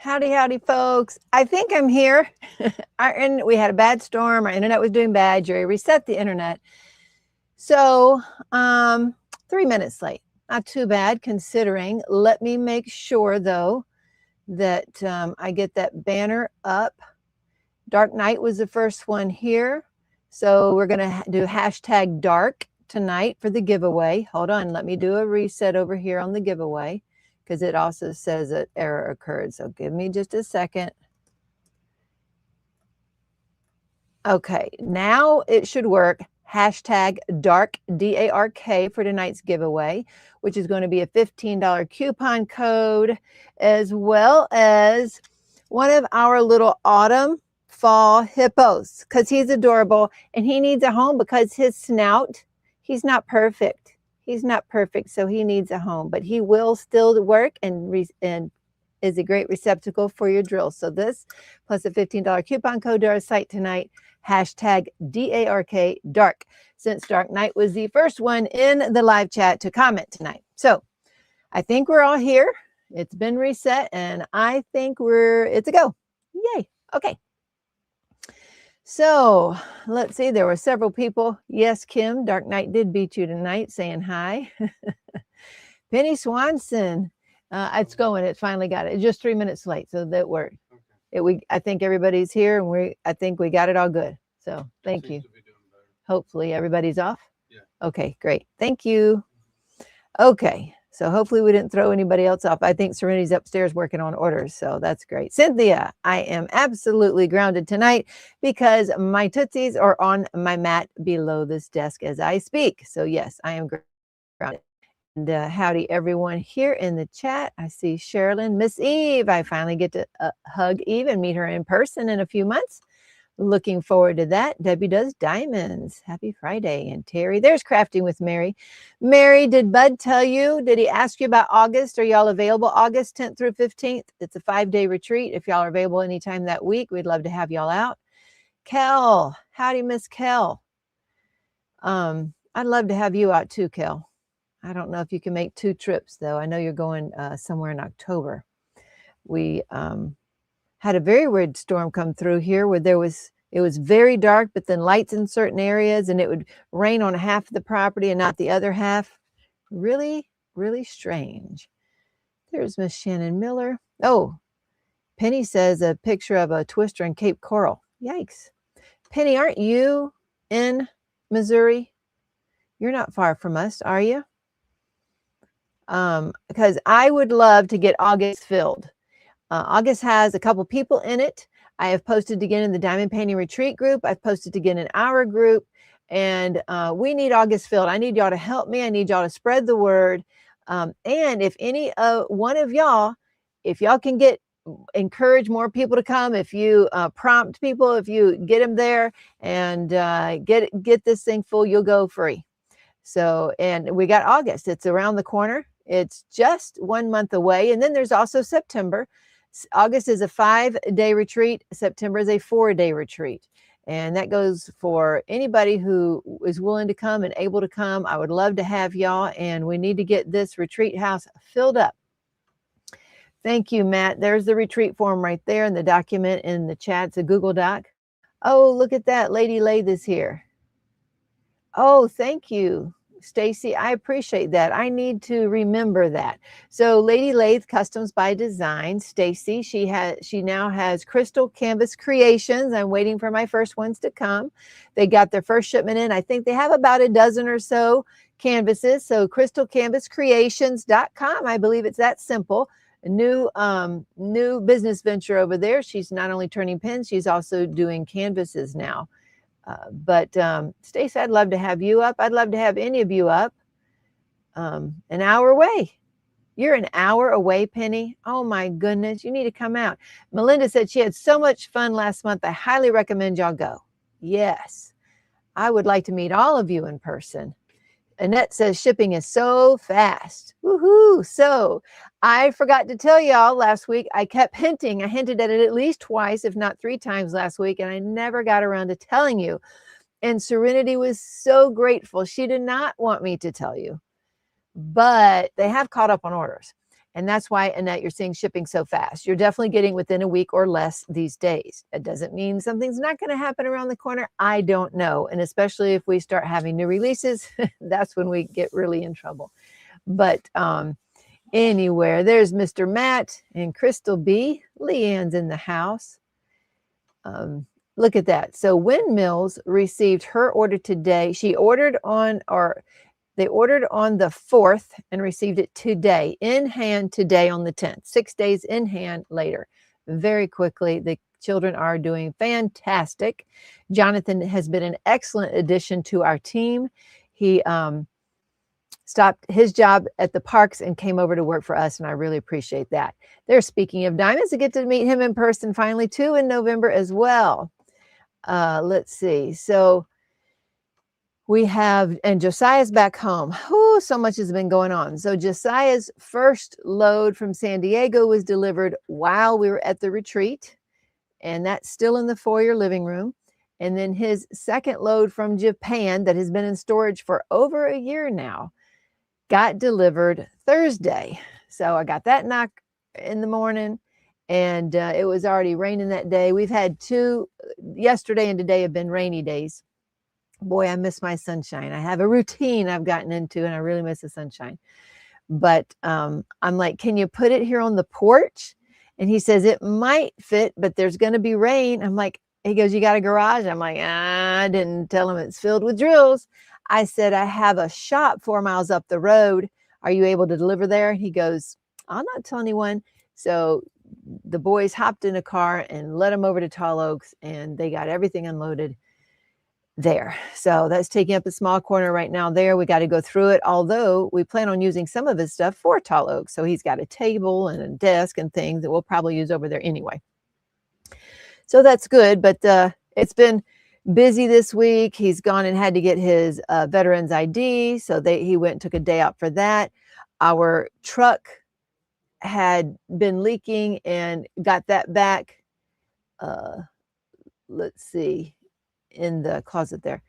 Howdy, howdy, folks. I think I'm here. We had a bad storm. Our internet was doing bad. Jerry reset the internet. So 3 minutes late. Not too bad considering. Let me make sure, though, that I get that banner up. Dark Night was the first one here. So we're going to do hashtag dark tonight for the giveaway. Hold on. Let me do a reset over here on the giveaway, because it also says that error occurred. So give me just a second. Okay, now it should work. Hashtag dark, D-A-R-K, for tonight's giveaway, which is going to be a $15 coupon code, as well as one of our little autumn fall hippos, because he's adorable and he needs a home because his snout, he's not perfect. He's not perfect, so he needs a home, but he will still work and is a great receptacle for your drills. So this plus a $15 coupon code to our site tonight, hashtag D-A-R-K, dark, since Dark Night was the first one in the live chat to comment tonight. So I think we're all here. It's been reset, and I think it's a go. Yay. Okay. So let's see, there were several people. Yes, Kim, Dark Knight did beat you tonight, saying hi. Penny Swanson, it's going, it finally got it. It's just 3 minutes late, so that worked. Okay. I think everybody's here, and I think we got it all good. So thank you. Hopefully everybody's off. Yeah. Okay, great. Thank you. Okay. So hopefully we didn't throw anybody else off. I think Serenity's upstairs working on orders, so that's great. Cynthia, I am absolutely grounded tonight because my Tootsies are on my mat below this desk as I speak. So yes, I am grounded. And howdy everyone here in the chat. I see Sherilyn, Miss Eve. I finally get to hug Eve and meet her in person in a few months. Looking forward to that. Debbie does diamonds. Happy Friday. And Terry, there's Crafting with Mary. Mary, did Bud tell you? Did he ask you about August? Are y'all available August 10th through 15th? It's a 5-day retreat. If y'all are available anytime that week, we'd love to have y'all out. Kel, howdy, Miss Kel. I'd love to have you out too, Kel. I don't know if you can make 2 trips, though. I know you're going somewhere in October. We had a very weird storm come through here where it was very dark, but then lights in certain areas, and it would rain on half of the property and not the other half. Really, really strange. There's Miss Shannon Miller. Oh, Penny says a picture of a twister in Cape Coral. Yikes. Penny, aren't you in Missouri? You're not far from us, are you? Because I would love to get August filled. August has a couple people in it. I have posted again in the Diamond Painting Retreat group. I've posted again in our group, and we need August filled. I need y'all to help me. I need y'all to spread the word. And if any one of y'all, if y'all can encourage more people to come, if you prompt people, if you get them there and get this thing full, you'll go free. So, and we got August. It's around the corner. It's just 1 month away. And then there's also September. August is a 5-day retreat. September is a 4-day retreat. And that goes for anybody who is willing to come and able to come. I would love to have y'all, and we need to get this retreat house filled up. Thank you, Matt. There's the retreat form right there in the document in the chat. It's a Google Doc. Oh, look at that. Lady Lathe is here. Oh, thank you, Stacy. I appreciate that. I need to remember that. So Lady Lathe Customs by Design, Stacy, she now has Crystal Canvas Creations. I'm waiting for my first ones to come. They got their first shipment in. I think they have about a dozen or so canvases. So crystalcanvascreations.com. I believe it's that simple. A new business venture over there. She's not only turning pins, she's also doing canvases now. But Stacey, I'd love to have you up. I'd love to have any of you up. An hour away. You're an hour away, Penny. Oh my goodness, you need to come out. Melinda said she had so much fun last month. I highly recommend y'all go. Yes, I would like to meet all of you in person. Annette says shipping is so fast. Woohoo! So I forgot to tell y'all last week, I kept hinting. I hinted at it at least twice, if not 3 times last week, and I never got around to telling you. And Serenity was so grateful. She did not want me to tell you, but they have caught up on orders. And that's why, Annette, you're seeing shipping so fast. You're definitely getting within a week or less these days. It doesn't mean something's not going to happen around the corner. I don't know. And especially if we start having new releases, that's when we get really in trouble. But anywhere, there's Mr. Matt and Crystal B. Leanne's in the house. Look at that. So Windmills received her order today. She ordered on, or they ordered on the 4th and received it today, in hand today on the 10th, 6 days in hand later, very quickly. The children are doing fantastic. Jonathan has been an excellent addition to our team. He stopped his job at the parks and came over to work for us, and I really appreciate that. They're speaking of diamonds. I get to meet him in person finally too in November as well. Let's see. So we have, and Josiah's back home. Oh, so much has been going on. So Josiah's first load from San Diego was delivered while we were at the retreat, and that's still in the foyer living room. And then his second load from Japan that has been in storage for over a year now got delivered Thursday. So I got that knock in the morning, and it was already raining that day. We've had yesterday and today have been rainy days. Boy, I miss my sunshine. I have a routine I've gotten into, and I really miss the sunshine. But I'm like, can you put it here on the porch? And he says, it might fit, but there's going to be rain. I'm like, he goes, you got a garage? I'm like, I didn't tell him it's filled with drills. I said, I have a shop 4 miles up the road. Are you able to deliver there? He goes, I'll not tell anyone. So the boys hopped in a car and led him over to Tall Oaks, and they got everything unloaded there. So that's taking up a small corner right now there. We got to go through it, although we plan on using some of his stuff for Tall Oaks. So he's got a table and a desk and things that we'll probably use over there anyway. So that's good, but it's been busy this week. He's gone and had to get his veteran's ID. So he went and took a day out for that. Our truck had been leaking and got that back. Let's see, in the closet there.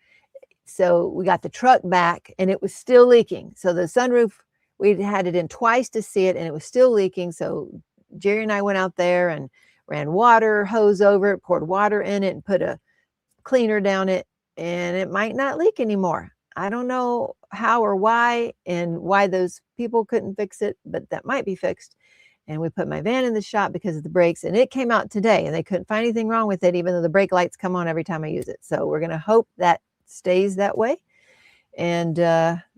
So we got the truck back and it was still leaking. So the sunroof, we had it in twice to see it, and it was still leaking. So Jerry and I went out there and ran water hose over it, poured water in it, and put a cleaner down it, and it might not leak anymore. I don't know how or why, and why those people couldn't fix it, but that might be fixed. And we put my van in the shop because of the brakes, and it came out today, and they couldn't find anything wrong with it, even though the brake lights come on every time I use it. So we're going to hope that stays that way, and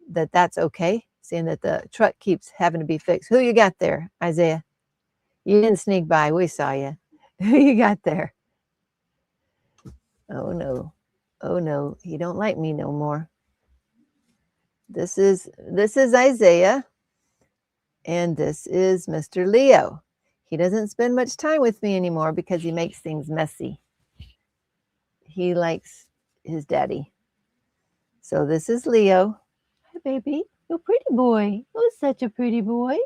that's okay, seeing that the truck keeps having to be fixed. Who you got there, Isaiah? You didn't sneak by. We saw you. Who you got there? Oh, no. Oh, no. He don't like me no more. This is Isaiah. And this is Mr. Leo. He doesn't spend much time with me anymore because he makes things messy. He likes his daddy. So this is Leo. Hi, baby. You're a pretty boy. Oh, such a pretty boy.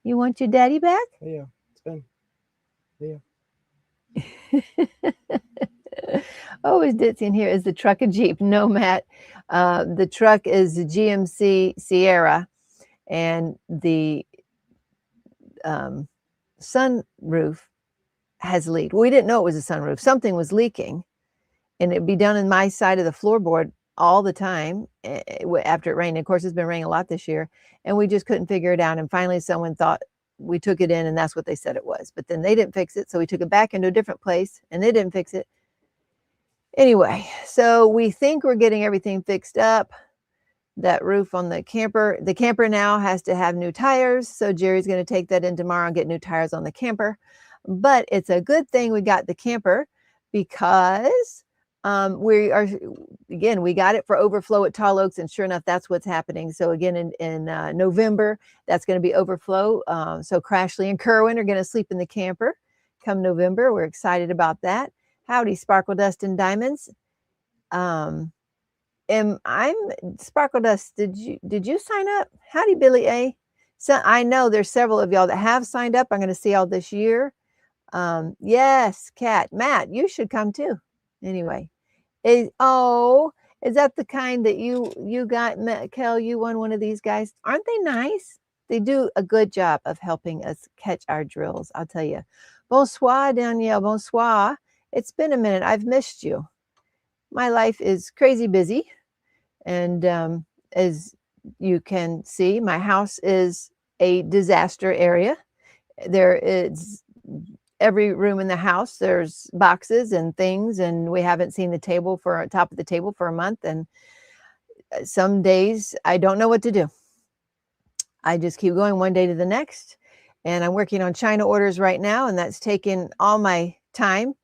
You want your daddy back? Yeah, it's been. Yeah. Oh, is Ditzy in here? Is the truck a Jeep? No, Matt. The truck is a GMC Sierra, and the sunroof has leaked. We didn't know it was a sunroof. Something was leaking, and it'd be down in my side of the floorboard all the time after it rained. Of course, it's been raining a lot this year, and we just couldn't figure it out. And finally, someone thought we took it in, and that's what they said it was. But then they didn't fix it, so we took it back into a different place, and they didn't fix it. Anyway, so we think we're getting everything fixed up. That roof on the camper now has to have new tires. So Jerry's going to take that in tomorrow and get new tires on the camper. But it's a good thing we got the camper, because we got it for overflow at Tall Oaks, and sure enough, that's what's happening. So again, in November, that's going to be overflow. So Crashley and Kerwin are going to sleep in the camper come November. We're excited about that. Howdy, Sparkle Dust and Diamonds. I'm Sparkle Dust. Did you sign up? Howdy, Billy A. So I know there's several of y'all that have signed up. I'm going to see y'all this year. Yes, Kat, Matt, you should come too. Anyway, is that the kind that you got, Kel? You won one of these guys. Aren't they nice? They do a good job of helping us catch our drills, I'll tell you. Bonsoir, Danielle. Bonsoir. It's been a minute. I've missed you. My life is crazy busy. And as you can see, my house is a disaster area. There is every room in the house, there's boxes and things, and we haven't seen the table for top of the table for a month. And some days I don't know what to do. I just keep going one day to the next. And I'm working on China orders right now, and that's taking all my time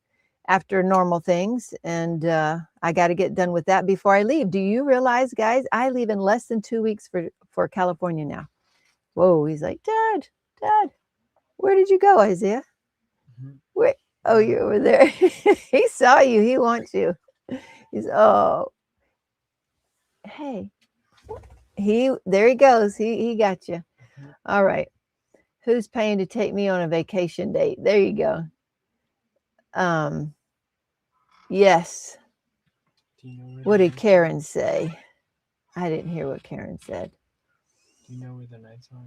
after normal things. And I got to get done with that before I leave. Do you realize, guys, I leave in less than 2 weeks for California now. Whoa, he's like, Dad, where did you go, Isaiah? Where? Oh, you're over there. He saw you. He wants you. He's, oh, hey. There he goes. He got you. All right. Who's paying to take me on a vacation date? There you go. Yes. What did Karen say? I didn't hear what Karen said. Do you know where the knives are?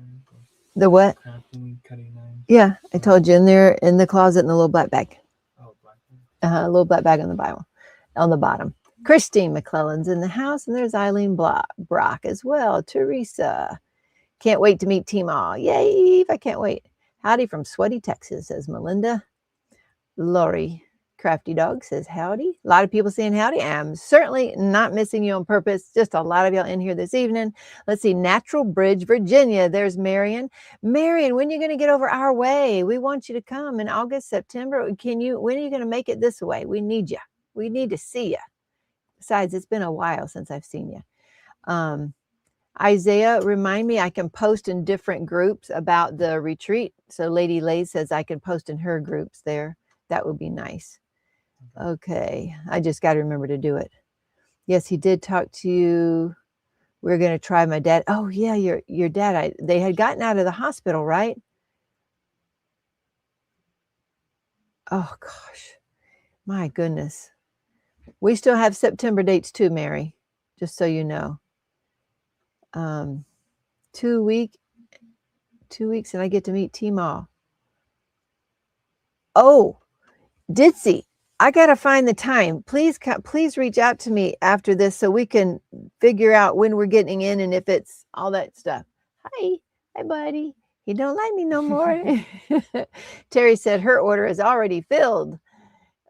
The what? Crafting, cutting knives. Yeah, I told you, in there in the closet in the little black bag. Oh, black bag. A little black bag on the Bible, on the bottom. Christine McClellan's in the house, and there's Eileen Brock as well. Teresa. Can't wait to meet Teemaw. Yay, Eve, I can't wait. Howdy from Sweaty, Texas, says Melinda. Lori Crafty Dog says howdy. A lot of people saying howdy. I'm certainly not missing you on purpose. Just a lot of y'all in here this evening. Let's see, Natural Bridge, Virginia. There's Marion. Marion, when are you going to get over our way? We want you to come in August, September. When are you going to make it this way? We need you. We need to see you. Besides, it's been a while since I've seen you. Isaiah, remind me, I can post in different groups about the retreat. So Lady Lay says I can post in her groups there. That would be nice. Okay, I just got to remember to do it. Yes, he did talk to you. We're going to try my dad. Oh yeah, your dad. They had gotten out of the hospital, right? Oh gosh, my goodness. We still have September dates too, Mary. Just so you know. 2 weeks, and I get to meet Teemaw. Oh, Ditzy, I gotta find the time. Please reach out to me after this so we can figure out when we're getting in and if it's all that stuff. Hi, buddy. He don't like me no more. Terry said her order is already filled.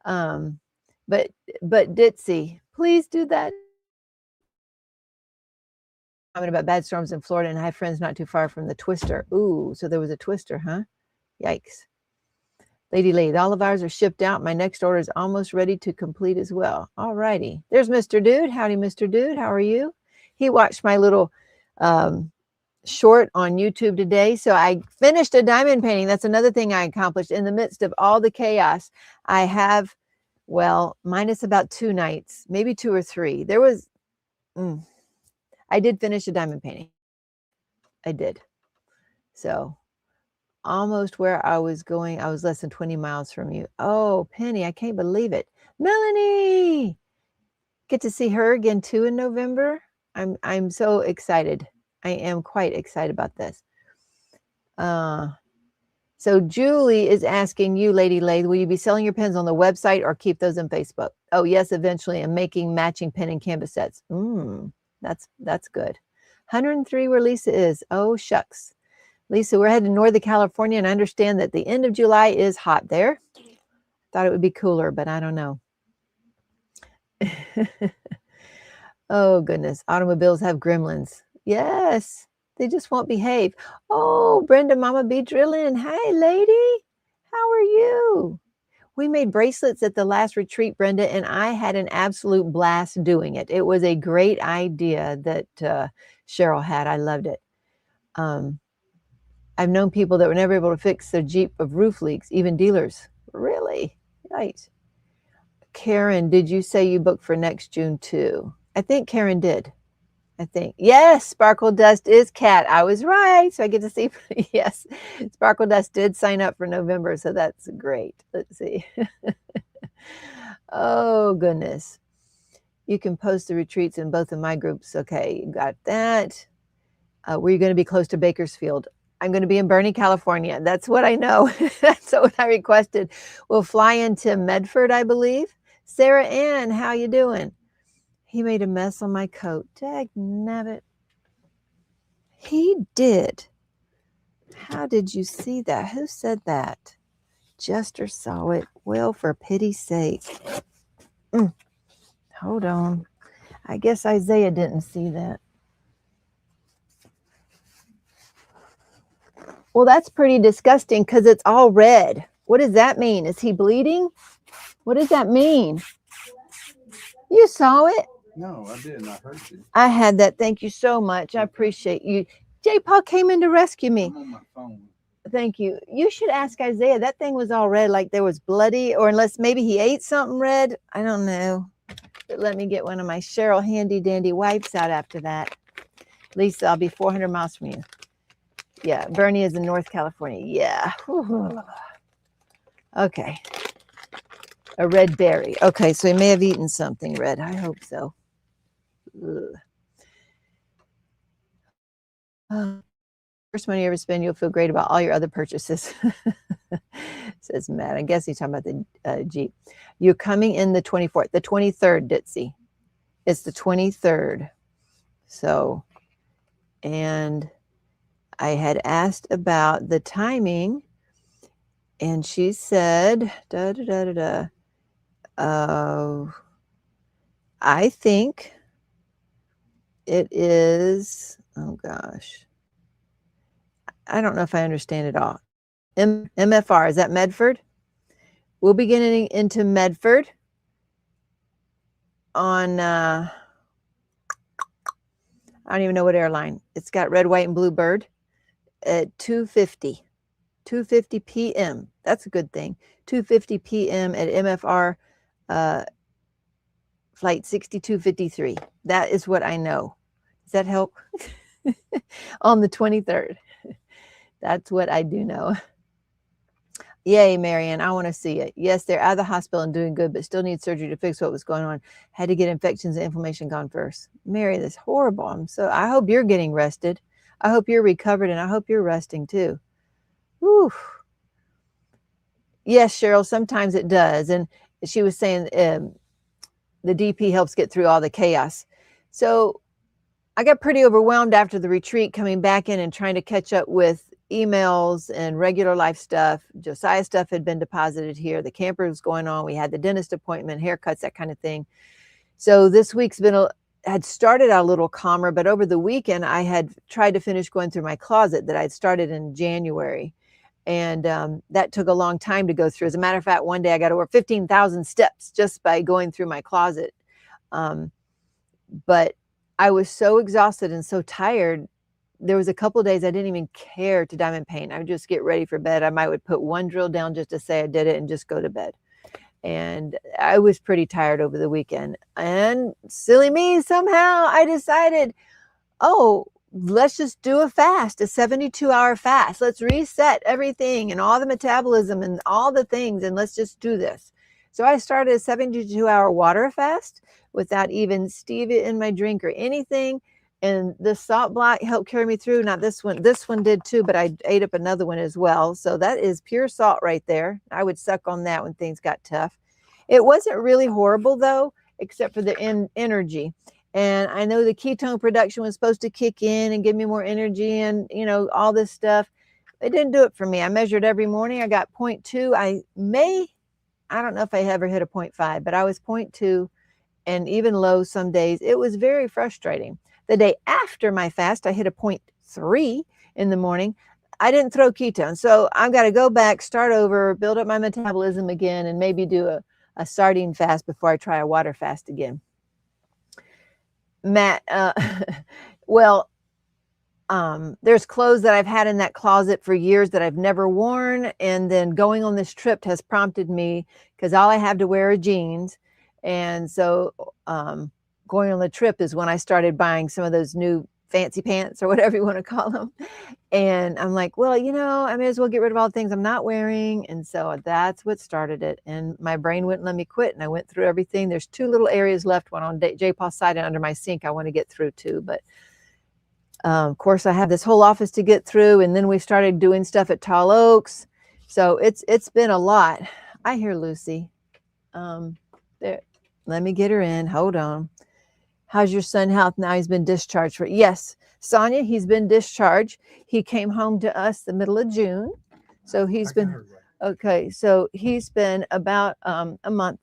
But Ditzy, please do that. Comment about bad storms in Florida, and I have friends not too far from the Twister. Ooh, so there was a Twister, huh? Yikes. Lady Lady, all of ours are shipped out. My next order is almost ready to complete as well. All righty. There's Mr. Dude. Howdy, Mr. Dude. How are you? He watched my little short on YouTube today. So I finished a diamond painting. That's another thing I accomplished in the midst of all the chaos. I have, well, minus about 2 nights, maybe 2 or 3. There was... I did finish a diamond painting. I did. So almost where I was going. I was less than 20 miles from you. Oh, Penny, I can't believe it. Melanie, get to see her again too in November. I'm so excited. I am quite excited about this. So Julie is asking you, Lady Lay, will you be selling your pens on the website or keep those in Facebook? Oh, yes, eventually. I'm making matching pen and canvas sets. That's good. 103 where Lisa is. Oh, shucks. Lisa, we're heading to Northern California, and I understand that the end of July is hot there. Thought it would be cooler, but I don't know. Oh, goodness. Automobiles have gremlins. Yes, they just won't behave. Oh, Brenda, Mama B drilling. Hi, lady. How are you? We made bracelets at the last retreat, Brenda, and I had an absolute blast doing it. It was a great idea that Cheryl had. I loved it. I've known people that were never able to fix their Jeep of roof leaks, even dealers. Really? Right. Karen, did you say you booked for next June too? I think Karen did. I think. Yes, Sparkle Dust is Cat. I was right. So I get to see. Yes, Sparkle Dust did sign up for November. So that's great. Let's see. Oh, goodness. You can post the retreats in both of my groups. Okay, got that. Were you going to be close to Bakersfield? I'm going to be in Bernie, California. That's what I know. That's what I requested. We'll fly into Medford, I believe. Sarah Ann, how you doing? He made a mess on my coat. Dagnabbit. He did. How did you see that? Who said that? Jester saw it. Well, for pity's sake. Hold on. I guess Isaiah didn't see that. Well, that's pretty disgusting because it's all red. What does that mean? Is he bleeding? What does that mean? You saw it? No, I didn't. I heard you. I had that. Thank you so much. I appreciate you. J. Paul came in to rescue me. I'm on my phone. Thank you. You should ask Isaiah. That thing was all red, like there was bloody, or unless maybe he ate something red. I don't know. But let me get one of my Cheryl handy dandy wipes out after that. Lisa, I'll be 400 miles from you. Yeah, Bernie is in North California. Yeah. Whew. Okay. A red berry. Okay, so he may have eaten something red. I hope so. First money you ever spend, you'll feel great about all your other purchases. Says Matt. I guess he's talking about the Jeep. You're coming in the 24th, the 23rd, Ditzy. It's the 23rd. So, and I had asked about the timing, and she said, I think it is, oh gosh, I don't know if I understand it all. MFR, is that Medford? We'll be getting into Medford on, I don't even know what airline. It's got red, white, and blue bird at 2:50 p.m. That's a good thing. 2:50 p.m. at MFR flight 6253. That is what I know. Does that help? On the 23rd. That's what I do know. Yay, Marianne, I want to see it. Yes, they're out of the hospital and doing good, but still need surgery to fix what was going on. Had to get infections and inflammation gone first. Mary, that's horrible. I hope you're getting rested. I hope you're recovered, and I hope you're resting too. Whew. Yes, Cheryl, sometimes it does. And she was saying the DP helps get through all the chaos. So I got pretty overwhelmed after the retreat, coming back in and trying to catch up with emails and regular life stuff. Josiah stuff had been deposited here. The camper was going on. We had the dentist appointment, haircuts, that kind of thing. So this week's had started out a little calmer, but over the weekend I had tried to finish going through my closet that I'd started in January. And that took a long time to go through. As a matter of fact, one day I got over 15,000 steps just by going through my closet. But I was so exhausted and so tired. There was a couple of days I didn't even care to diamond paint. I would just get ready for bed. I would put one drill down just to say I did it and just go to bed. And I was pretty tired over the weekend. And silly me, somehow I decided, oh, let's just do a fast, a 72-hour fast. Let's reset everything and all the metabolism and all the things, and let's just do this. So I started a 72-hour water fast without even stevia in my drink or anything. And the salt block helped carry me through. Not this one. This one did too, but I ate up another one as well. So that is pure salt right there. I would suck on that when things got tough. It wasn't really horrible though, except for the energy. And I know the ketone production was supposed to kick in and give me more energy and, you know, all this stuff. It didn't do it for me. I measured every morning. I got 0.2. I don't know if I ever hit a 0.5, but I was 0.2 and even low some days. It was very frustrating. The day after my fast, I hit a 0.3 in the morning. I didn't throw ketones. So I've got to go back, start over, build up my metabolism again, and maybe do a sardine fast before I try a water fast again. Matt, there's clothes that I've had in that closet for years that I've never worn. And then going on this trip has prompted me, because all I have to wear are jeans. And so going on the trip is when I started buying some of those new fancy pants or whatever you want to call them. And I'm like, well, you know, I may as well get rid of all the things I'm not wearing. And so that's what started it. And my brain wouldn't let me quit. And I went through everything. There's 2 little areas left, one on J. Paul's side and under my sink I want to get through too. But Of course, I have this whole office to get through, and then we started doing stuff at Tall Oaks. So it's been a lot. I hear Lucy. There, let me get her in. Hold on. How's your son health now? He's been discharged for, yes, Sonia, he's been discharged. He came home to us the middle of June. So he's been, okay, so he's been about a month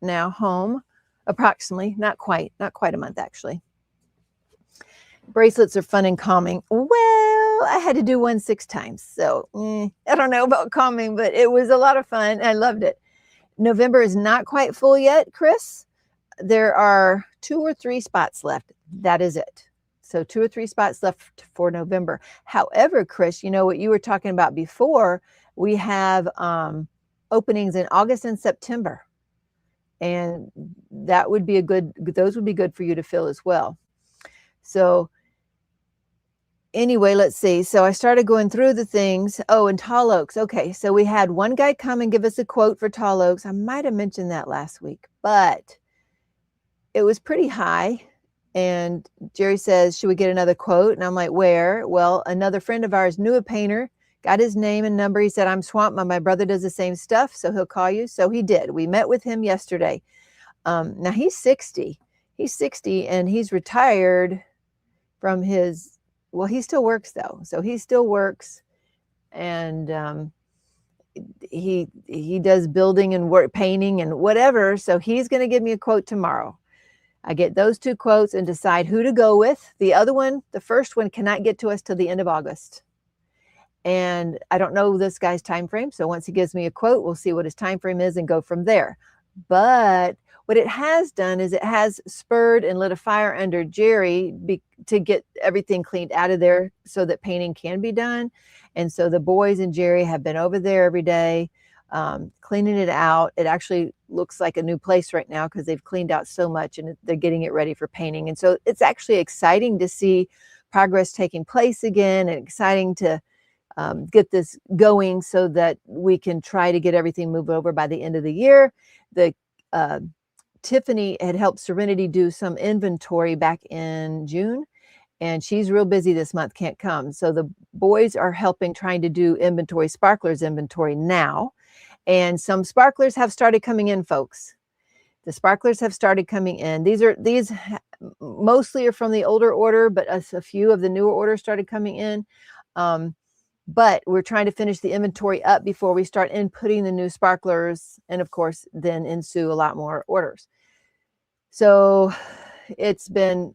now home, approximately, not quite a month actually. Bracelets are fun and calming. Well, I had to do one 6 times. So I don't know about calming, but it was a lot of fun. I loved it. November is not quite full yet, Chris. There are 2 or 3 spots left. That is it. So 2 or 3 spots left for November. However, Chris, you know what you were talking about before, we have openings in August and September. And that would be those would be good for you to fill as well. So anyway, let's see. So I started going through the things. Oh, and Tall Oaks. Okay, so we had one guy come and give us a quote for Tall Oaks. I might have mentioned that last week, but it was pretty high. And Jerry says, should we get another quote? And I'm like, where? Well, another friend of ours knew a painter, got his name and number. He said, I'm swamped. My brother does the same stuff, so he'll call you. So he did. We met with him yesterday. Now he's 60. He's 60 and he's retired from his, well, he still works though. So he still works, and he does building and work, painting and whatever. So he's going to give me a quote tomorrow. I get those 2 quotes and decide who to go with. The other one, the first one, cannot get to us till the end of August. And I don't know this guy's time frame. So once he gives me a quote, we'll see what his time frame is and go from there. But what it has done is it has spurred and lit a fire under Jerry to get everything cleaned out of there so that painting can be done. And so the boys and Jerry have been over there every day, cleaning it out. It actually looks like a new place right now because they've cleaned out so much and they're getting it ready for painting. And so it's actually exciting to see progress taking place again, and exciting to get this going so that we can try to get everything moved over by the end of the year. Tiffany had helped Serenity do some inventory back in June, and she's real busy this month, can't come. So the boys are helping, trying to do inventory, sparklers inventory now. And some sparklers have started coming in, folks. The sparklers have started coming in. These mostly are from the older order, but a few of the newer orders started coming in. But we're trying to finish the inventory up before we start inputting the new sparklers, and of course, then ensue a lot more orders. So it's been,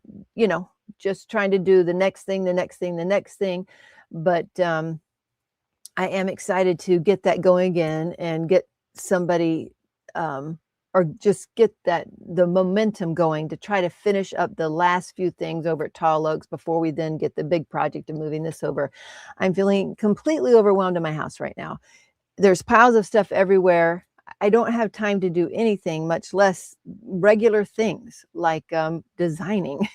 just trying to do the next thing. But I am excited to get that going again and get somebody, or just get the momentum going to try to finish up the last few things over at Tall Oaks before we then get the big project of moving this over. I'm feeling completely overwhelmed in my house right now. There's piles of stuff everywhere. I don't have time to do anything, much less regular things like designing.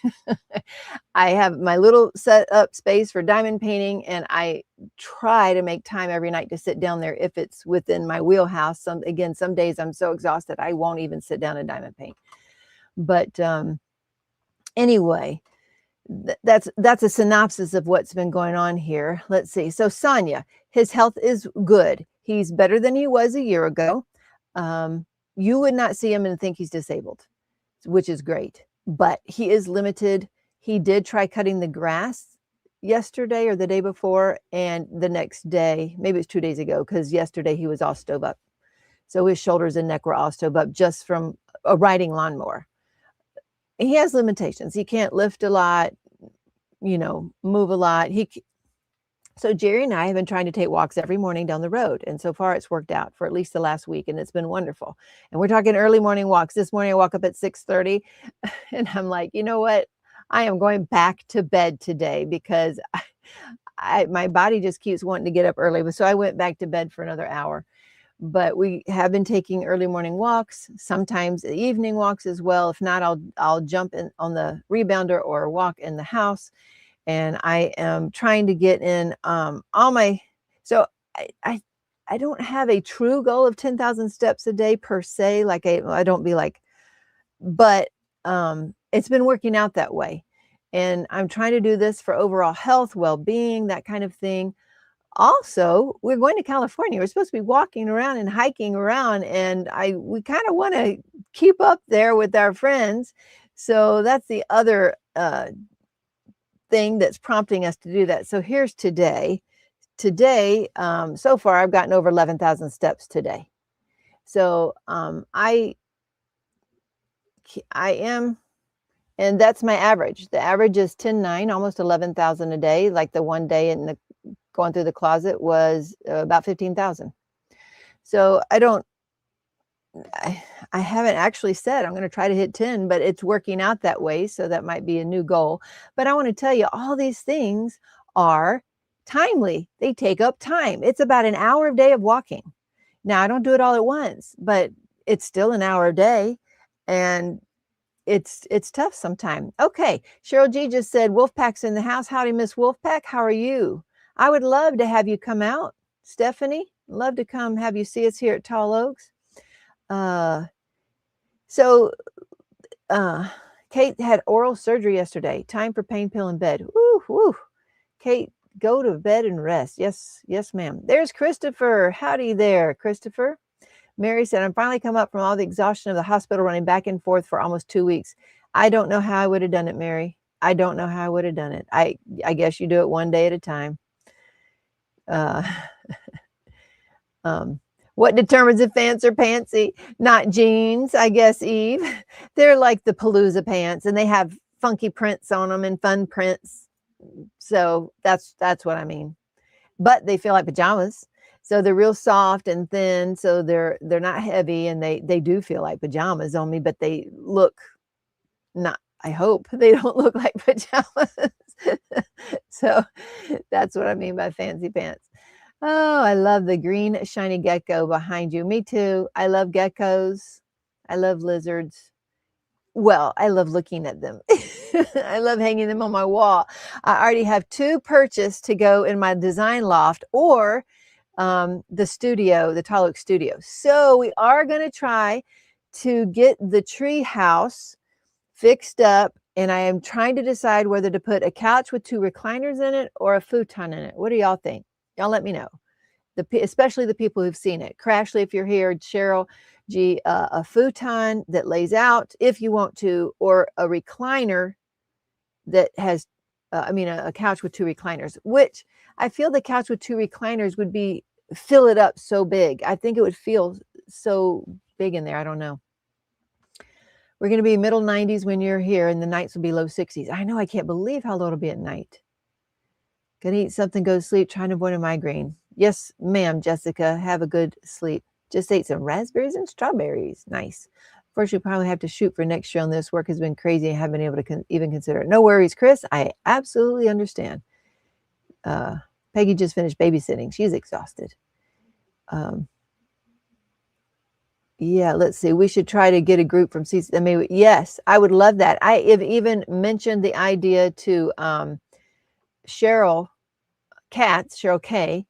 I have my little set up space for diamond painting, and I try to make time every night to sit down there if it's within my wheelhouse. Some days I'm so exhausted I won't even sit down and diamond paint. But anyway, that's a synopsis of what's been going on here. Let's see. So Sonia, his health is good. He's better than he was a year ago. You would not see him and think he's disabled, which is great, but he is limited. He did try cutting the grass yesterday or the day before, and the next day, maybe it's 2 days ago, because yesterday he was all stove up. So his shoulders and neck were all stove up just from a riding lawnmower. He has limitations. He can't lift a lot, move a lot. So Jerry and I have been trying to take walks every morning down the road. And so far it's worked out for at least the last week, and it's been wonderful. And we're talking early morning walks. This morning I woke up at 6:30 and I'm like, you know what? I am going back to bed today because my body just keeps wanting to get up early. So I went back to bed for another hour. But we have been taking early morning walks, sometimes evening walks as well. If not, I'll jump in on the rebounder or walk in the house. And I am trying to get in all my, so I don't have a true goal of 10,000 steps a day per se. Like I don't be like, but it's been working out that way. And I'm trying to do this for overall health, well-being, that kind of thing. Also, we're going to California. We're supposed to be walking around and hiking around, and we kind of want to keep up there with our friends. So that's the other thing that's prompting us to do that. So here's today. Today, so far, I've gotten over 11,000 steps today. So I am, and that's my average. The average is 10.9, almost 11,000 a day. Like the one day in the going through the closet was about 15,000. So I haven't actually said I'm going to try to hit 10, but it's working out that way. So that might be a new goal. But I want to tell you, all these things are timely. They take up time. It's about an hour a day of walking. Now, I don't do it all at once, but it's still an hour a day. And it's tough sometimes. Okay. Cheryl G just said, Wolfpack's in the house. Howdy, Miss Wolfpack. How are you? I would love to have you come out. Stephanie, love to come have you see us here at Tall Oaks. Kate had oral surgery yesterday. Time for pain pill in bed. Woo, woo. Kate, go to bed and rest. Yes, yes, ma'am. There's Christopher. Howdy there, Christopher. Mary said, I'm finally come up from all the exhaustion of the hospital running back and forth for almost 2 weeks. I don't know how I would have done it, Mary. I don't know how I would have done it. I guess you do it one day at a time. What determines if pants are pantsy? Not jeans, I guess, Eve. They're like the Palooza pants, and they have funky prints on them and fun prints. So that's what I mean. But they feel like pajamas. So they're real soft and thin. So they're not heavy, and they do feel like pajamas on me, but they look not, I hope they don't look like pajamas. So that's what I mean by fancy pants. Oh, I love the green shiny gecko behind you. Me too. I love geckos. I love lizards. Well, I love looking at them. I love hanging them on my wall. I already have 2 purchased to go in my design loft or the studio, the Tall Oak studio. So we are going to try to get the tree house fixed up, and I am trying to decide whether to put a couch with 2 recliners in it or a futon in it. What do y'all think? Y'all let me know. Especially the people who've seen it. Crashley, if you're here, Cheryl G, a futon that lays out if you want to, or a recliner that has, a couch with 2 recliners, which I feel the couch with 2 recliners would fill it up so big. I think it would feel so big in there. I don't know. We're going to be middle 90s when you're here, and the nights will be low 60s. I know. I can't believe how low it'll be at night. Gonna eat something, go to sleep, trying to avoid a migraine. Yes, ma'am, Jessica. Have a good sleep. Just ate some raspberries and strawberries. Nice. First, you'll probably have to shoot for next year on this. Work has been crazy. I haven't been able to even consider it. No worries, Chris. I absolutely understand. Peggy just finished babysitting. She's exhausted. Yeah, let's see. We should try to get a group from CCMA. Yes, I would love that. I have even mentioned the idea to Cheryl K,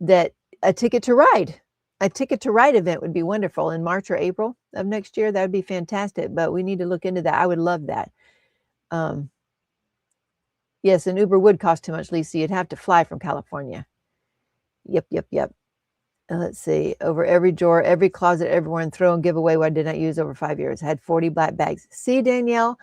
that a ticket to ride event would be wonderful in March or April of next year. That would be fantastic, but we need to look into that. I would love that. Yes, an Uber would cost too much, Lisa. You'd have to fly from California. Yep. Let's see. Over every drawer, every closet, everywhere, and throw and give away what I did not use over 5 years. I had 40 black bags. See, Danielle,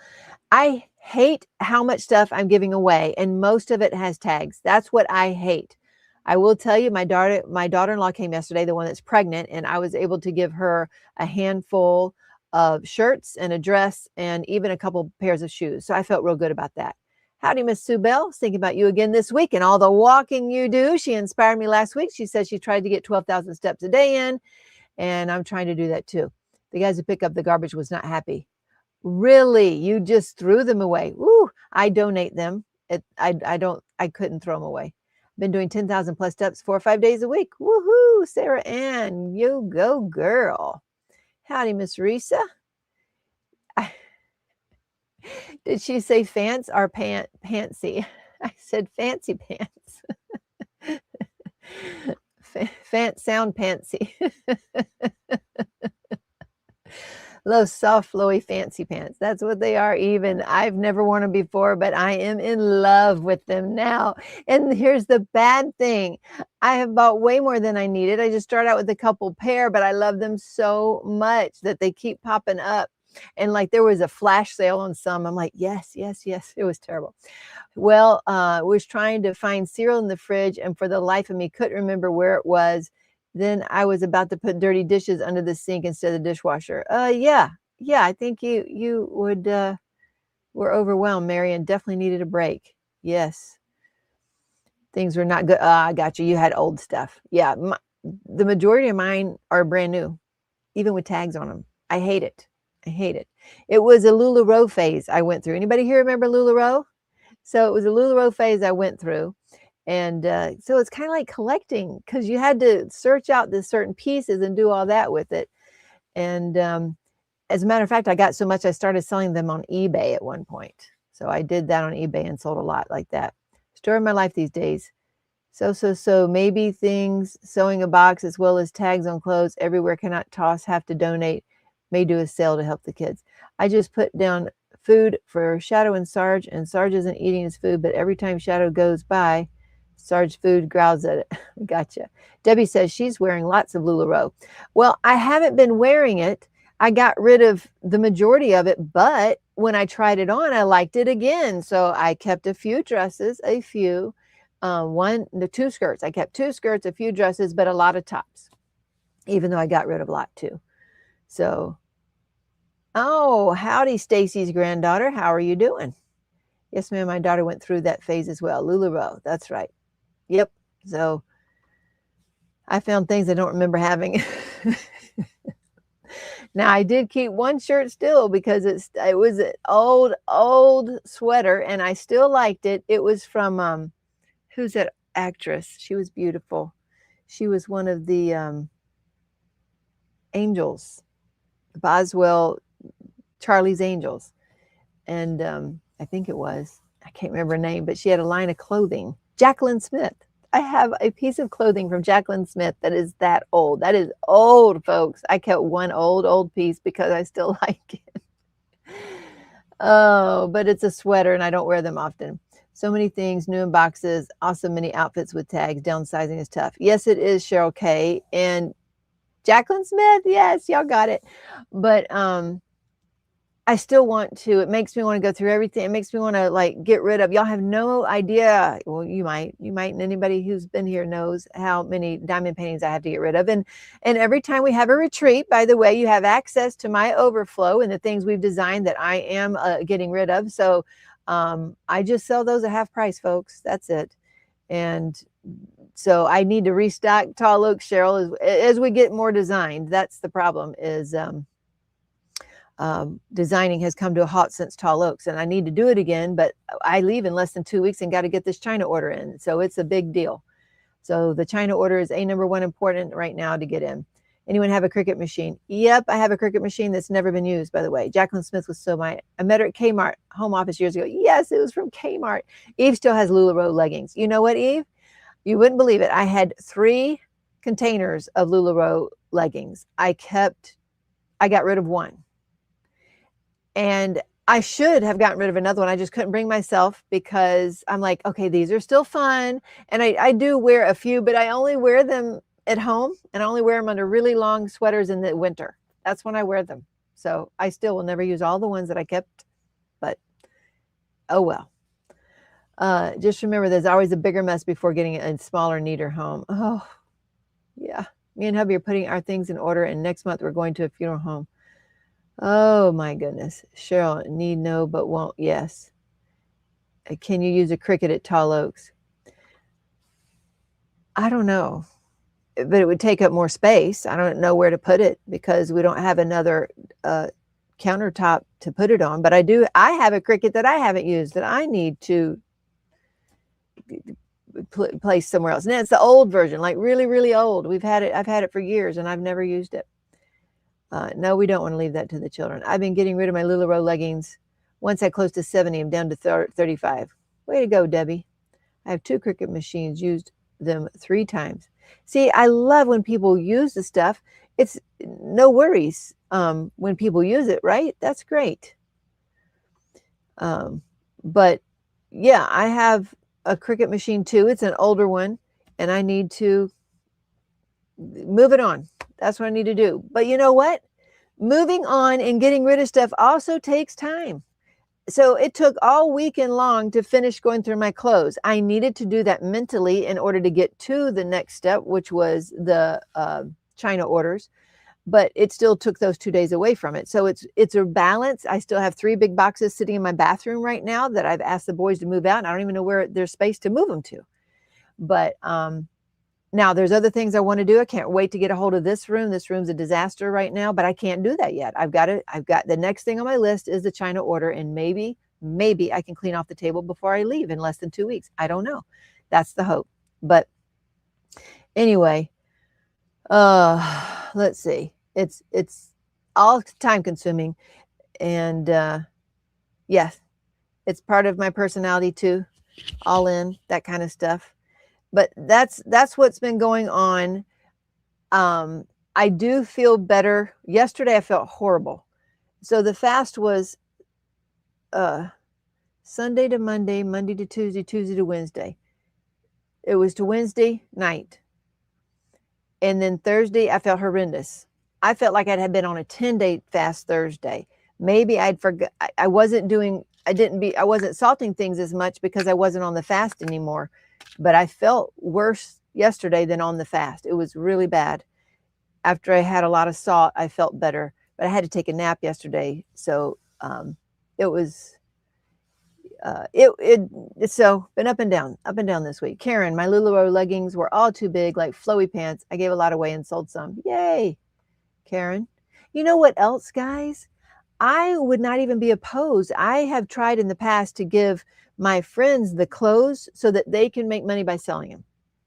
I hate how much stuff I'm giving away, and most of it has tags. That's what I hate. I will tell you, my daughter-in-law came yesterday, the one that's pregnant, and I was able to give her a handful of shirts and a dress and even a couple pairs of shoes. So I felt real good about that. Howdy, Miss Sue Bell. Thinking about you again this week and all the walking you do. She inspired me last week. She said she tried to get 12,000 steps a day in, and I'm trying to do that too. The guys who pick up the garbage was not happy. Really? You just threw them away? Woo! I donate them. I couldn't throw them away. Been doing 10,000 plus steps 4 or 5 days a week. Woohoo! Sarah Ann, you go girl. Howdy, Miss Risa. Did she say fans or pantsy? I said fancy pants. Sound pantsy. Those soft, flowy, fancy pants. That's what they are. Even I've never worn them before, but I am in love with them now. And here's the bad thing. I have bought way more than I needed. I just started out with a couple pair, but I love them so much that they keep popping up. And like there was a flash sale on some. I'm like, yes, yes, yes. It was terrible. Well, was trying to find cereal in the fridge, and for the life of me, couldn't remember where it was. Then I was about to put dirty dishes under the sink instead of the dishwasher. Yeah, I think you would were overwhelmed, Mary, and definitely needed a break. Yes, things were not good. I got you. You had old stuff. Yeah, the majority of mine are brand new, even with tags on them. I hate it. I hate it. It was a LuLaRoe phase I went through. Anybody here remember LuLaRoe? So it was a LuLaRoe phase I went through. And so it's kind of like collecting, because you had to search out the certain pieces and do all that with it. And as a matter of fact, I got so much I started selling them on eBay at one point. So I did that on eBay and sold a lot like that. Story of my life these days. So maybe things, sewing a box as well as tags on clothes everywhere, cannot toss, have to donate, may do a sale to help the kids. I just put down food for Shadow and Sarge isn't eating his food, but every time Shadow goes by, Sarge food growls at it. Gotcha. Debbie says she's wearing lots of LuLaRoe. Well, I haven't been wearing it. I got rid of the majority of it, but when I tried it on, I liked it again. So I kept a few dresses, two skirts. I kept 2 skirts, a few dresses, but a lot of tops, even though I got rid of a lot too. So, oh, howdy, Stacy's granddaughter. How are you doing? Yes, ma'am. My daughter went through that phase as well. LuLaRoe. That's right. Yep. So I found things I don't remember having. Now I did keep one shirt still because it was an old sweater and I still liked it. It was from who's that actress? She was beautiful. She was one of the angels, Boswell, Charlie's Angels. And I think it was, I can't remember her name, but she had a line of clothing. Jacqueline Smith. I have a piece of clothing from Jacqueline Smith that is that old. That is old, folks. I kept one old piece because I still like it. Oh, but it's a sweater and I don't wear them often. So many things, new in boxes, also many outfits with tags. Downsizing is tough. Yes, it is, Cheryl K. And Jacqueline Smith, yes, y'all got it. But I still want to, it makes me want to go through everything. It makes me want to like get rid of, y'all have no idea. Well, you might, and anybody who's been here knows how many diamond paintings I have to get rid of. And every time we have a retreat, by the way, you have access to my overflow and the things we've designed that I am getting rid of. So I just sell those at half price, folks. That's it. And so I need to restock tall oaks, Cheryl, as we get more designed. That's the problem is, designing has come to a halt since tall oaks, and I need to do it again, but I leave in less than 2 weeks and got to get this China order in. So it's a big deal. So the China order is number one important right now to get in. Anyone have a Cricut machine? Yep, I have a Cricut machine that's never been used, by the way. Jacqueline Smith was I met her at Kmart home office years ago. Yes, it was from Kmart. Eve still has LuLaRoe leggings. You know what, Eve? You wouldn't believe it. I had 3 containers of LuLaRoe leggings. I got rid of one. And I should have gotten rid of another one. I just couldn't bring myself because I'm like, okay, these are still fun. And I do wear a few, but I only wear them at home and I only wear them under really long sweaters in the winter. That's when I wear them. So I still will never use all the ones that I kept, but oh well. Just remember there's always a bigger mess before getting a smaller, neater home. Oh, yeah. Me and hubby are putting our things in order and next month we're going to a funeral home. Oh my goodness. Cheryl, need no, but won't. Yes. Can you use a Cricut at tall oaks? I don't know, but it would take up more space. I don't know where to put it because we don't have another countertop to put it on, but I have a Cricut that I haven't used that I need to place somewhere else. And it's the old version, like really, really old. I've had it for years and I've never used it. No, we don't want to leave that to the children. I've been getting rid of my LuLaRoe leggings. Once I close to 70, I'm down to 35. Way to go, Debbie. I have 2 Cricut machines, used them 3 times. See, I love when people use the stuff. It's no worries when people use it, right? That's great. But yeah, I have a Cricut machine too. It's an older one, and I need to move it on. That's what I need to do. But you know what? Moving on and getting rid of stuff also takes time. So it took all weekend long to finish going through my clothes. I needed to do that mentally in order to get to the next step, which was the China orders. But it still took those 2 days away from it. So it's a balance. I still have 3 big boxes sitting in my bathroom right now that I've asked the boys to move out. And I don't even know where there's space to move them to. But now there's other things I want to do. I can't wait to get a hold of this room. This room's a disaster right now, but I can't do that yet. I've got the next thing on my list is the China order, and maybe I can clean off the table before I leave in less than 2 weeks. I don't know. That's the hope. But anyway, let's see. It's all time consuming, and yes, it's part of my personality too. All in, that kind of stuff. But that's what's been going on. I do feel better. Yesterday I felt horrible. So the fast was Sunday to Monday, Monday to Tuesday, Tuesday to Wednesday. It was to Wednesday night. And then Thursday I felt horrendous. I felt like I had been on a 10-day fast Thursday. Maybe I'd forgot. I wasn't salting things as much because I wasn't on the fast anymore. But I felt worse yesterday than on the fast. It was really bad. After I had a lot of salt, I felt better. But I had to take a nap yesterday. So it was, so been up and down this week. Karen, my LuLaRoe leggings were all too big, like flowy pants. I gave a lot away and sold some. Yay, Karen. You know what else, guys? I would not even be opposed. I have tried in the past to give my friends the clothes so that they can make money by selling them.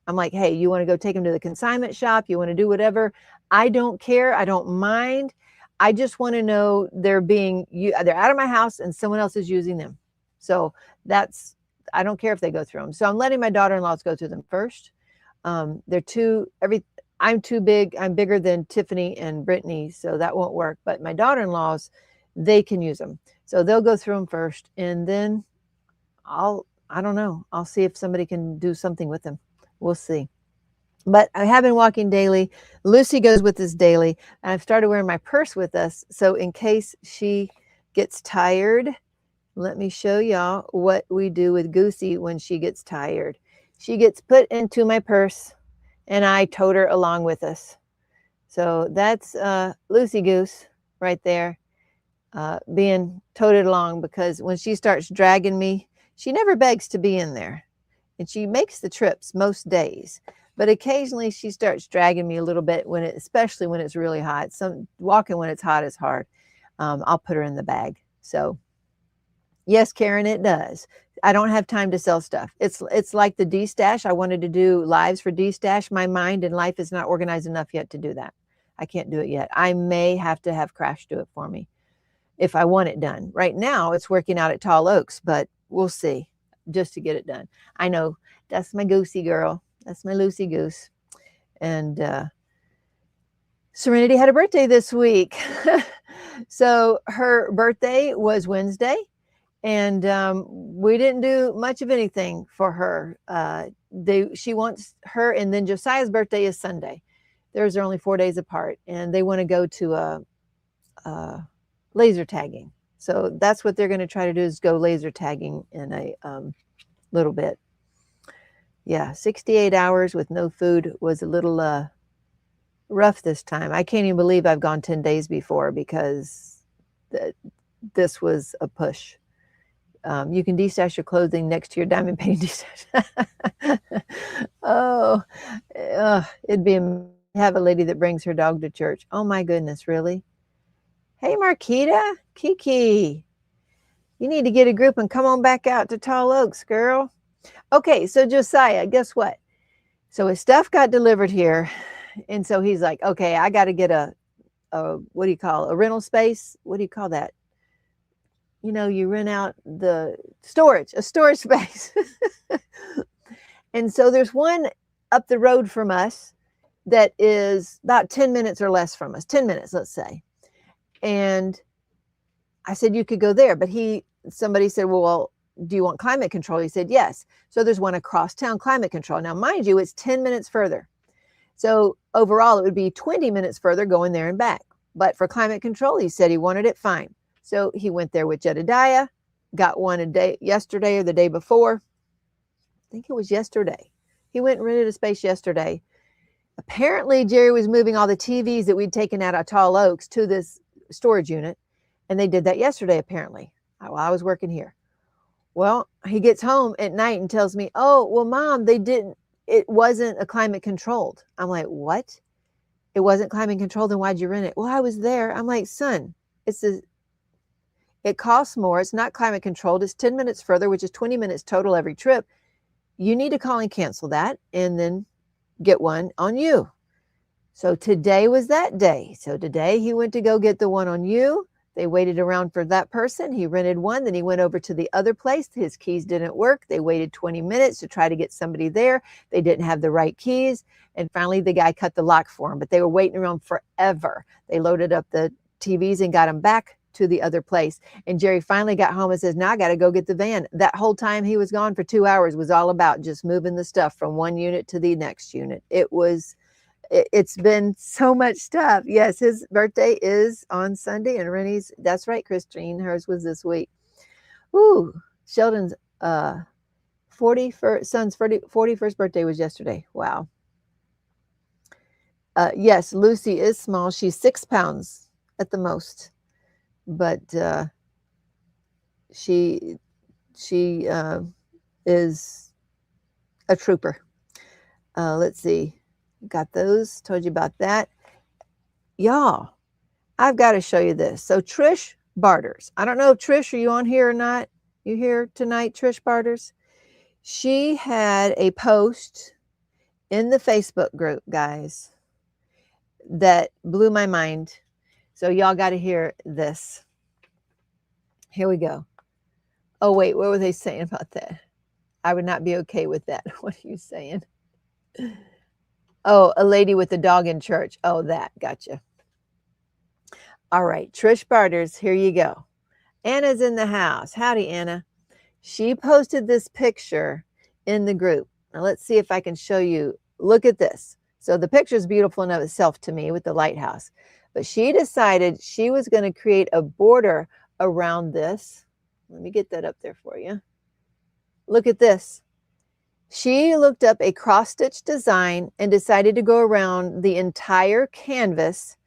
I'm like, hey, you want to go take them to the consignment shop? You want to do whatever? I don't care. I don't mind. I just want to know they're out of my house and someone else is using them. So I don't care if they go through them. So I'm letting my daughter-in-laws go through them first. I'm too big. I'm bigger than Tiffany and Brittany, so that won't work. But my daughter-in-laws, they can use them. So they'll go through them first, and then I don't know. I'll see if somebody can do something with them. We'll see. But I have been walking daily. Lucy goes with us daily. And I've started wearing my purse with us. So in case she gets tired, let me show y'all what we do with Goosey when she gets tired. She gets put into my purse and I tote her along with us. So that's Lucy Goose right there being toted along, because when she starts dragging me, she never begs to be in there. And she makes the trips most days. But occasionally she starts dragging me a little bit, especially when it's really hot. Walking when it's hot is hard. I'll put her in the bag. So yes, Karen, it does. I don't have time to sell stuff. It's like the D-Stash. I wanted to do lives for D-Stash. My mind and life is not organized enough yet to do that. I can't do it yet. I may have to have Crash do it for me if I want it done. Right now it's working out at Tall Oaks, but we'll see, just to get it done. I know that's my Goosey girl. That's my Lucy Goose. And Serenity had a birthday this week. So her birthday was Wednesday, and we didn't do much of anything for her. She wants her, and then Josiah's birthday is Sunday. Theirs are only 4 days apart, and they want to go to laser tagging. So that's what they're going to try to do, is go laser tagging in a little bit. Yeah, 68 hours with no food was a little rough this time. I can't even believe I've gone 10 days before, because this was a push. You can de-stash your clothing next to your diamond painting de-stash. It'd be have a lady that brings her dog to church. Oh my goodness, really? Hey, Marquita, Kiki, you need to get a group and come on back out to Tall Oaks, girl. Okay, so Josiah, guess what? So his stuff got delivered here. And so he's like, okay, I got to get a what do you call a rental space? What do you call that? You know, you rent out a storage space. And so there's one up the road from us. that is about 10 minutes or less from us, 10 minutes, let's say. And I said, you could go there. But somebody said, well, do you want climate control? He said, yes. So there's one across town, climate control. Now, mind you, it's 10 minutes further. So overall, it would be 20 minutes further going there and back. But for climate control, he said he wanted it fine. So he went there with Jedediah, got one yesterday or the day before. I think it was yesterday. He went and rented a space yesterday. Apparently, Jerry was moving all the TVs that we'd taken out of Tall Oaks to this storage unit. And they did that yesterday, apparently, while I was working here. Well, he gets home at night and tells me, oh, well, Mom, it wasn't a climate controlled. I'm like, what? It wasn't climate controlled? Then why'd you rent it? Well, I was there. I'm like, son, it costs more. It's not climate controlled. It's 10 minutes further, which is 20 minutes total every trip. You need to call and cancel that and then get one on you. So today was that day. So today he went to go get the one on you. They waited around for that person. He rented one. Then he went over to the other place. His keys didn't work. They waited 20 minutes to try to get somebody there. They didn't have the right keys. And finally, the guy cut the lock for him. But they were waiting around forever. They loaded up the TVs and got him back to the other place. And Jerry finally got home and says, now I got to go get the van. That whole time he was gone for 2 hours was all about just moving the stuff from one unit to the next unit. It's been so much stuff. Yes, his birthday is on Sunday, and Rennie's, that's right, Christine, hers was this week. Ooh, Sheldon's 41st birthday was yesterday. Wow. Yes, Lucy is small. She's 6 pounds at the most, but she is a trooper. Let's see. Got those, told you about that. Y'all, I've got to show you this. So Trish Barters. I don't know if Trish, are you on here or not? You here tonight, Trish Barters? She had a post in the Facebook group, guys, that blew my mind. So y'all got to hear this. Here we go. Oh, wait, what were they saying about that? I would not be okay with that. What are you saying? Oh, a lady with a dog in church. Oh, that. Gotcha. All right. Trish Barters, here you go. Anna's in the house. Howdy, Anna. She posted this picture in the group. Now, let's see if I can show you. Look at this. So the picture is beautiful in of itself to me with the lighthouse. But she decided she was going to create a border around this. Let me get that up there for you. Look at this. She looked up a cross-stitch design and decided to go around the entire canvas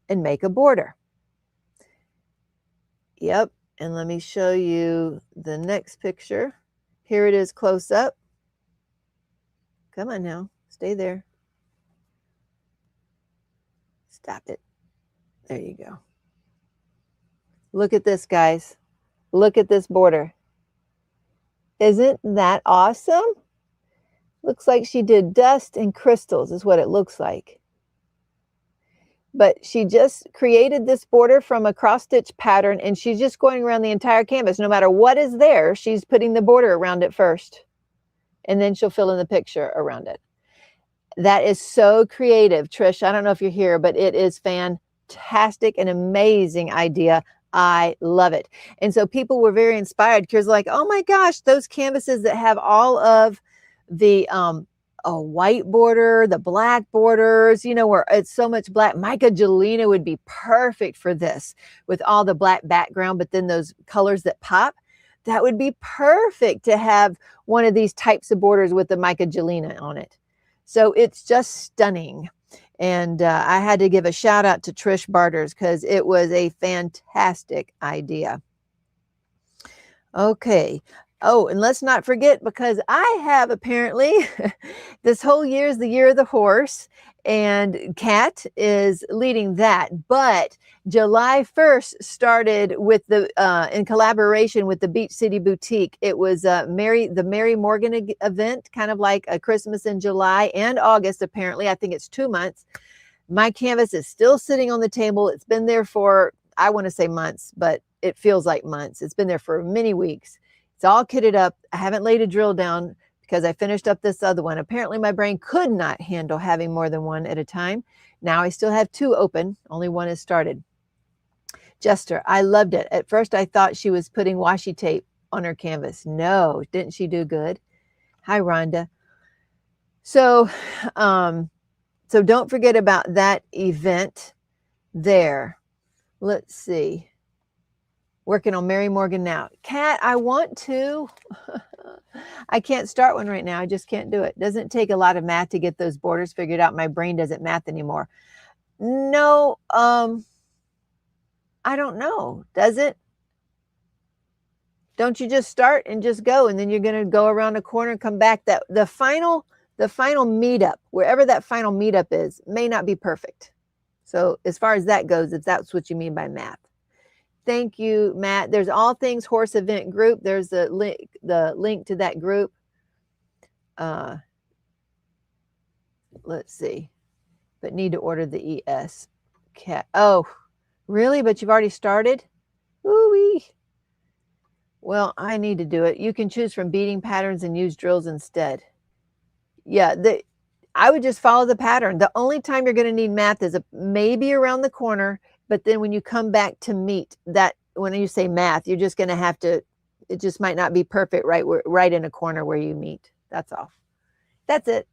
and make a border. Yep, and let me show you the next picture. Here it is close up. Come on now, stay there. Stop it. There you go. Look at this, guys. Look at this border. Isn't that awesome? Looks like she did dust and crystals is what it looks like. But she just created this border from a cross-stitch pattern, and she's just going around the entire canvas. No matter what is there, she's putting the border around it first. And then she'll fill in the picture around it. That is so creative, Trish. I don't know if you're here, but it is fantastic and amazing idea. I love it. And so people were very inspired because like, oh my gosh, those canvases that have all of the a white border, the black borders, you know, where it's so much black. Micah Jelena would be perfect for this with all the black background, but then those colors that pop. That would be perfect to have one of these types of borders with the Micah Jelena on it. So it's just stunning. And I had to give a shout out to Trish Barters because it was a fantastic idea. Okay. Oh, and let's not forget, because I have apparently this whole year is the year of the horse, and Kat is leading that. But July 1st started with the in collaboration with the Beach City Boutique. It was the Mary Morgan event, kind of like a Christmas in July and August. Apparently, I think it's 2 months. My canvas is still sitting on the table. It's been there for, I want to say months, but it feels like months. It's been there for many weeks. It's all kitted up. I haven't laid a drill down because I finished up this other one. Apparently my brain could not handle having more than one at a time. Now I still have 2 open. Only one is started. Jester, I loved it. At first I thought she was putting washi tape on her canvas. No, didn't she do good? Hi, Rhonda. So, so don't forget about that event there. Let's see. Working on Mary Morgan now. Kat, I want to. I can't start one right now. I just can't do it. Doesn't take a lot of math to get those borders figured out. My brain doesn't math anymore. No, I don't know. Does it? Don't you just start and just go, and then you're going to go around a corner and come back? That the final meetup, wherever that final meetup is, may not be perfect. So as far as that goes, if that's what you mean by math. Thank you, Matt. There's All Things Horse Event Group. There's the link to that group. Let's see. But need to order the ES. Cat. Oh, really? But you've already started? Ooh-wee. Well, I need to do it. You can choose from beading patterns and use drills instead. Yeah, I would just follow the pattern. The only time you're going to need math is maybe around the corner, but then when you come back to meet that, when you say math, you're just going to have to, it just might not be perfect right in a corner where you meet. That's all. That's it.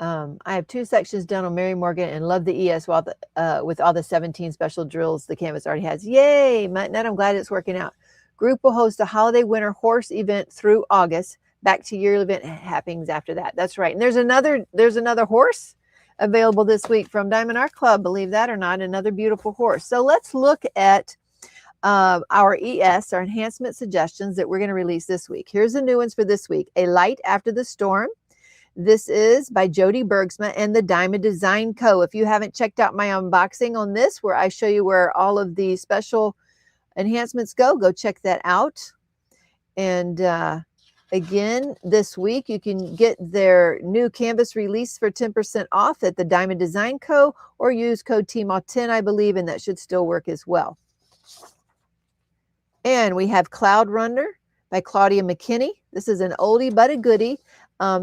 I have 2 sections done on Mary Morgan and love the ES with all the 17 special drills the canvas already has. Yay, Ned, I'm glad it's working out. Group will host a holiday winter horse event through August. Back to yearly event happenings after that. That's right. And there's another horse available this week from Diamond Art Club, believe that or not, another beautiful horse. So let's look at our ES, our enhancement suggestions that we're going to release this week. Here's the new ones for this week. A Light After the Storm. This is by Jody Bergsma and the Diamond Design Co. If you haven't checked out my unboxing on this, where I show you where all of the special enhancements go check that out. And again, this week you can get their new canvas release for 10% off at the Diamond Design Co. or use code Teemaw10, I believe, and that should still work as well. And we have Cloud Runner by Claudia McKinney. This is an oldie but a goodie.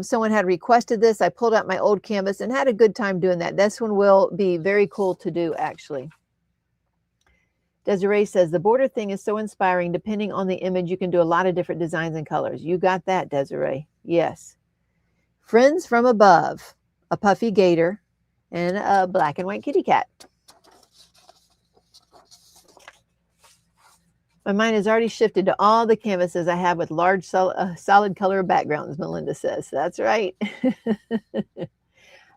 Someone had requested this. I pulled out my old canvas and had a good time doing that. This one will be very cool to do, actually. Desiree says, the border thing is so inspiring. Depending on the image, you can do a lot of different designs and colors. You got that, Desiree. Yes. Friends from Above, a puffy gator, and a black and white kitty cat. My mind has already shifted to all the canvases I have with large solid color backgrounds, Melinda says. That's right.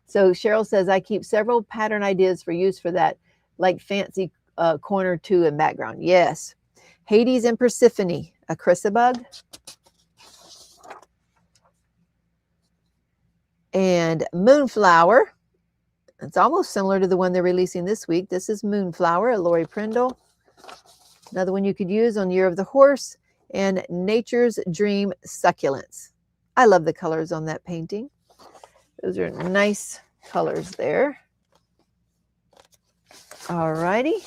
So Cheryl says, I keep several pattern ideas for use for that, like fancy corner too and background. Yes. Hades and Persephone, a chrysabug. And Moonflower. It's almost similar to the one they're releasing this week. This is Moonflower, a Lori Prindle. Another one you could use on Year of the Horse, and Nature's Dream Succulents. I love the colors on that painting. Those are nice colors there. All righty.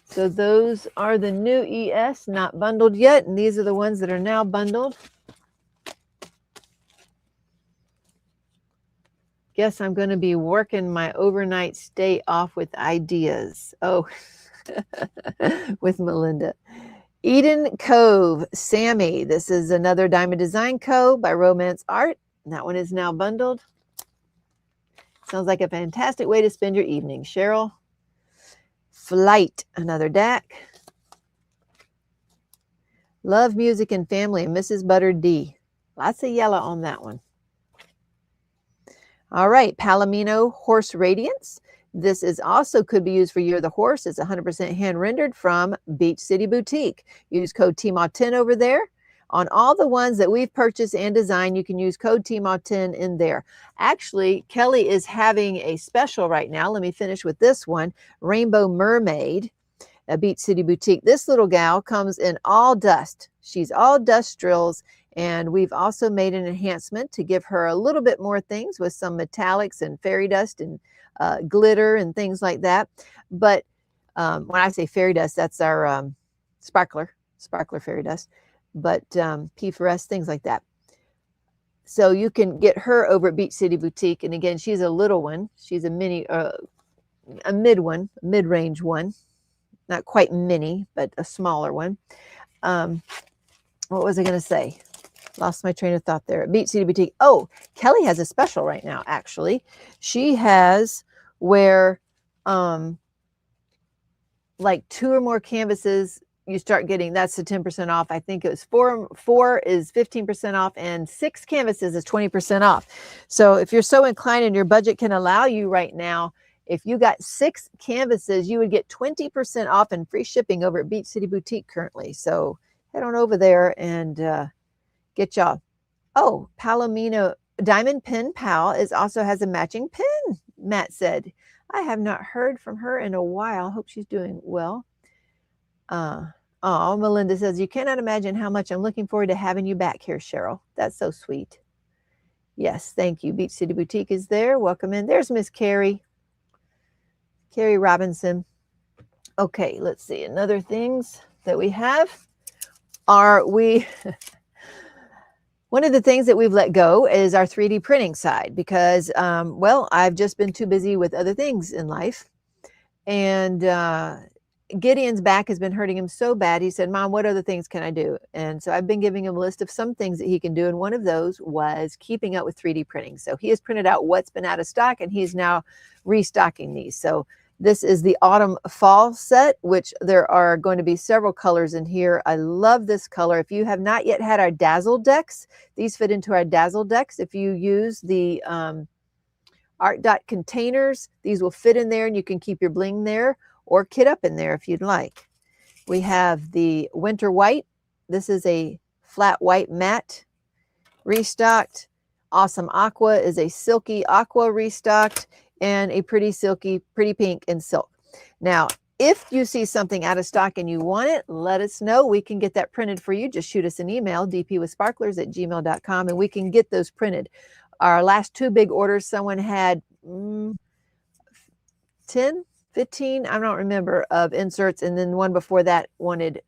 So those are the new ES, not bundled yet, and these are the ones that are now bundled. Guess I'm going to be working my overnight stay off with ideas. Oh, with Melinda. Eden Cove, Sammy. This is another Diamond Design Co. by Romance Art. That one is now bundled. Sounds like a fantastic way to spend your evening. Cheryl. Flight, another DAC. Love, Music, and Family, Mrs. Butter D. Lots of yellow on that one. All right, Palomino Horse Radiance. This is also could be used for Year of the Horse. It's 100% hand rendered from Beach City Boutique. Use code Teemaw10 over there. On all the ones that we've purchased and designed, you can use code Teemaw10 in there. Actually, Kelly is having a special right now. Let me finish with this one. Rainbow Mermaid, a Beach City Boutique. This little gal comes in all dust. She's all dust drills. And we've also made an enhancement to give her a little bit more things with some metallics and fairy dust and glitter and things like that. But when I say fairy dust, that's our sparkler fairy dust. But P4S, things like that. So you can get her over at Beach City Boutique. And again, she's a little one. She's a mini, a mid-range one. Not quite mini, but a smaller one. What was I going to say? Lost my train of thought there. Beach City Boutique. Oh, Kelly has a special right now, actually. She has where like 2 or more canvases you start getting, that's the 10% off. I think it was four is 15% off, and 6 canvases is 20% off. So if you're so inclined and your budget can allow you right now, if you got 6 canvases, you would get 20% off and free shipping over at Beach City Boutique currently. So head on over there and get y'all. Oh, Palomino Diamond Pin Pal also has a matching pin, Matt said. I have not heard from her in a while. Hope she's doing well. Melinda says, you cannot imagine how much I'm looking forward to having you back here, Cheryl. That's so sweet. Yes, thank you. Beach City Boutique is there. Welcome in. There's Miss Carrie Robinson. Okay, let's see. Another things that we have are one of the things that we've let go is our 3D printing side because, well, I've just been too busy with other things in life. And Gideon's back has been hurting him so bad. He said, Mom, what other things can I do? And so I've been giving him a list of some things that he can do. And one of those was keeping up with 3D printing. So he has printed out what's been out of stock and he's now restocking these. So this is the autumn fall set, which there are going to be several colors in here. I love this color. If you have not yet had our Dazzle decks, these fit into our Dazzle decks. If you use the ARTDOT containers, these will fit in there and you can keep your bling there or kit up in there if you'd like. We have the Winter White. This is a flat white matte restocked. Awesome Aqua is a silky aqua restocked, and a pretty silky, pretty pink in silk. Now, if you see something out of stock and you want it, let us know. We can get that printed for you. Just shoot us an email, dpwithsparklers@gmail.com, and we can get those printed. Our last 2 big orders, someone had 10, 15, I don't remember, of inserts, and then one before that wanted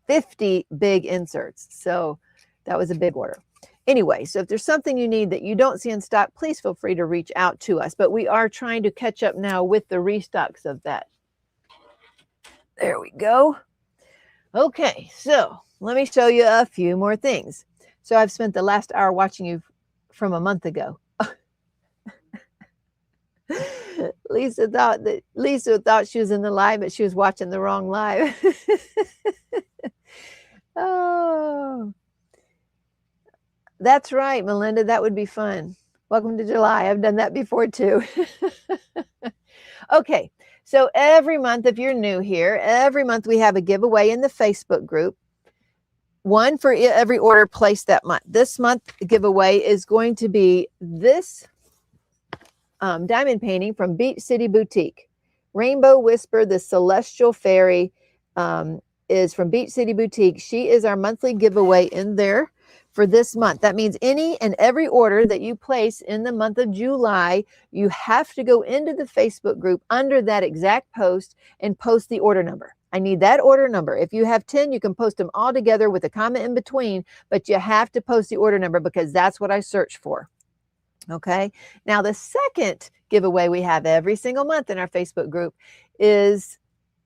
50 big inserts. So that was a big order. Anyway, so if there's something you need that you don't see in stock, please feel free to reach out to us. But we are trying to catch up now with the restocks of that. There we go. Okay, so let me show you a few more things. So I've spent the last hour watching you from a month ago. Lisa thought she was in the live, but she was watching the wrong live. Oh, that's right, Melinda. That would be fun. Welcome to July. I've done that before too. Okay, so every month, if you're new here, every month we have a giveaway in the Facebook group. One for every order placed that month. This month, the giveaway is going to be this diamond painting from Beach City Boutique. Rainbow Whisper, the Celestial Fairy, is from Beach City Boutique. She is our monthly giveaway in there for this month. That means any and every order that you place in the month of July, you have to go into the Facebook group under that exact post and post the order number. I need that order number. If you have 10, you can post them all together with a comment in between, but you have to post the order number because that's what I search for. Okay. Now, the second giveaway we have every single month in our Facebook group is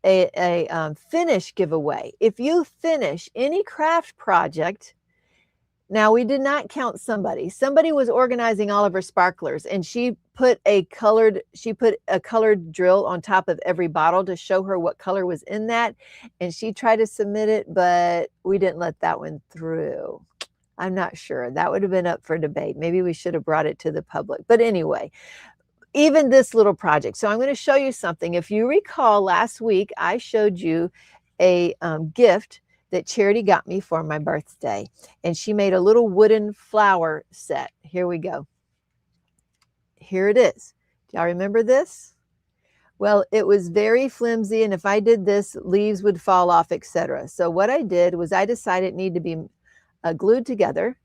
a finish giveaway. If you finish any craft project, now we did not count somebody. Somebody was organizing all of her sparklers, and she put a colored drill on top of every bottle to show her what color was in that, and she tried to submit it, but we didn't let that one through. I'm not sure. That would have been up for debate. Maybe we should have brought it to the public. But anyway, even this little project. So I'm going to show you something. If you recall, last week, I showed you a gift that Charity got me for my birthday. And she made a little wooden flower set. Here we go. Here it is. Do y'all remember this? Well, it was very flimsy. And if I did this, leaves would fall off, etc. So what I did was I decided it needed to be glued together,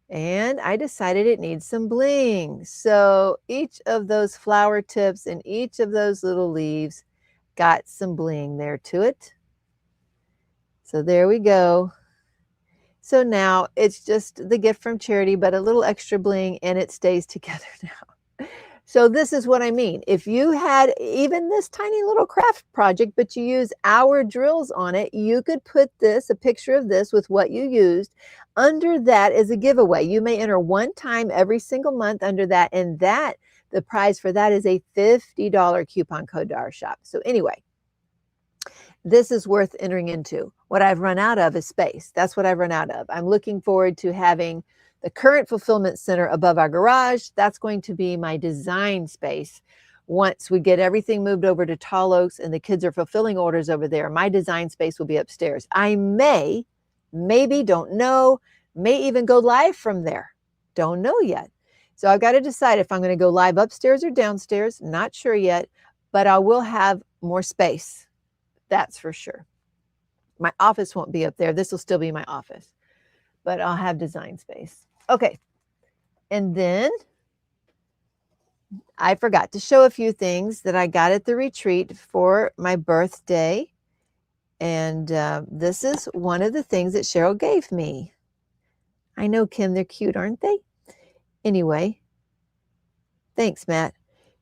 and I decided it needs some bling. So each of those flower tips and each of those little leaves got some bling there to it. So there we go. So now it's just the gift from Charity, but a little extra bling, and it stays together now. So this is what I mean. If you had even this tiny little craft project, but you use our drills on it, you could put this, a picture of this with what you used under that as a giveaway. You may enter one time every single month under that, and that the prize for that is a $50 coupon code to our shop. So anyway, this is worth entering into. What I've run out of is space. That's what I've run out of. I'm looking forward to having the current fulfillment center above our garage. That's going to be my design space. Once we get everything moved over to Tall Oaks and the kids are fulfilling orders over there, my design space will be upstairs. I maybe, don't know, may even go live from there. Don't know yet. So I've got to decide if I'm going to go live upstairs or downstairs. Not sure yet, but I will have more space. That's for sure. My office won't be up there. This will still be my office, but I'll have design space. Okay. And then I forgot to show a few things that I got at the retreat for my birthday. And this is one of the things that Cheryl gave me. I know, Kim, they're cute, aren't they? Anyway, thanks, Matt.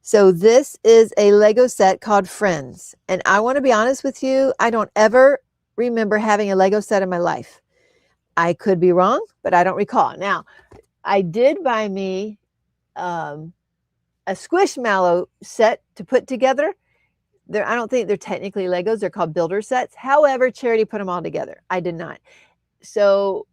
So this is a Lego set called Friends. And I want to be honest with you, I don't ever remember having a Lego set in my life. I could be wrong, but I don't recall. Now, I did buy me a Squishmallow set to put together. I don't think they're technically Legos. They're called builder sets. However, Charity put them all together. I did not. So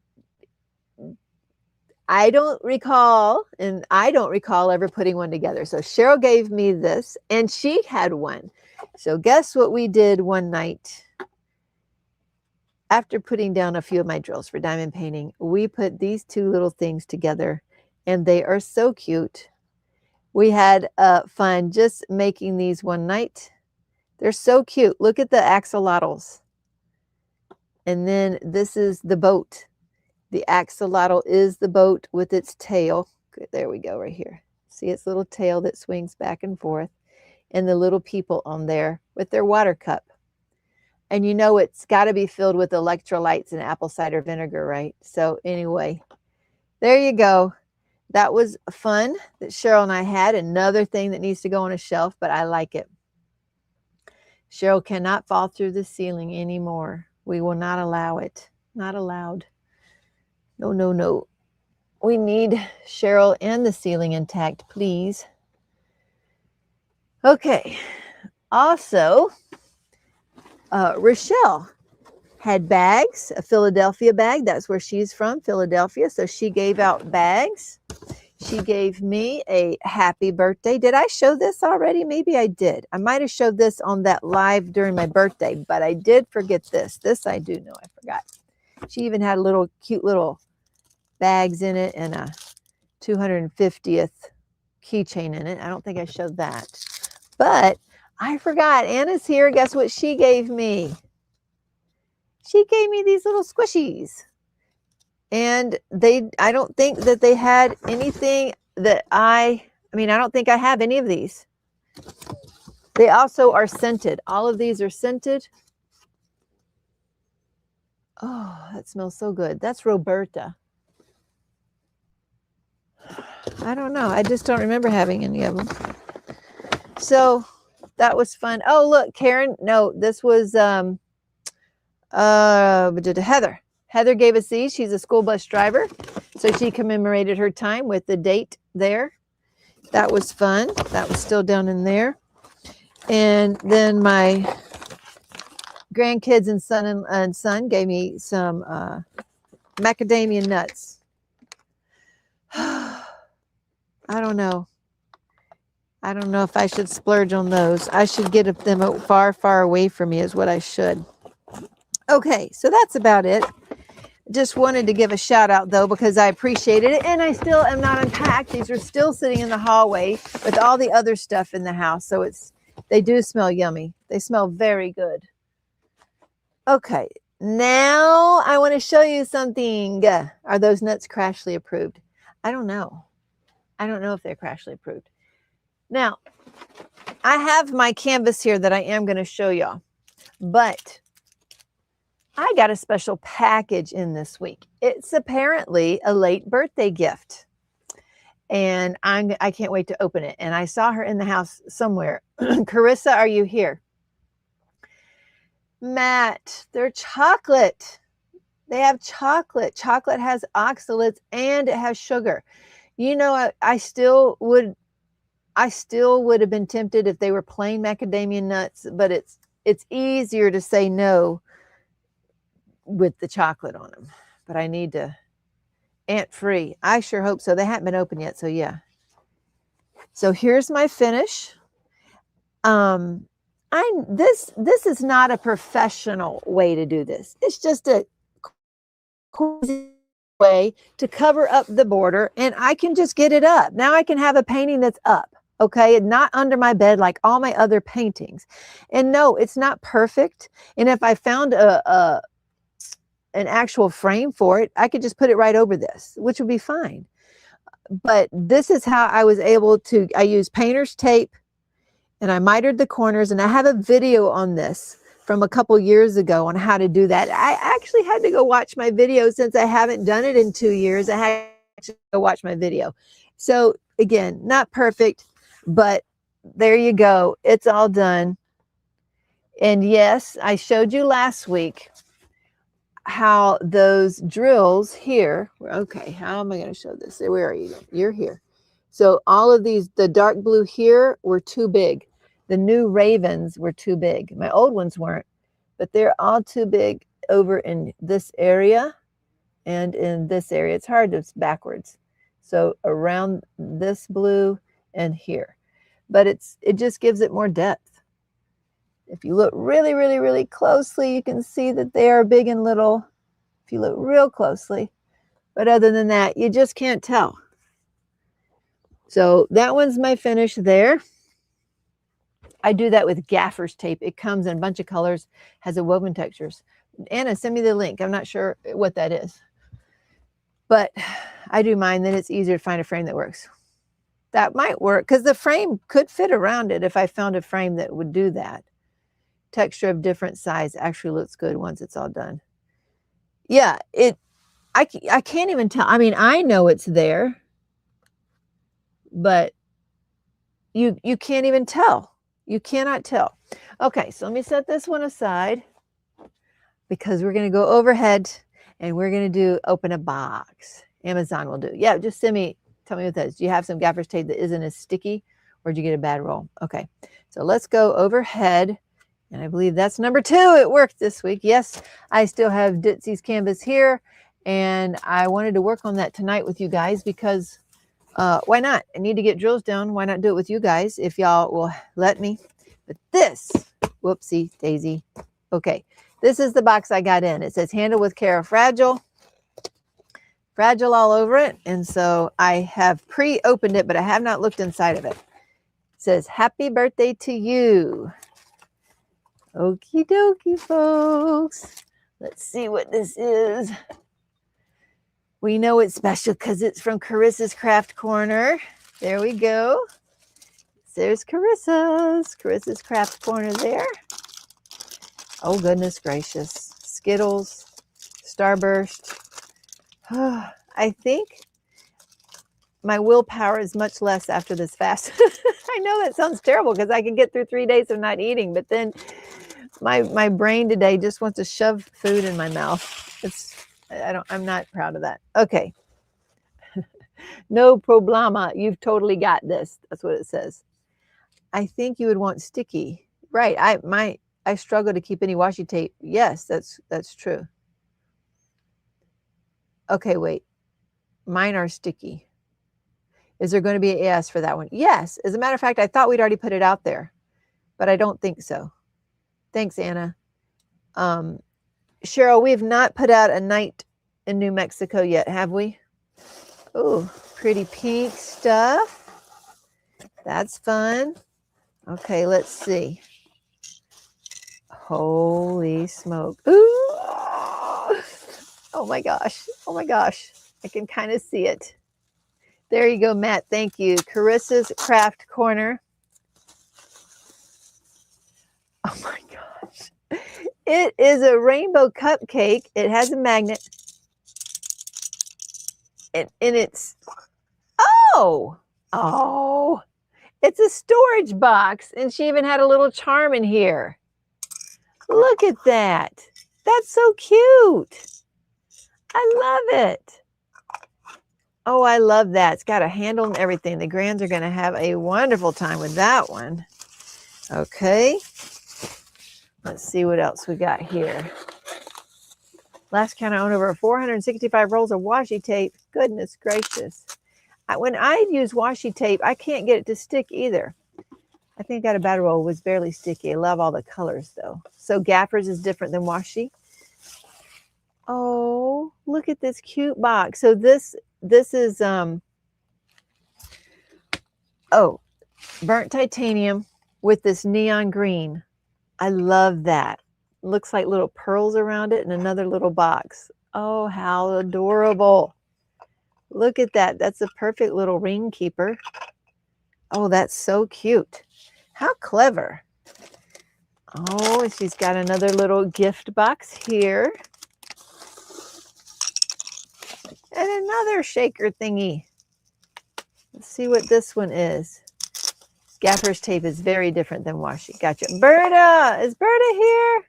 I don't recall ever putting one together. So Cheryl gave me this, and she had one. So guess what we did one night after putting down a few of my drills for diamond painting? We put these two little things together, and they are so cute. We had fun just making these one night. They're so cute. Look at the axolotls. And then this is the boat. The axolotl is the boat with its tail. There we go, right here. See its little tail that swings back and forth. And the little people on there with their water cup. And you know it's got to be filled with electrolytes and apple cider vinegar, right? So anyway, there you go. That was fun that Cheryl and I had. Another thing that needs to go on a shelf, but I like it. Cheryl cannot fall through the ceiling anymore. We will not allow it. Not allowed. No, no, no. We need Cheryl and the ceiling intact, please. Okay. Also, Rochelle had bags, a Philadelphia bag. That's where she's from, Philadelphia. So she gave out bags. She gave me a happy birthday. Did I show this already? Maybe I did. I might have showed this on that live during my birthday, but I did forget this. This I do know I forgot. She even had a cute little bags in it and a 250th keychain in it. I don't think I showed that. But I forgot. Anna's here. Guess what she gave me? She gave me these little squishies. And I don't think that they had anything that I don't think I have any of these. They also are scented. All of these are scented. Oh, that smells so good. That's Roberta. I don't know. I just don't remember having any of them. So that was fun. Oh, look, Karen. No, this was Heather. Heather gave us these. She's a school bus driver. So she commemorated her time with the date there. That was fun. That was still down in there. And then my grandkids and son gave me some macadamia nuts. I don't know. I don't know if I should splurge on those. I should get them far, far away from me is what I should. Okay, so that's about it. Just wanted to give a shout out though, because I appreciated it. And I still am not unpacked. These are still sitting in the hallway with all the other stuff in the house. So they do smell yummy. They smell very good. Okay, now I want to show you something. Are those nuts Crashley approved? I don't know. I don't know if they're Crashley approved. Now, I have my canvas here that I am going to show y'all. But I got a special package in this week. It's apparently a late birthday gift. And I can't wait to open it. And I saw her in the house somewhere. Carissa, are you here? Matt, they're chocolate. They have chocolate. Chocolate has oxalates and it has sugar. You know, I still would have been tempted if they were plain macadamia nuts, but it's easier to say no with the chocolate on them. But I need to ant free. I sure hope so. They haven't been open yet, so yeah. So here's my finish. This is not a professional way to do this. It's just a cozy way to cover up the border, and I can just get it up. Now I can have a painting that's up, okay, and not under my bed like all my other paintings. And no, it's not perfect. And if I found an actual frame for it, I could just put it right over this, which would be fine. But this is how I was able to, I used painter's tape and I mitered the corners, and I have a video on this from a couple years ago on how to do that. I actually had to go watch my video since I haven't done it in 2 years. I had to go watch my video. So again, not perfect, but there you go. It's all done. And yes, I showed you last week how those drills here, okay, how am I going to show this? Where are you? You're here. So all of these, the dark blue here were too big. The new ravens were too big. My old ones weren't, but they're all too big over in this area and in this area. It's hard to, it's backwards. So around this blue and here, but it just gives it more depth. If you look really, really, really closely, you can see that they are big and little, if you look real closely. But other than that, you just can't tell. So that one's my finish there. I do that with gaffer's tape. It comes in a bunch of colors, has a woven textures. Anna, send me the link. I'm not sure what that is. But I do mine, then it's easier to find a frame that works. That might work because the frame could fit around it if I found a frame that would do that. Texture of different size actually looks good once it's all done. Yeah, I can't even tell. I mean, I know it's there, but you can't even tell. You cannot tell. Okay, so let me set this one aside because we're going to go overhead and we're going to do open a box. Amazon will do. Yeah, just tell me what that is. Do you have some gaffer's tape that isn't as sticky, or did you get a bad roll? Okay, so let's go overhead. And I believe that's number 2. It worked this week. Yes, I still have Ditsy's canvas here. And I wanted to work on that tonight with you guys because why not? I need to get drills down. Why not do it with you guys if y'all will let me? But this, whoopsie daisy. Okay, this is the box I got in. It says handle with care, fragile. Fragile all over it. And so I have pre-opened it, but I have not looked inside of it. It says happy birthday to you. Okie dokie, folks. Let's see what this is. We know it's special because it's from Carissa's Craft Corner. There we go. There's Carissa's Craft Corner there. Oh, goodness gracious. Skittles, Starburst. I think my willpower is much less after this fast. I know that sounds terrible because I can get through 3 days of not eating, but then my brain today just wants to shove food in my mouth. I'm not proud of that. Okay. No problema. You've totally got this. That's what it says. I think you would want sticky. Right. I struggle to keep any washi tape. Yes, that's true. Okay, wait. Mine are sticky. Is there going to be an AS for that one? Yes. As a matter of fact, I thought we'd already put it out there, but I don't think so. Thanks, Anna. Cheryl, we have not put out a night in New Mexico yet, have we? Oh, pretty pink stuff. That's fun. Okay, let's see. Holy smoke. Ooh. Oh my gosh. Oh my gosh. I can kind of see it. There you go, Matt. Thank you. Carissa's Craft Corner. Oh my gosh. It is a rainbow cupcake. It has a magnet. And it's, oh, it's a storage box. And she even had a little charm in here. Look at that. That's so cute. I love it. Oh, I love that. It's got a handle and everything. The grands are going to have a wonderful time with that one. Okay. Let's see what else we got here. Last count, I own over 465 rolls of washi tape. Goodness gracious. When I use washi tape, I can't get it to stick either. I think I got a bad roll. It was barely sticky. I love all the colors though. So Gaffers is different than washi. Oh, look at this cute box. So this is burnt titanium with this neon green. I love that. Looks like little pearls around it and another little box. Oh, how adorable. Look at that. That's a perfect little ring keeper. Oh, that's so cute. How clever. Oh, and she's got another little gift box here. And another shaker thingy. Let's see what this one is. Gaffer's tape is very different than washi. Gotcha. Berta! Is Berta here?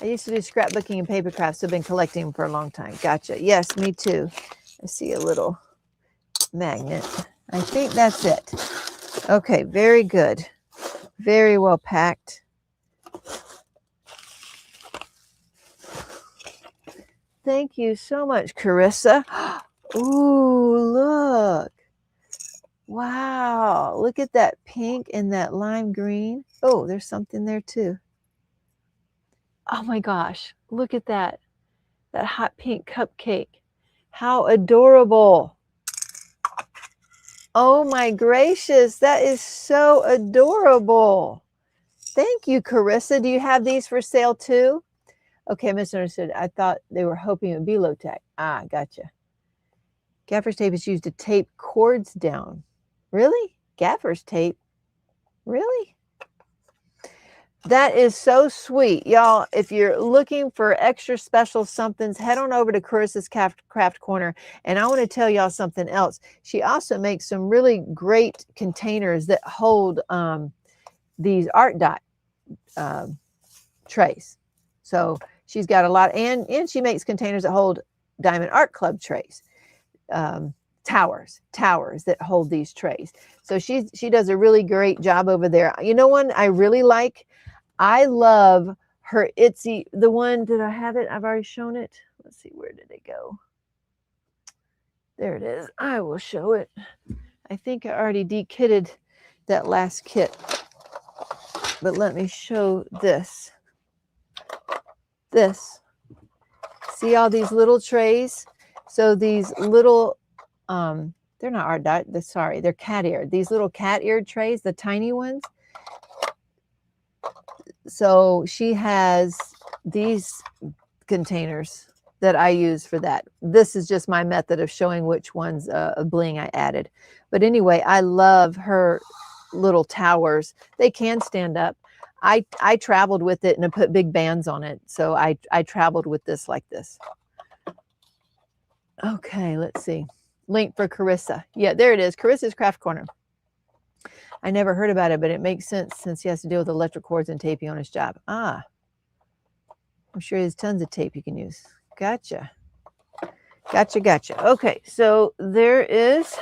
I used to do scrapbooking and paper crafts, so I've been collecting them for a long time. Gotcha. Yes, me too. I see a little magnet. I think that's it. Okay, very good. Very well packed. Thank you so much, Carissa. Ooh, look. Wow. Look at that pink and that lime green. Oh, there's something there too. Oh my gosh. Look at that. That hot pink cupcake. How adorable. Oh my gracious. That is so adorable. Thank you, Carissa. Do you have these for sale too? Okay, misunderstood. I thought they were hoping it would be low tack. Ah, gotcha. Gaffer's tape is used to tape cords down. Really? Gaffer's tape? Really? That is so sweet. Y'all, if you're looking for extra special somethings, head on over to Carissa's Craft Corner. And I want to tell y'all something else. She also makes some really great containers that hold these ARTDOT trays. So she's got a lot, and she makes containers that hold Diamond Art Club trays, towers that hold these trays. So she does a really great job over there. You know one I really like? I love her Itsy, the one, did I have it? I've already shown it. Let's see, where did it go? There it is. I will show it. I think I already de-kitted that last kit. But let me show this. See all these little trays? So these little, they're not ARTDOT, they're cat eared. These little cat eared trays, the tiny ones. So she has these containers that I use for that. This is just my method of showing which ones of bling I added. But anyway, I love her little towers. They can stand up. I traveled with it and I put big bands on it. So I traveled with this like this. Okay, let's see. Link for Carissa. Yeah, there it is. Carissa's Craft Corner. I never heard about it, but it makes sense since he has to deal with electric cords and taping on his job. Ah, I'm sure there's tons of tape you can use. Gotcha. Okay, so there is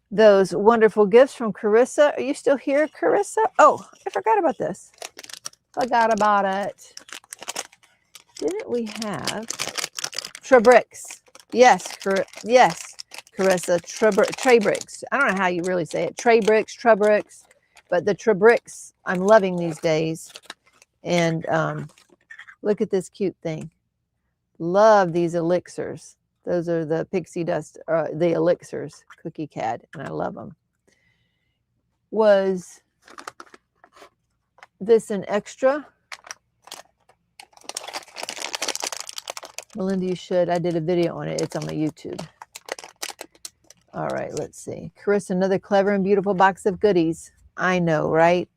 those wonderful gifts from Carissa. Are you still here, Carissa? Oh, I forgot about this. Forgot about it. Didn't we have Trebricks? Yes, Carissa, Trebricks. I don't know how you really say it. Trebricks, but the Trebricks, I'm loving these days. And look at this cute thing. Love these elixirs. Those are the pixie dust, the elixirs, Cookie Cad, and I love them. Was this an extra? Melinda, you should. I did a video on it. It's on my YouTube. All right, let's see. Chris, another clever and beautiful box of goodies. I know, right?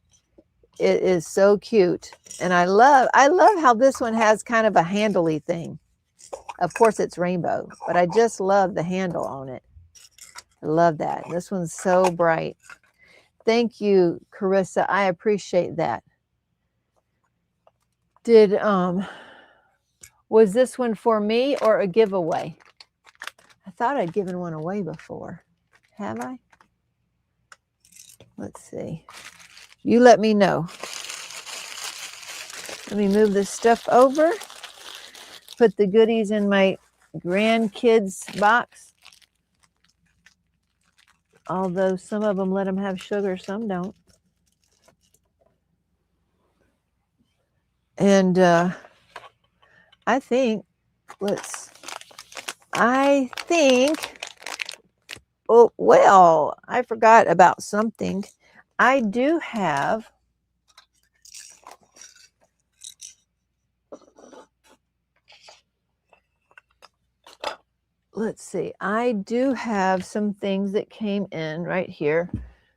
It is so cute. And I love how this one has kind of a handly thing. Of course it's rainbow, but I just love the handle on it. I love that. This one's so bright. Thank you, Carissa. I appreciate that. Did was this one for me or a giveaway? I thought I'd given one away before. Have I? Let's see. You let me know. Let me move this stuff over. Put the goodies in my grandkids box. Although some of them let them have sugar, some don't. And I think, oh, well, I forgot about something. I do have, let's see, I do have some things that came in right here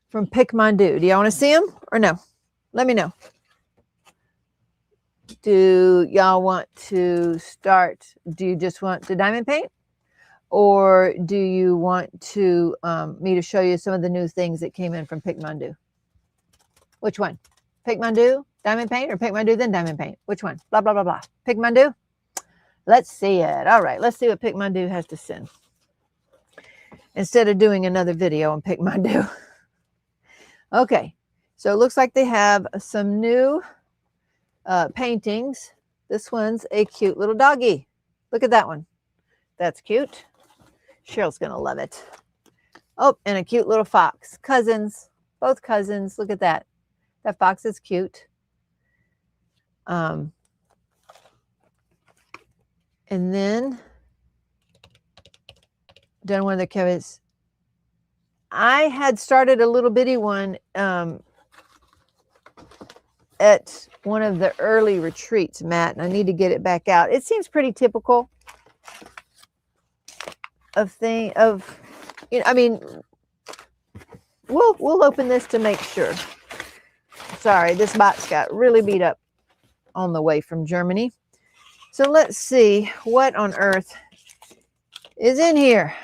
from Pickmandu. Do y'all want to see them or no? Let me know. Do y'all want to start? Do you just want to diamond paint? Or do you want to me to show you some of the new things that came in from Pickmandu? Which one? Pickmandu, diamond paint, or Pickmandu, then diamond paint? Which one? Blah, blah, blah, blah. Pickmandu? Let's see it. All right, let's see what Pickmandu has to send. Instead of doing another video on Pickmandu. Okay, so it looks like they have some new paintings. This one's a cute little doggy. Look at that one. That's cute. Cheryl's going to love it. Oh, and a cute little fox. Cousins. Both cousins. Look at that. That fox is cute. And then, done one of the carrots. I had started a little bitty one at one of the early retreats, Matt, and I need to get it back out. It seems pretty typical I mean, we'll open this to make sure. Sorry, this box got really beat up on the way from Germany. So let's see what on earth is in here.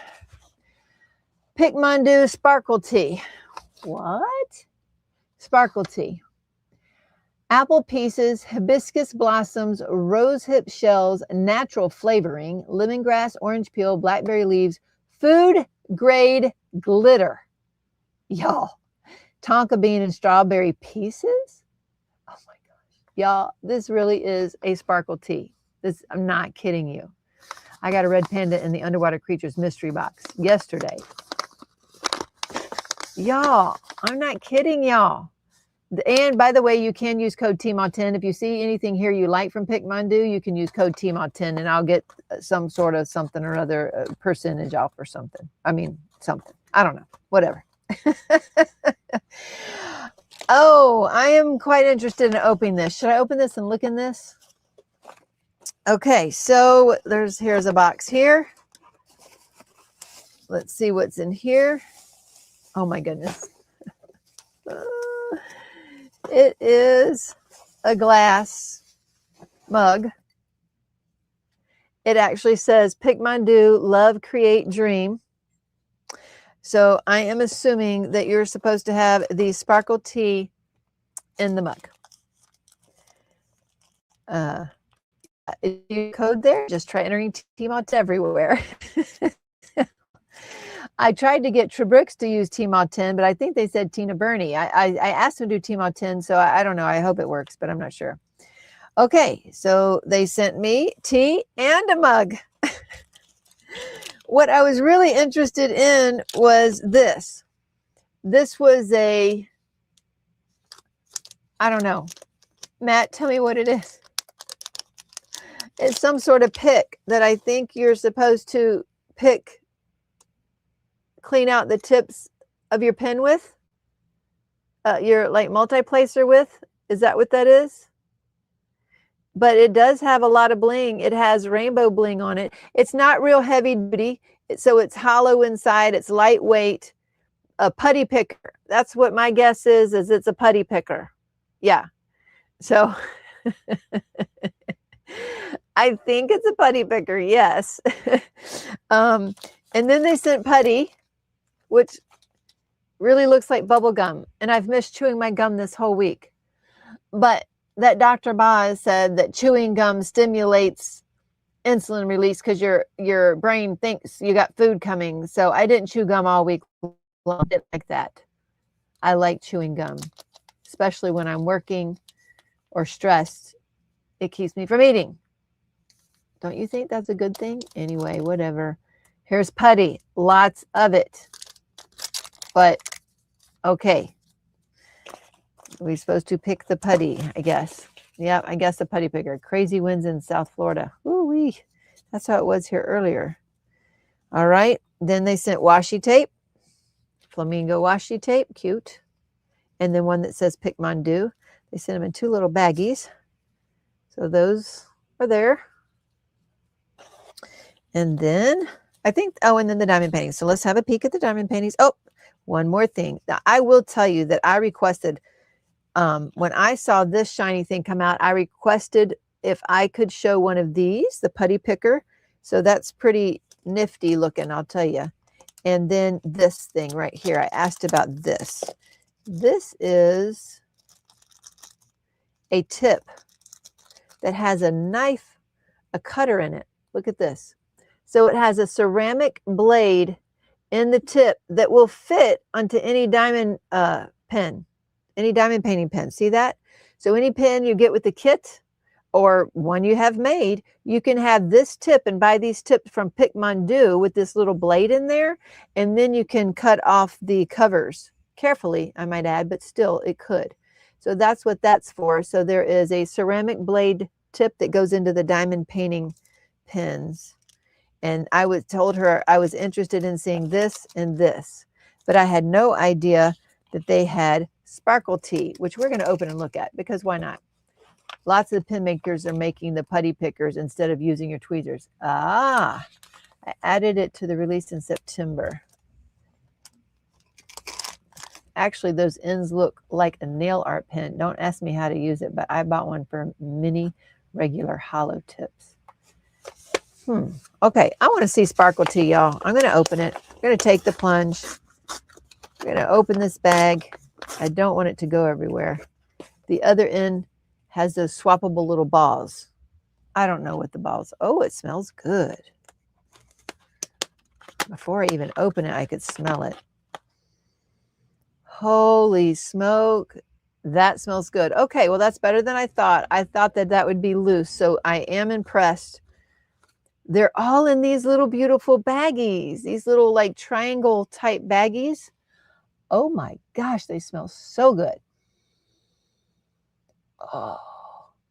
Pickmandu Sparkle Tea. What? Sparkle Tea. Apple pieces, hibiscus blossoms, rosehip shells, natural flavoring, lemongrass, orange peel, blackberry leaves, food grade glitter. Y'all, tonka bean and strawberry pieces? Oh my gosh. Y'all, this really is a sparkle tea. I'm not kidding you. I got a red panda in the Underwater Creatures mystery box yesterday. Y'all, I'm not kidding y'all. And by the way, you can use code Teemaw10. If you see anything here you like from Pickmandu, you can use code Teemaw10 and I'll get some sort of something or other percentage off or something. I mean, something. I don't know. Whatever. Oh, I am quite interested in opening this. Should I open this and look in this? Okay, so here's a box here. Let's see what's in here. Oh my goodness. It is a glass mug. It actually says Pickmandu, love, create, dream. So I am assuming that you're supposed to have the sparkle tea in the mug. Is your code there? Just try entering Teemaw everywhere. I tried to get Tribrix to use Teemaw10, but I think they said TINABURNEY. I asked them to do Teemaw10, so I don't know. I hope it works, but I'm not sure. Okay, so they sent me tea and a mug. What I was really interested in was this. This was I don't know. Matt, tell me what it is. It's some sort of pick that I think you're supposed to clean out the tips of your pen with, your like multi-placer with. Is that what that is? But it does have a lot of bling. It has rainbow bling on it. It's not real heavy duty, so it's hollow inside. It's lightweight. A putty picker. That's what my guess is it's a putty picker. Yeah. So I think it's a putty picker. Yes. And then they sent Putty, which really looks like bubble gum. And I've missed chewing my gum this whole week. But that Dr. Boz said that chewing gum stimulates insulin release because your brain thinks you got food coming. So I didn't chew gum all week long. I didn't like that. I like chewing gum, especially when I'm working or stressed. It keeps me from eating. Don't you think that's a good thing? Anyway, whatever. Here's Putty. Lots of it. But, okay. We're supposed to pick the Putty, I guess. Yeah, I guess the Putty picker. Crazy winds in South Florida. Ooh-wee. That's how it was here earlier. All right. Then they sent washi tape. Flamingo washi tape. Cute. And then one that says Pick Mondu. They sent them in 2 little baggies. So those are there. And then I think, oh, and then the diamond paintings. So let's have a peek at the diamond paintings. Oh, one more thing. Now, I will tell you that I requested, when I saw this shiny thing come out, I requested if I could show one of these, the putty picker. So that's pretty nifty looking, I'll tell you. And then this thing right here, I asked about this. This is a tip that has a knife, a cutter in it. Look at this. So it has a ceramic blade in the tip that will fit onto any diamond pen, any diamond painting pen. See that? So any pen you get with the kit or one you have made, you can have this tip and buy these tips from Pick Mondu with this little blade in there. And then you can cut off the covers carefully, I might add, but still it could. So that's what that's for. So there is a ceramic blade tip that goes into the diamond painting pens. And I told her I was interested in seeing this and this, but I had no idea that they had sparkle tea, which we're going to open and look at because why not? Lots of pen makers are making the putty pickers instead of using your tweezers. Ah, I added it to the release in September. Actually, those ends look like a nail art pen. Don't ask me how to use it, but I bought one for mini regular hollow tips. Okay, I want to see sparkle tea, y'all. I'm going to open it. I'm going to take the plunge. I'm going to open this bag. I don't want it to go everywhere. The other end has those swappable little balls. I don't know what the balls. Oh, it smells good. Before I even open it, I could smell it. Holy smoke. That smells good. Okay, well, that's better than I thought. I thought that that would be loose, so I am impressed. They're all in these little beautiful baggies, these little like triangle type baggies. Oh my gosh, they smell so good. Oh,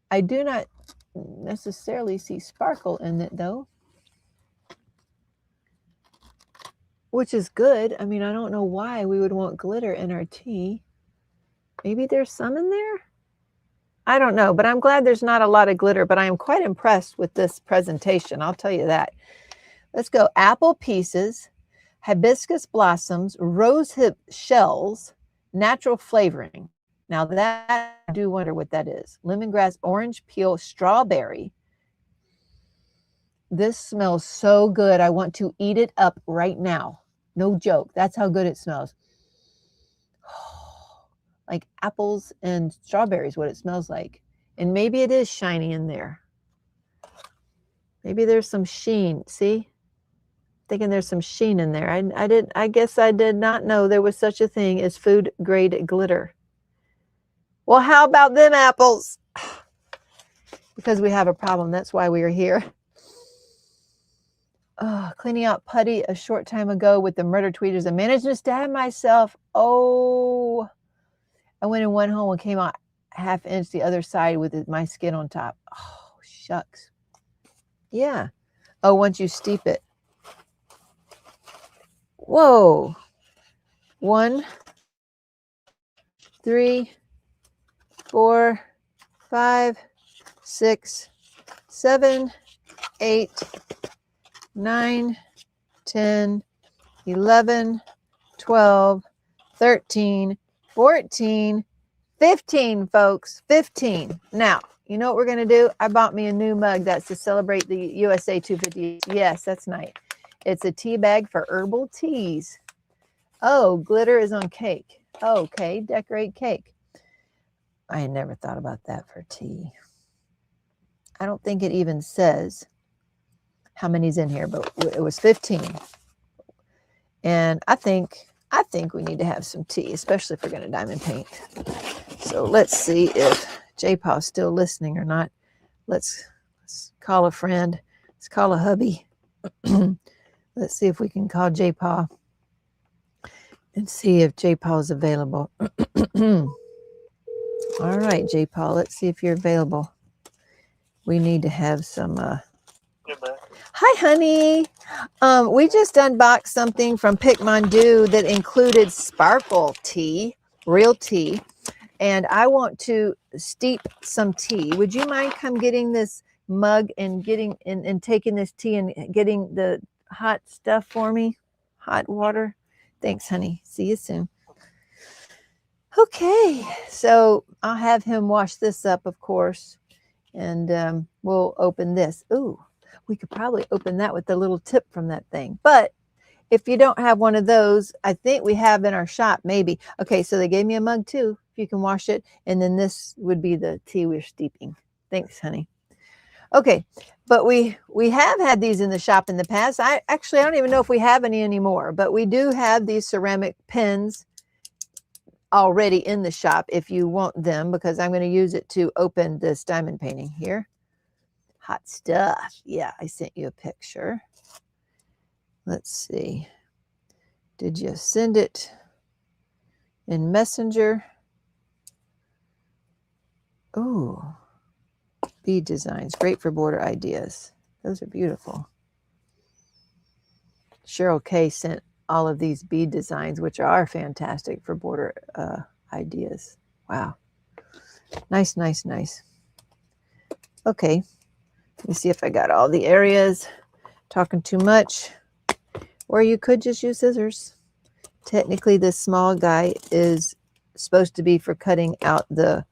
I do not necessarily see sparkle in it though, which is good. I mean, I don't know why we would want glitter in our tea. Maybe there's some in there. I don't know, but I'm glad there's not a lot of glitter, but I am quite impressed with this presentation. I'll tell you that. Let's go. Apple pieces, hibiscus blossoms, rosehip shells, natural flavoring. Now that, I do wonder what that is. Lemongrass, orange peel, strawberry. This smells so good. I want to eat it up right now. No joke. That's how good it smells. Like apples and strawberries, what it smells like. And maybe it is shiny in there. Maybe there's some sheen. See? Thinking there's some sheen in there. I guess I did not know there was such a thing as food grade glitter. Well, how about them apples? Because we have a problem. That's why we are here. Oh, cleaning out Putty a short time ago with the murder tweezers. I managed to stab myself. Oh, I went in one hole and came out half inch the other side with my skin on top. Oh, shucks. Yeah. Oh, once you steep it. Whoa. 1, 3, 4, 5, 6, 7, 8, 9, 10, 11, 12, 13, 14, 15, folks, 15. Now, you know what we're going to do? I bought me a new mug that's to celebrate the USA 250. Yes, that's nice. It's a tea bag for herbal teas. Oh, glitter is on cake. Okay, decorate cake. I had never thought about that for tea. I don't think it even says how many's in here, but it was 15. And I think we need to have some tea, especially if we're going to diamond paint. So let's see if J-Paw's still listening or not. Let's call a friend. Let's call a hubby. Let's see if we can call J-Paw and see if J-Paw is available. All right, J-Paw, let's see if you're available. We need to have some... Hi, honey. We just unboxed something from Teemaw-Diamond that included sparkle tea, real tea, and I want to steep some tea. Would you mind come getting this mug and getting and taking this tea and getting the hot stuff for me? Hot water. Thanks, honey. See you soon. Okay, so I'll have him wash this up, of course, and we'll open this. Ooh, we could probably open that with the little tip from that thing. But if you don't have one of those, I think we have in our shop, maybe. Okay, so they gave me a mug too, if you can wash it. And then this would be the tea we're steeping. Thanks, honey. Okay, but we have had these in the shop in the past. I don't even know if we have any anymore, but we do have these ceramic pens already in the shop if you want them, because I'm going to use it to open this diamond painting here. Hot stuff. Yeah, I sent you a picture. Let's see. Did you send it in Messenger? Oh, bead designs. Great for border ideas. Those are beautiful. Cheryl K sent all of these bead designs, which are fantastic for border ideas. Wow. Nice, nice, nice. Okay. Let me see if I got all the areas. Talking too much. Or you could just use scissors. Technically, this small guy is supposed to be for cutting out the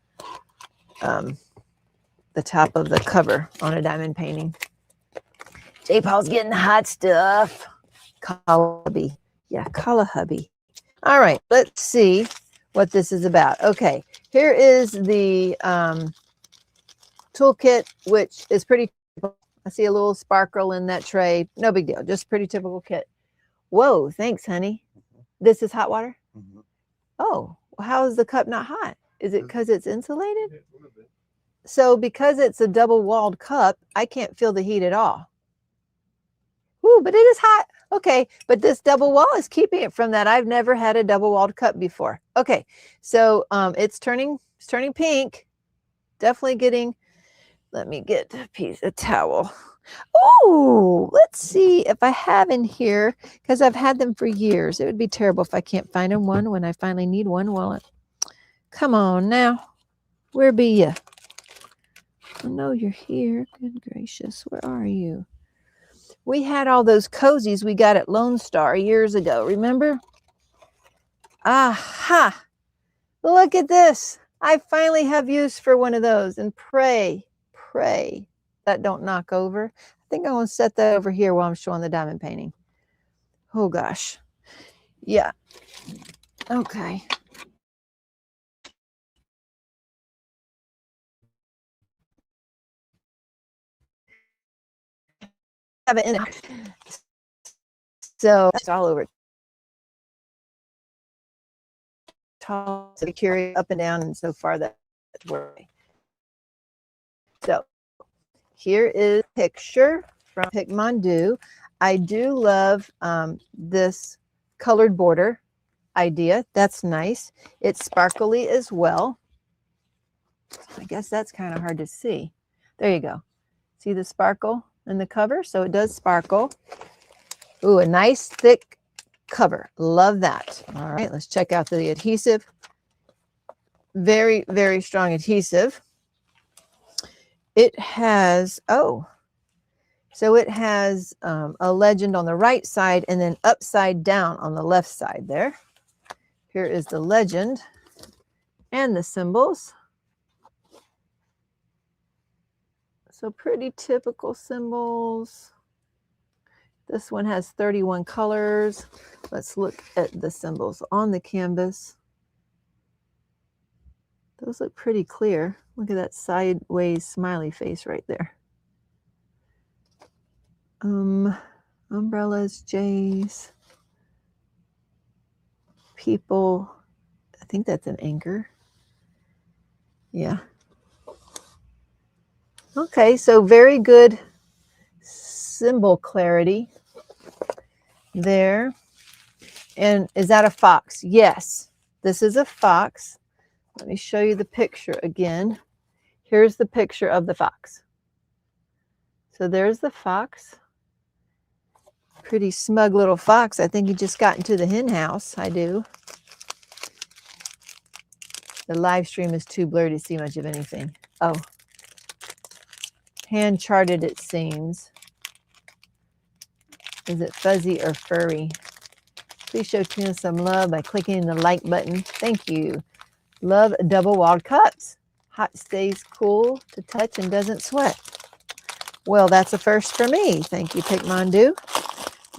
top of the cover on a diamond painting. J-Paw's getting the hot stuff. Call a hubby. Yeah, call a hubby. All right, let's see what this is about. Okay, here is the toolkit, which is pretty typical. I see a little sparkle in that tray. No big deal, just pretty typical kit. Whoa, thanks, honey. This is hot water? Oh, well, how is the cup not hot? Is it because it's insulated? So because it's a double-walled cup, I can't feel the heat at all. Ooh, but it is hot. Okay, but this double wall is keeping it from that. I've never had a double-walled cup before. Okay, so it's turning pink. Definitely getting, let me get a piece of towel. Oh, let's see if I have in here, because I've had them for years. It would be terrible if I can't find one when I finally need one. Well, come on now. Where be you? I know you're here. Good gracious. Where are you? We had all those cozies we got at Lone Star years ago. Remember? Aha. Look at this. I finally have use for one of those, and pray that don't knock over. I think I'm going to set that over here while I'm showing the diamond painting. Oh gosh. Yeah. Okay. Have it in it. So it's all over. Tall, security up and down, and so far that's working. So here is a picture from Teemaw-Diamond. I do love this colored border idea. That's nice. It's sparkly as well. I guess that's kind of hard to see. There you go. See the sparkle in the cover? So it does sparkle. Ooh, a nice thick cover. Love that. All right, let's check out the adhesive. Very, very strong adhesive. It has, so it has a legend on the right side and then upside down on the left side there. Here is the legend. and the symbols. So pretty typical symbols. This one has 31 colors. Let's look at the symbols on the canvas. Those look pretty clear. Look at that sideways smiley face right there. Umbrellas, J's, people. I think that's an anchor. Yeah. Okay, so very good symbol clarity there. And is that a fox? Yes, this is a fox. Let me show you the picture again. Here's the picture of the fox. So there's the fox. Pretty smug little fox. I think he just got into the hen house. I do. The live stream is too blurry to see much of anything. Oh. Hand charted, it seems. Is it fuzzy or furry? Please show Tina some love by clicking the like button. Thank you. Love double walled cups. Hot stays cool to touch and doesn't sweat. Well, that's a first for me. Thank you, Pickmondu.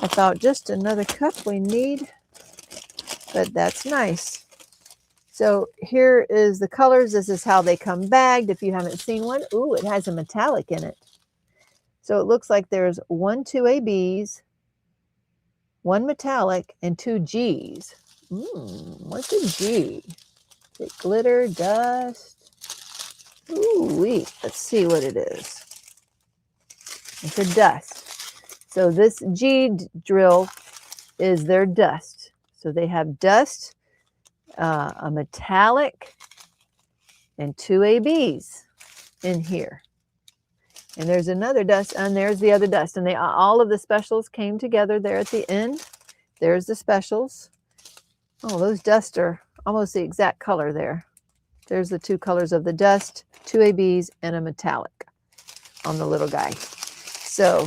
I thought just another cup we need, but that's nice. So here is the colors. This is how they come bagged. If you haven't seen one, ooh, it has a metallic in it. So it looks like there's 1 2 ABs, 1 metallic, and 2 Gs. What's a G? Is it glitter, dust? Ooh, let's see what it is. It's a dust. So this G drill is their dust. So they have dust, a metallic, and 2 ABs in here. And there's another dust, and there's the other dust. And all of the specials came together there at the end. There's the specials. Oh, those dust are almost the exact color there. There's the 2 colors of the dust, 2 ABs, and a metallic on the little guy. So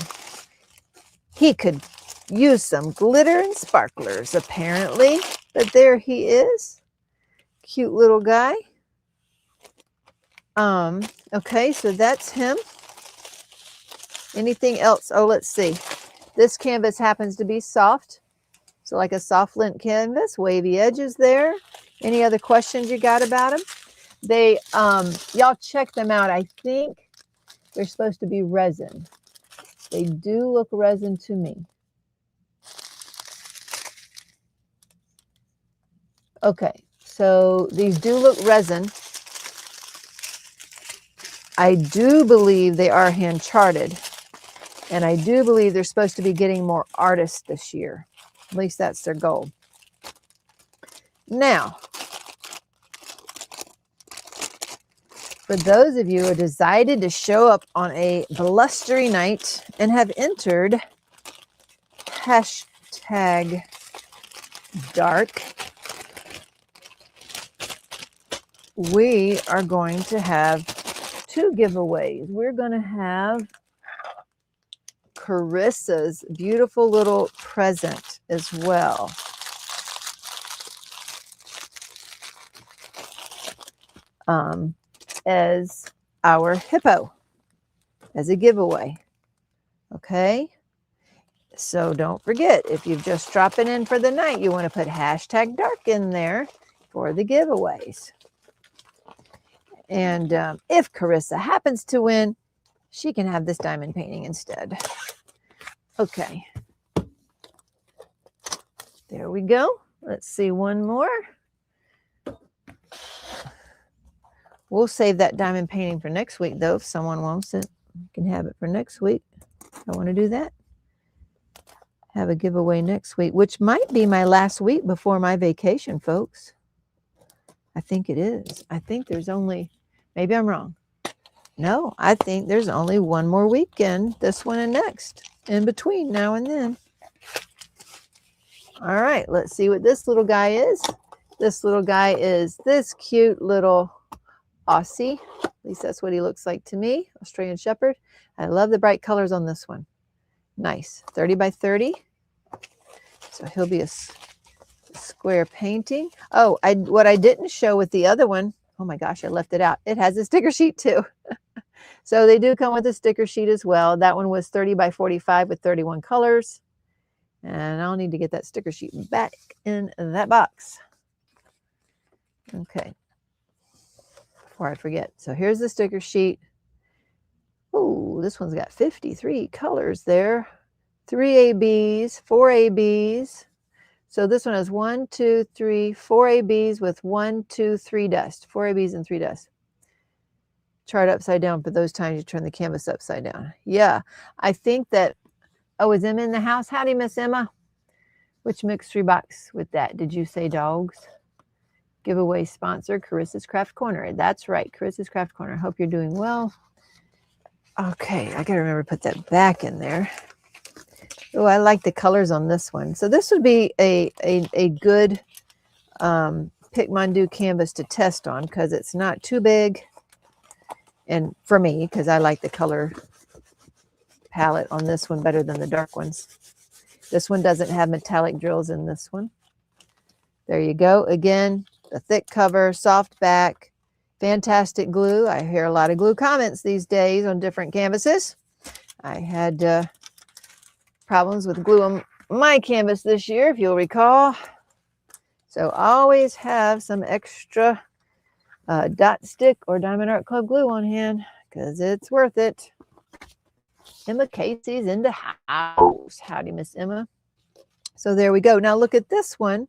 he could use some glitter and sparklers, apparently. But there he is. Cute little guy. Okay, so that's him. Anything else? Oh, let's see. This canvas happens to be soft. So like a soft lint canvas, wavy edges there. Any other questions you got about them? They, y'all check them out. I think they're supposed to be resin. They do look resin to me. Okay, so these do look resin. I do believe they are hand charted. And I do believe they're supposed to be getting more artists this year. At least that's their goal. Now, for those of you who decided to show up on a blustery night and have entered hashtag dark, we are going to have 2 giveaways. We're going to have Carissa's beautiful little present as well. As our hippo, as a giveaway. Okay? So don't forget, if you've just dropped it in for the night, you want to put hashtag dark in there for the giveaways. And if Carissa happens to win, she can have this diamond painting instead. Okay. There we go. Let's see one more. We'll save that diamond painting for next week, though. If someone wants it, you can have it for next week. I want to do that. Have a giveaway next week, which might be my last week before my vacation, folks. I think it is. I think there's only, maybe I'm wrong. No, I think there's only one more weekend, this one and next, in between now and then. All right, let's see what this little guy is. This little guy is this cute little Aussie. At least that's what he looks like to me. Australian Shepherd. I love the bright colors on this one. Nice. 30 by 30. So he'll be a square painting. Oh, what I didn't show with the other one, oh my gosh, I left it out. It has a sticker sheet too. So they do come with a sticker sheet as well. That one was 30 by 45 with 31 colors. And I'll need to get that sticker sheet back in that box. Okay. Before I forget. So here's the sticker sheet. Oh, this one's got 53 colors there. 3 ABs, 4 ABs. So this one has 1, 2, 3, 4 ABs with 1, 2, 3 dust. 4 ABs and 3 dust. Chart upside down for those times you turn the canvas upside down. Yeah, I think that, oh, is Emma in the house? Howdy, Miss Emma. Which mystery box with that? Did you say dogs? Giveaway sponsor, Carissa's Craft Corner. That's right, Carissa's Craft Corner. Hope you're doing well. Okay, I gotta remember to put that back in there. Oh, I like the colors on this one. So this would be a good Pickmandu canvas to test on because it's not too big. And for me, because I like the color palette on this one better than the dark ones. This one doesn't have metallic drills in this one. There you go. Again, a thick cover, soft back, fantastic glue. I hear a lot of glue comments these days on different canvases. I had problems with glue on my canvas this year, if you'll recall. So always have some extra dot stick or Diamond Art Club glue on hand because it's worth it. Emma Casey's in the house. Howdy, Miss Emma. So there we go. Now look at this one.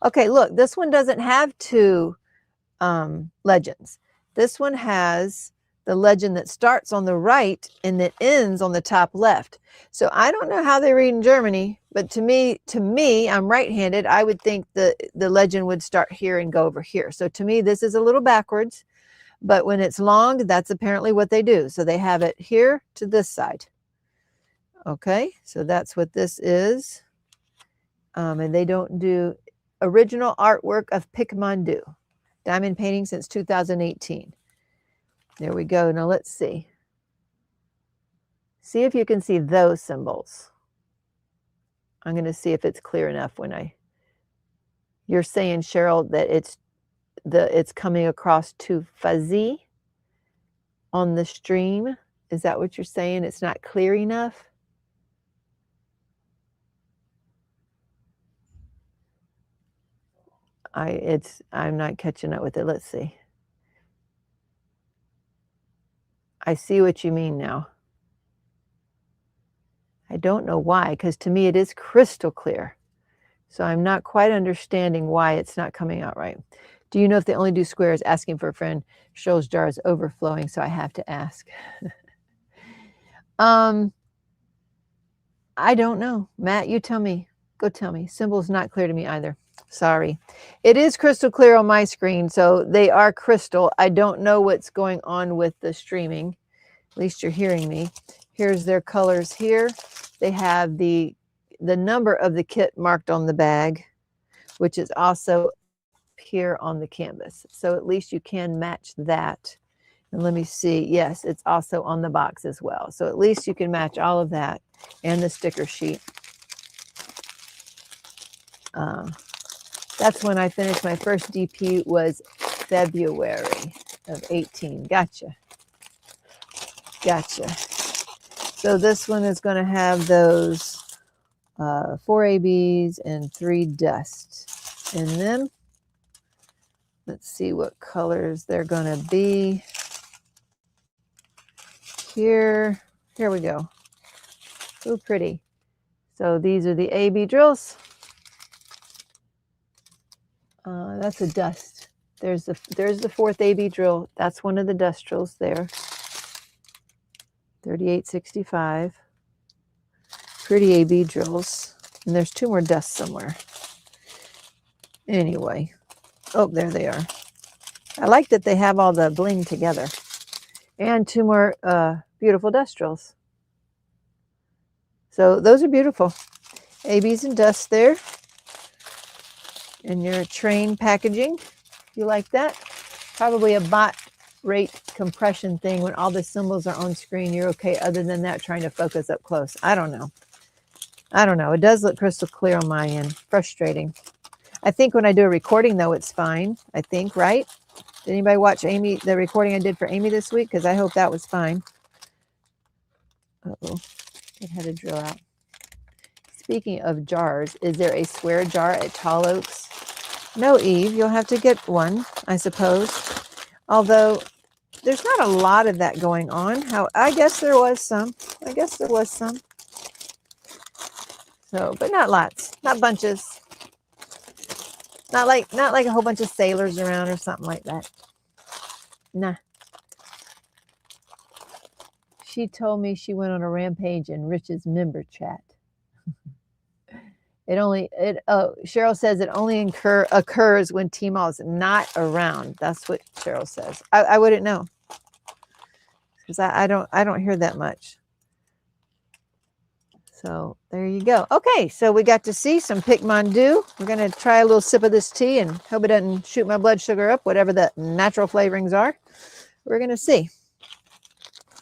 Okay, look, this one doesn't have two legends. This one has the legend that starts on the right and that ends on the top left. So I don't know how they read in Germany, but to me, I'm right-handed. I would think the legend would start here and go over here. So to me, this is a little backwards, but when it's long, that's apparently what they do. So they have it here to this side. Okay, so that's what this is. And they don't do original artwork of Pickmandu. Diamond painting since 2018. There we go. Now let's see. See if you can see those symbols. I'm going to see if it's clear enough when you're saying, Cheryl, that it's coming across too fuzzy on the stream. Is that what you're saying? It's not clear enough? I'm not catching up with it. Let's see. I see what you mean now. I don't know why, because to me it is crystal clear. So I'm not quite understanding why it's not coming out right. Do you know if they only do squares? Asking for a friend. Cheryl's jar is overflowing, so I have to ask. I don't know. Matt, you tell me. Go tell me. Symbol's not clear to me either. Sorry. It is crystal clear on my screen, so they are crystal. I don't know what's going on with the streaming. At least you're hearing me. Here's their colors here. They have the number of the kit marked on the bag, which is also here on the canvas. So at least you can match that. And let me see. Yes, it's also on the box as well. So at least you can match all of that and the sticker sheet. That's when I finished my first DP was February of 18. Gotcha. Gotcha. So this one is going to have those 4 ABs and 3 dust in them. Let's see what colors they're going to be. Here we go. Oh, pretty. So these are the AB drills. That's a dust. There's the 4th AB drill. That's one of the dust drills there. 3865. Pretty AB drills. And there's 2 more dusts somewhere. Anyway. Oh, there they are. I like that they have all the bling together. And 2 more beautiful dust drills. So those are beautiful. ABs and dust there. And your train packaging. You like that? Probably a bot rate compression thing when all the symbols are on screen. You're okay other than that trying to focus up close. I don't know. I don't know. It does look crystal clear on my end. Frustrating. I think when I do a recording, though, it's fine. I think, right? Did anybody watch Amy, the recording I did for Amy this week? Because I hope that was fine. Uh-oh, it had a drill out. Speaking of jars, is there a square jar at Tall Oaks? No, Eve, you'll have to get one, I suppose. Although there's not a lot of that going on. How I guess there was some. So, but not lots, not bunches. Not like a whole bunch of sailors around or something like that. Nah. She told me she went on a rampage in Rich's member chat. Cheryl says it only occurs when Teemaw's not around. That's what Cheryl says. I wouldn't know. Because I don't hear that much. So there you go. Okay, so we got to see some Pickmondu. We're going to try a little sip of this tea and hope it doesn't shoot my blood sugar up, whatever the natural flavorings are. We're going to see.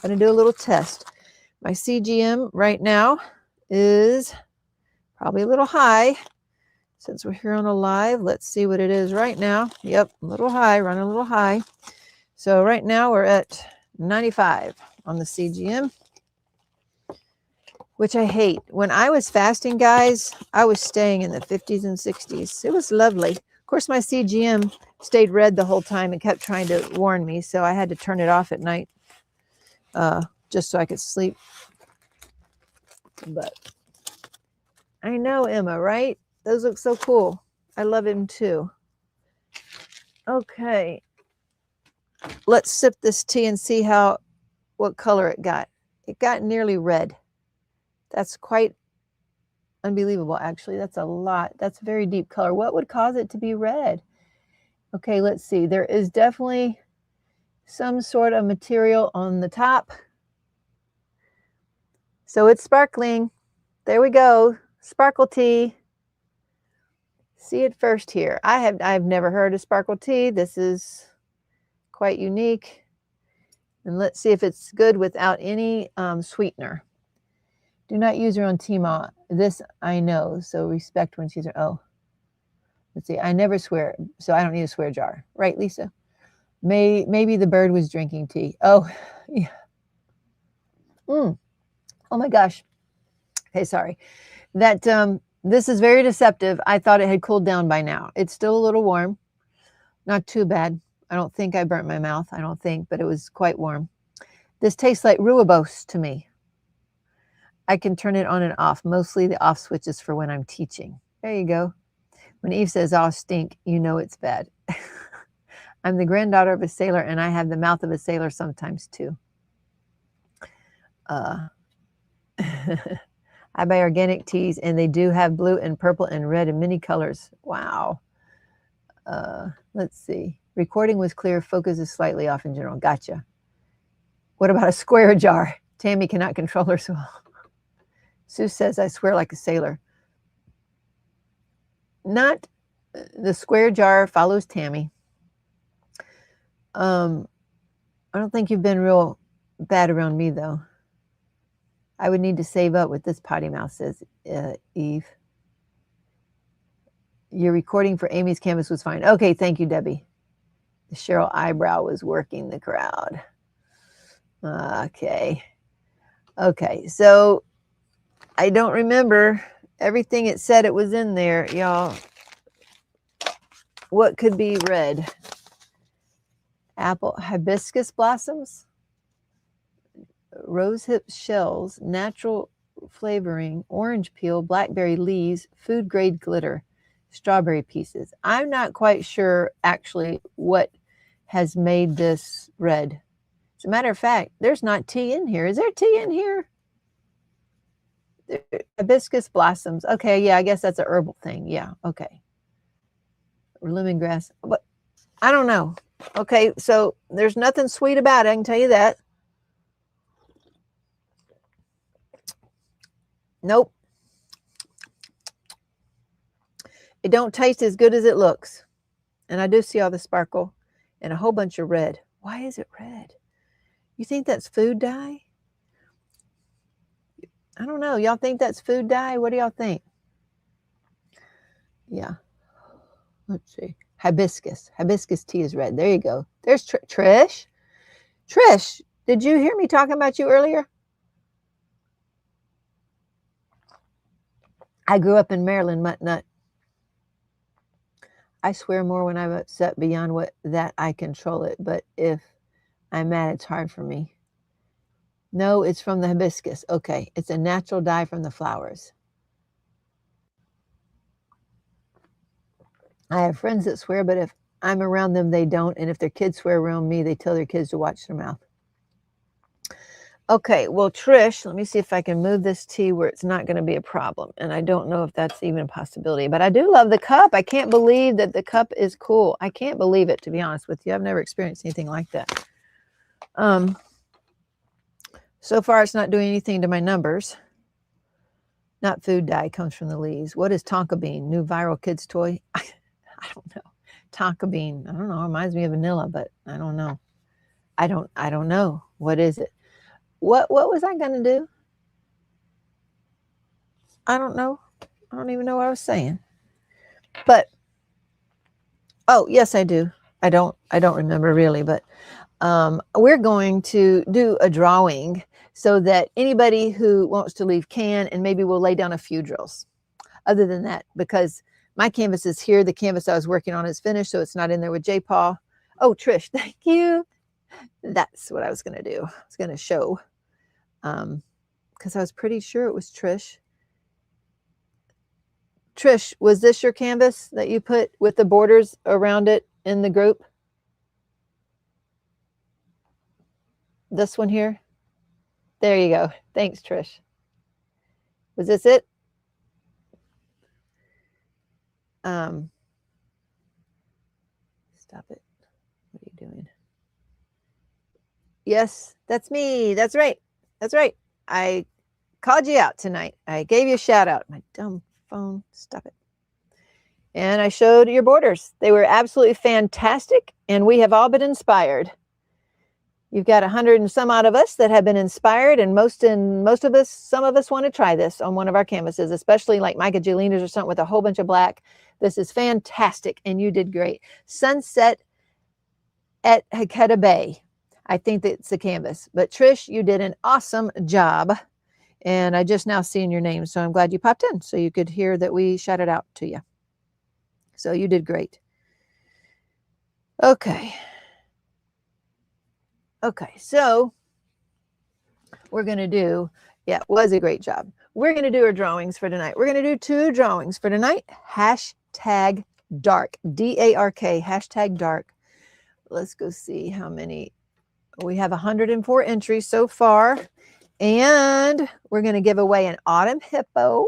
I'm going to do a little test. My CGM right now is probably a little high. Since we're here on a live, let's see what it is right now. Yep, a little high, running a little high. So right now we're at 95 on the CGM. Which I hate. When I was fasting, guys, I was staying in the 50s and 60s. It was lovely. Of course, my CGM stayed red the whole time and kept trying to warn me, so I had to turn it off at night just so I could sleep. But I know, Emma, right? Those look so cool. I love him too. Okay. Let's sip this tea and see what color it got. It got nearly red. That's quite unbelievable, actually. That's a lot. That's a very deep color. What would cause it to be red? Okay, let's see. There is definitely some sort of material on the top. So it's sparkling. There we go. Sparkle tea. See it first here. I've never heard of sparkle tea. This is quite unique. And let's see if it's good without any sweetener. Do not use her on Teemaw. This I know, so respect when she's. Oh, let's see. I never swear, so I don't need a swear jar, right, Lisa? Maybe the bird was drinking tea. Oh, yeah. Oh my gosh. Okay, sorry. That this is very deceptive. I thought it had cooled down by now. It's still a little warm, not too bad. I don't think I burnt my mouth. I don't think, but it was quite warm. This tastes like rooibos to me. I can turn it on and off. Mostly the off switch is for when I'm teaching. There you go. When Eve says, "Oh, stink," you know it's bad. I'm the granddaughter of a sailor, and I have the mouth of a sailor sometimes too. I buy organic teas, and they do have blue and purple and red in many colors. Wow. Let's see. Recording was clear. Focus is slightly off in general. Gotcha. What about a square jar? Tammy cannot control herself. Sue says, I swear like a sailor. Not the square jar follows Tammy. I don't think you've been real bad around me, though. I would need to save up with this potty mouth, says Eve. Your recording for Amy's canvas was fine. Okay, thank you, Debbie. The Cheryl eyebrow was working the crowd. Okay, so I don't remember everything it said it was in there, y'all. What could be red? Apple, hibiscus blossoms, rosehip shells, natural flavoring, orange peel, blackberry leaves, food grade glitter, strawberry pieces. I'm not quite sure actually what has made this red. As a matter of fact, there's not tea in here. Is there tea in here? Hibiscus blossoms. Okay, yeah, I guess that's a herbal thing. Yeah, okay. Or lemongrass. But I don't know. Okay, so there's nothing sweet about it, I can tell you that. Nope. It don't taste as good as it looks. And I do see all the sparkle and a whole bunch of red. Why is it red? You think that's food dye? I don't know. Y'all think that's food dye? What do y'all think? Yeah. Let's see. Hibiscus. Hibiscus tea is red. There you go. There's Trish. Trish, did you hear me talking about you earlier? I grew up in Maryland, mutt nut. I swear more when I'm upset beyond what that I control it. But if I'm mad, it's hard for me. No, it's from the hibiscus. Okay. It's a natural dye from the flowers. I have friends that swear, but if I'm around them, they don't. And if their kids swear around me, they tell their kids to watch their mouth. Okay, well, Trish, let me see if I can move this tea where it's not going to be a problem. And I don't know if that's even a possibility, but I do love the cup. I can't believe that the cup is cool. I can't believe it, to be honest with you. I've never experienced anything like that. So far, it's not doing anything to my numbers. Not food dye, comes from the leaves. What is Tonka bean? New viral kids toy? I don't know. Tonka bean. I don't know. It reminds me of vanilla, but I don't know. I don't know. What is it? What was I going to do? I don't know. I don't even know what I was saying. But, oh, yes, I do. I don't remember really, but we're going to do a drawing so that anybody who wants to leave can, and maybe we'll lay down a few drills. Other than that, because my canvas is here. The canvas I was working on is finished, so it's not in there with J. Paul. Oh, Trish, thank you. That's what I was going to do. I was going to show. Because I was pretty sure it was Trish. Trish, was this your canvas that you put with the borders around it in the group? This one here? There you go. Thanks, Trish. Was this it? Stop it. What are you doing? Yes, that's me. That's right. That's right. I called you out tonight. I gave you a shout out. My dumb phone. Stop it. And I showed your borders. They were absolutely fantastic. And we have all been inspired. You've got 100 and some odd of us that have been inspired. And some of us want to try this on one of our canvases, especially like Micah Jolina's or something with a whole bunch of black. This is fantastic. And you did great. Sunset at Hakata Bay. I think that's the canvas. But Trish, you did an awesome job. And I just now seen your name. So I'm glad you popped in so you could hear that we shouted out to you. So you did great. Okay. Okay. So we're going to do, yeah, it was a great job. We're going to do our drawings for tonight. We're going to do 2 drawings for tonight. Hashtag dark. D-A-R-K. Hashtag dark. Let's go see how many. We have 104 entries so far, and we're going to give away an autumn hippo,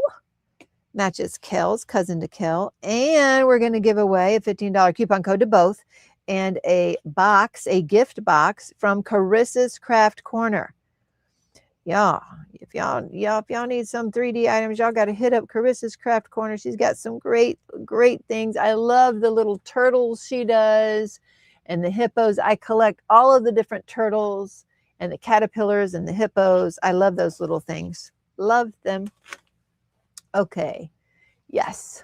matches Kel's cousin to Kel, and we're going to give away a $15 coupon code to both, and a box, a gift box from Carissa's Craft Corner. Yeah, if y'all need some 3D items, y'all got to hit up Carissa's Craft Corner. She's got some great things. I love the little turtles she does. And the hippos. I collect all of the different turtles and the caterpillars and the hippos. I love those little things. Love them. Okay. Yes.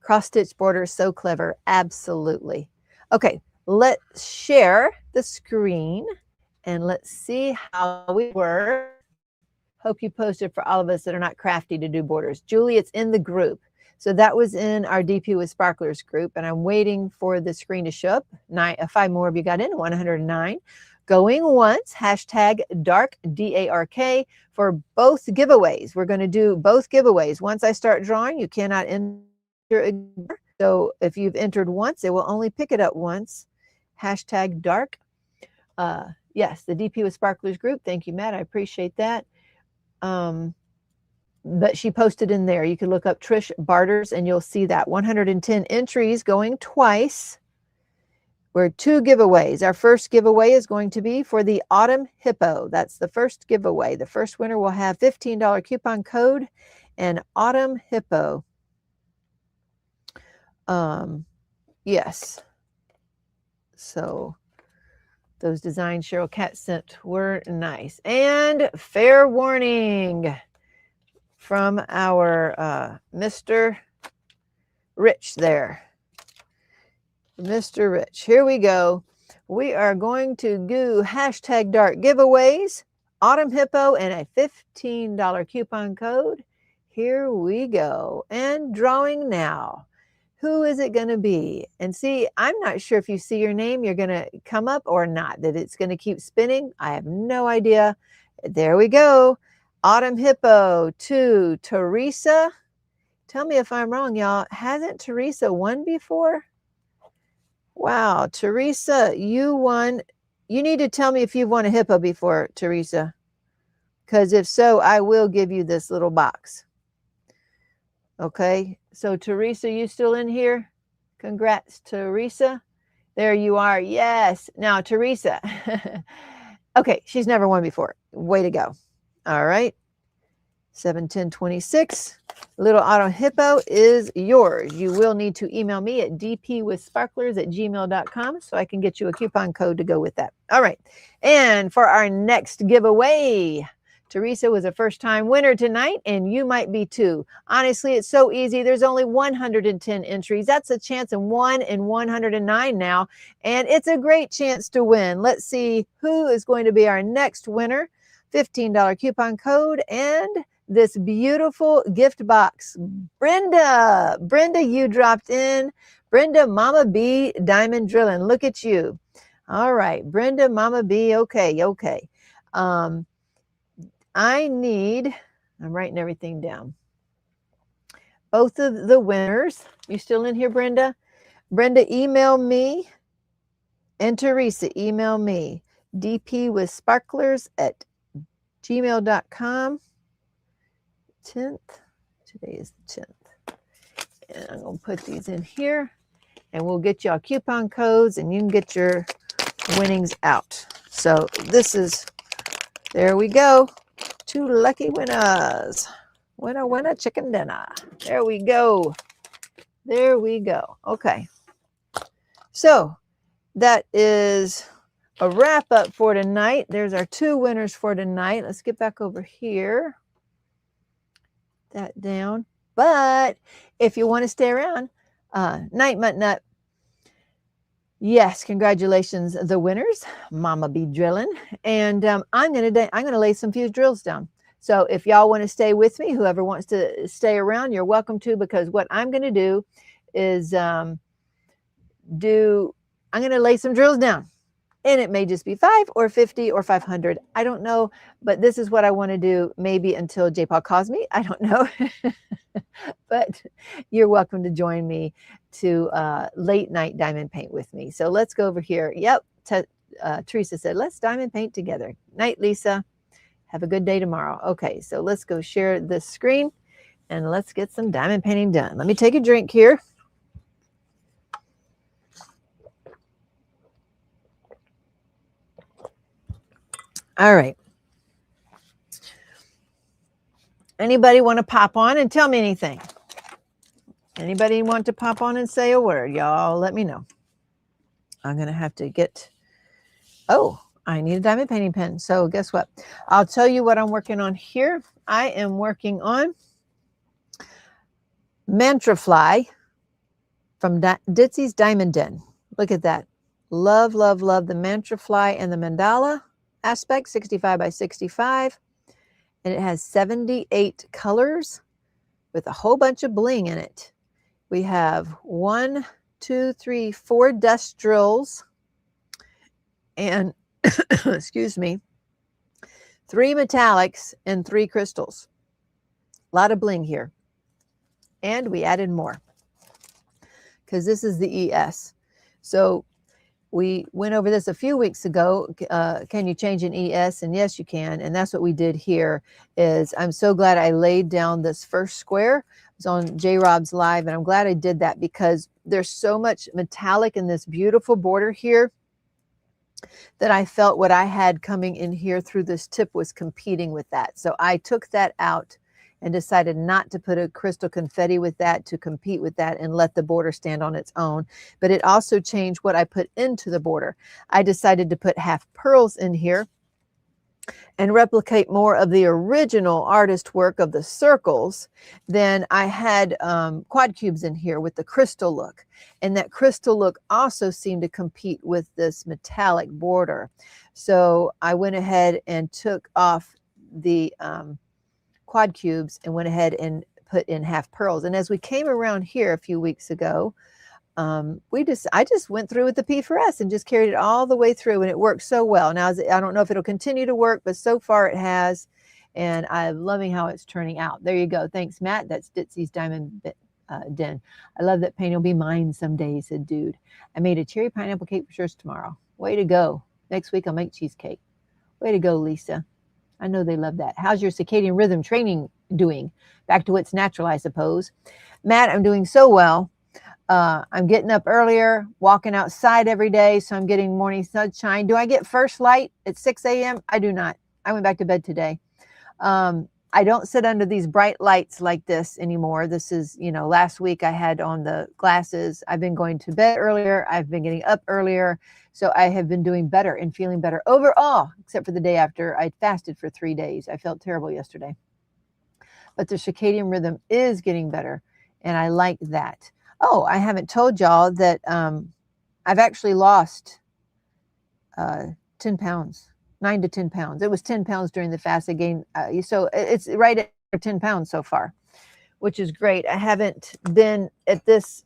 Cross-stitch border is so clever. Absolutely. Okay. Let's share the screen and let's see how we work. Hope you posted for all of us that are not crafty to do borders. Julie, it's in the group. So that was in our DP with Sparklers group, and I'm waiting for the screen to show up. 5 more of you got in, 109. Going once, hashtag dark, D-A-R-K, for both giveaways. We're going to do both giveaways. Once I start drawing, you cannot enter again. So if you've entered once, it will only pick it up once. Hashtag dark. Yes, the DP with Sparklers group. Thank you, Matt. I appreciate that. But she posted in there. You can look up Trish Barters and you'll see that 110 entries going twice. We're 2 giveaways. Our first giveaway is going to be for the Autumn Hippo. That's the first giveaway. The first winner will have $15 coupon code and Autumn Hippo. Yes. So those designs Cheryl Cat sent were nice. And fair warning from our Mr. Rich there. Mr. Rich. Here we go. We are going to do hashtag dart giveaways, Autumn Hippo, and a $15 coupon code. Here we go. And drawing now. Who is it going to be? And see, I'm not sure if you see your name, you're going to come up or not, that it's going to keep spinning. I have no idea. There we go. Autumn Hippo to Teresa. Tell me if I'm wrong, y'all. Hasn't Teresa won before? Wow, Teresa, you won. You need to tell me if you've won a hippo before, Teresa. Because if so, I will give you this little box. Okay, so Teresa, you still in here? Congrats, Teresa. There you are. Yes. Now, Teresa. Okay, she's never won before. Way to go. All right. 71026. Little Auto Hippo is yours. You will need to email me at dpwithsparklers@gmail.com so I can get you a coupon code to go with that. All right. And for our next giveaway, Teresa was a first-time winner tonight, and you might be too. Honestly, it's so easy. There's only 110 entries. That's a chance in 1 in 109 now, and it's a great chance to win. Let's see who is going to be our next winner. $15 coupon code and this beautiful gift box. Brenda, you dropped in. Brenda, Mama B, Diamond Drilling. Look at you. All right, Brenda, Mama B. Okay. I'm writing everything down. Both of the winners. You still in here, Brenda? Brenda, email me. And Teresa, email me. dpwithsparklers@gmail.com. 10th. Today is the 10th. And I'm going to put these in here. And we'll get y'all coupon codes. And you can get your winnings out. So this is, there we go. 2 lucky winners. Winner, chicken dinner. There we go. Okay. So that is a wrap up for tonight. There's our 2 winners for tonight. Let's get back over here. That down. But if you want to stay around, Night Mutt Nut. Yes, congratulations, the winners, Mama B Drilling. And I'm gonna lay some fuse drills down. So if y'all want to stay with me, whoever wants to stay around, you're welcome to, because what I'm gonna do is I'm gonna lay some drills down. And it may just be 5 or 50 or 500. I don't know, but this is what I want to do, maybe until J. Paul calls me. I don't know. But you're welcome to join me to late night diamond paint with me. So let's go over here. Yep. Teresa said, let's diamond paint together. Night, Lisa. Have a good day tomorrow. Okay, so let's go share this screen and let's get some diamond painting done. Let me take a drink here. All right. Anybody want to pop on and tell me anything? Anybody want to pop on and say a word? Y'all let me know. I'm going to have to get, oh, I need a diamond painting pen. So guess what? I'll tell you what I'm working on here. I am working on Mantra Fly from Ditsy's Diamond Den. Look at that. Love the Mantra Fly and the mandala aspect, 65 by 65. And it has 78 colors with a whole bunch of bling in it. We have 1, 2, 3, 4 dust drills and excuse me, 3 metallics and 3 crystals. A lot of bling here. And we added more because this is the ES. So we went over this a few weeks ago. Can you change an ES? And yes, you can. And that's what we did here. Is I'm so glad I laid down this first square. It was on J. Rob's Live, and I'm glad I did that because there's so much metallic in this beautiful border here that I felt what I had coming in here through this tip was competing with that. So I took that out and decided not to put a crystal confetti with that to compete with that and let the border stand on its own. But it also changed what I put into the border. I decided to put half pearls in here and replicate more of the original artist work of the circles, then I had quad cubes in here with the crystal look. And that crystal look also seemed to compete with this metallic border. So I went ahead and took off the quad cubes and went ahead and put in half pearls. And as we came around here a few weeks ago, I just went through with the P4S and just carried it all the way through, and it worked so well. Now, I don't know if it'll continue to work, but so far it has, and I'm loving how it's turning out. There you go. Thanks, Matt. That's Ditsy's Diamond Den. I love that paint will be mine someday, said Dude. I made a cherry pineapple cake for sure tomorrow. Way to go. Next week I'll make cheesecake. Way to go, Lisa. I know they love that. How's your circadian rhythm training doing? Back to what's natural, I suppose. Matt, I'm doing so well. I'm getting up earlier, walking outside every day, so I'm getting morning sunshine. Do I get first light at 6 a.m.? I do not. I went back to bed today. I don't sit under these bright lights like this anymore. This is, last week I had on the glasses. I've been going to bed earlier. I've been getting up earlier. So I have been doing better and feeling better overall, except for the day after I fasted for 3 days. I felt terrible yesterday. But the circadian rhythm is getting better, and I like that. Oh, I haven't told y'all that I've actually lost 10 pounds, 9 to 10 pounds. It was 10 pounds during the fast. I gained, so it's right at 10 pounds so far, which is great. I haven't been at this,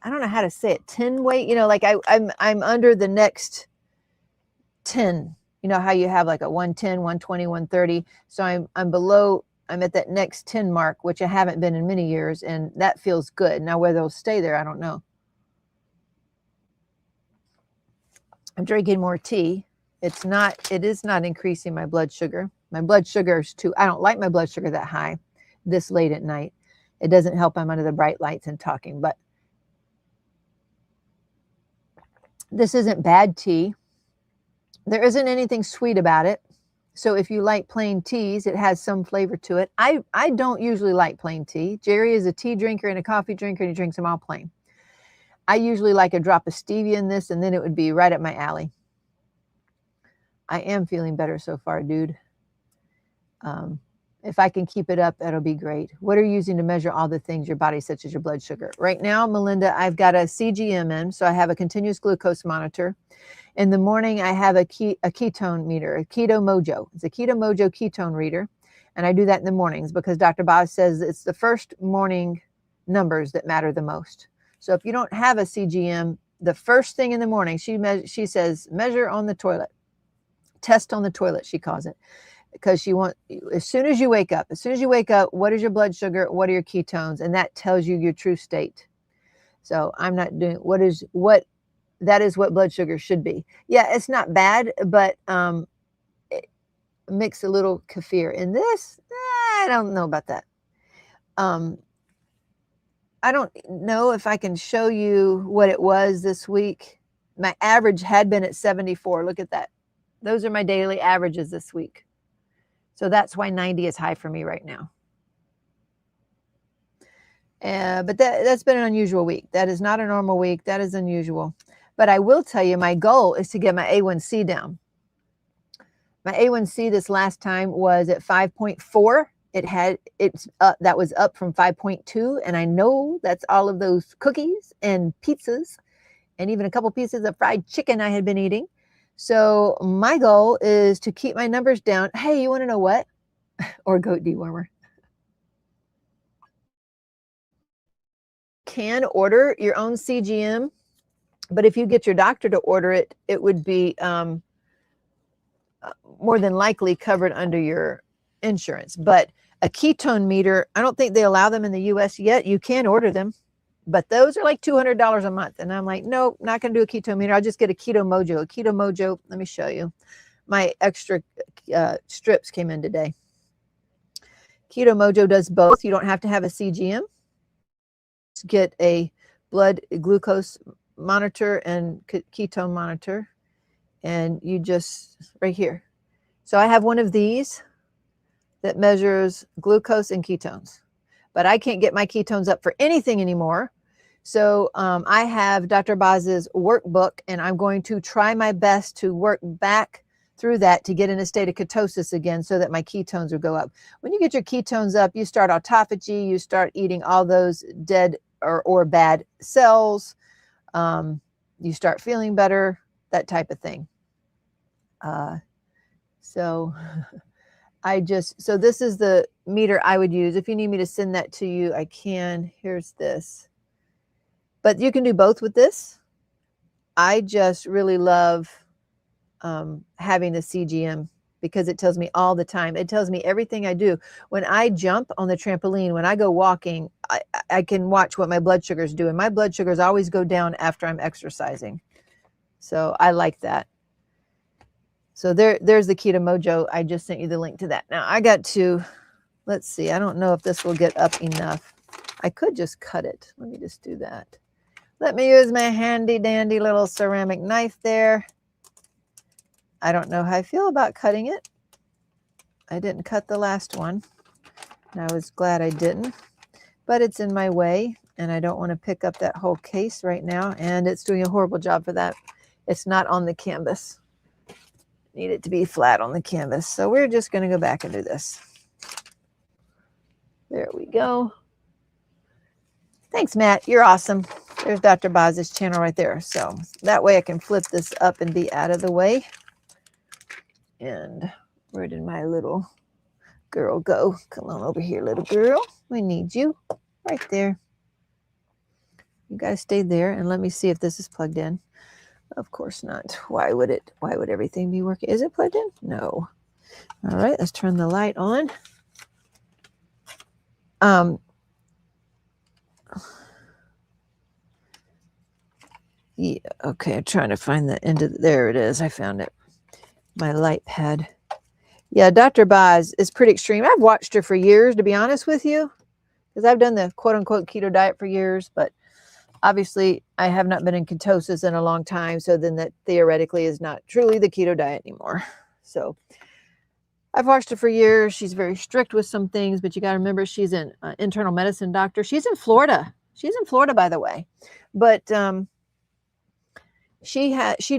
I don't know how to say it, 10 weight, like I'm under the next 10, how you have like a 110, 120, 130. So I'm below, I'm at that next 10 mark, which I haven't been in many years, and that feels good. Now, whether they'll stay there, I don't know. I'm drinking more tea. It is not increasing my blood sugar. My blood sugar is I don't like my blood sugar that high this late at night. It doesn't help I'm under the bright lights and talking, but this isn't bad tea. There isn't anything sweet about it. So if you like plain teas, it has some flavor to it. I don't usually like plain tea. Jerry is a tea drinker and a coffee drinker, and he drinks them all plain. I usually like a drop of stevia in this, and then it would be right up my alley. I am feeling better so far, dude. If I can keep it up, that'll be great. What are you using to measure all the things your body, such as your blood sugar? Right now, Melinda, I've got a CGM in, so I have a continuous glucose monitor. In the morning, I have a ketone meter, a Keto Mojo. It's a Keto Mojo ketone reader, and I do that in the mornings because Dr. Boz says it's the first morning numbers that matter the most. So if you don't have a CGM, the first thing in the morning, she says, measure on the toilet, test on the toilet, she calls it, because as soon as you wake up, what is your blood sugar? What are your ketones? And that tells you your true state. So I'm not doing that is what blood sugar should be. Yeah, it's not bad, but mix a little kefir in this. I don't know about that. I don't know if I can show you what it was this week. My average had been at 74. Look at that. Those are my daily averages this week. So that's why 90 is high for me right now. But that's been an unusual week. That is not a normal week. That is unusual. But I will tell you, my goal is to get my A1C down. My A1C this last time was at 5.4. That was up from 5.2. And I know that's all of those cookies and pizzas and even a couple pieces of fried chicken I had been eating. So my goal is to keep my numbers down. Hey, you want to know what? Or goat dewormer. Can order your own CGM, but if you get your doctor to order it, it would be more than likely covered under your insurance. But a ketone meter, I don't think they allow them in the US yet. You can order them, but those are like $200 a month. And I'm like, nope, not going to do a ketone meter. I'll just get a Keto Mojo. A Keto Mojo, let me show you. My extra strips came in today. Keto Mojo does both. You don't have to have a CGM. Just get a blood glucose monitor and ketone monitor, and you just right here. So I have one of these that measures glucose and ketones, but I can't get my ketones up for anything anymore. So I have Dr. Boz's workbook, and I'm going to try my best to work back through that to get in a state of ketosis again so that my ketones would go up. When you get your ketones up, you start autophagy, you start eating all those dead or bad cells. You start feeling better, that type of thing. So this is the meter I would use. If you need me to send that to you, I can. Here's this. But you can do both with this. I just really love having the CGM because it tells me all the time. It tells me everything I do. When I jump on the trampoline, when I go walking, I can watch what my blood sugars do. And my blood sugars always go down after I'm exercising. So I like that. So there's the Keto Mojo. I just sent you the link to that. Now I got to, let's see. I don't know if this will get up enough. I could just cut it. Let me just do that. Let me use my handy dandy little ceramic knife there. I don't know how I feel about cutting it. I didn't cut the last one, and I was glad I didn't, but it's in my way, and I don't want to pick up that whole case right now, and it's doing a horrible job for that. It's not on the canvas. Need it to be flat on the canvas, so we're just going to go back and do this. There we go. Thanks, Matt. You're awesome. There's Dr. Boz's channel right there, so that way I can flip this up and be out of the way. And where did my little girl go? Come on over here, little girl. We need you right there. You guys stay there and let me see if this is plugged in. Of course not. Why would everything be working? Is it plugged in? No. All right, let's turn the light on. Yeah, okay, I'm trying to find the end of there it is. I found it. My light pad. Yeah, Dr. Boz is pretty extreme. I've watched her for years, to be honest with you, because I've done the quote-unquote keto diet for years, but obviously I have not been in ketosis in a long time, so then that theoretically is not truly the keto diet anymore. So I've watched her for years. She's very strict with some things, but you got to remember she's an internal medicine doctor. She's in Florida. She's in Florida, by the way. But she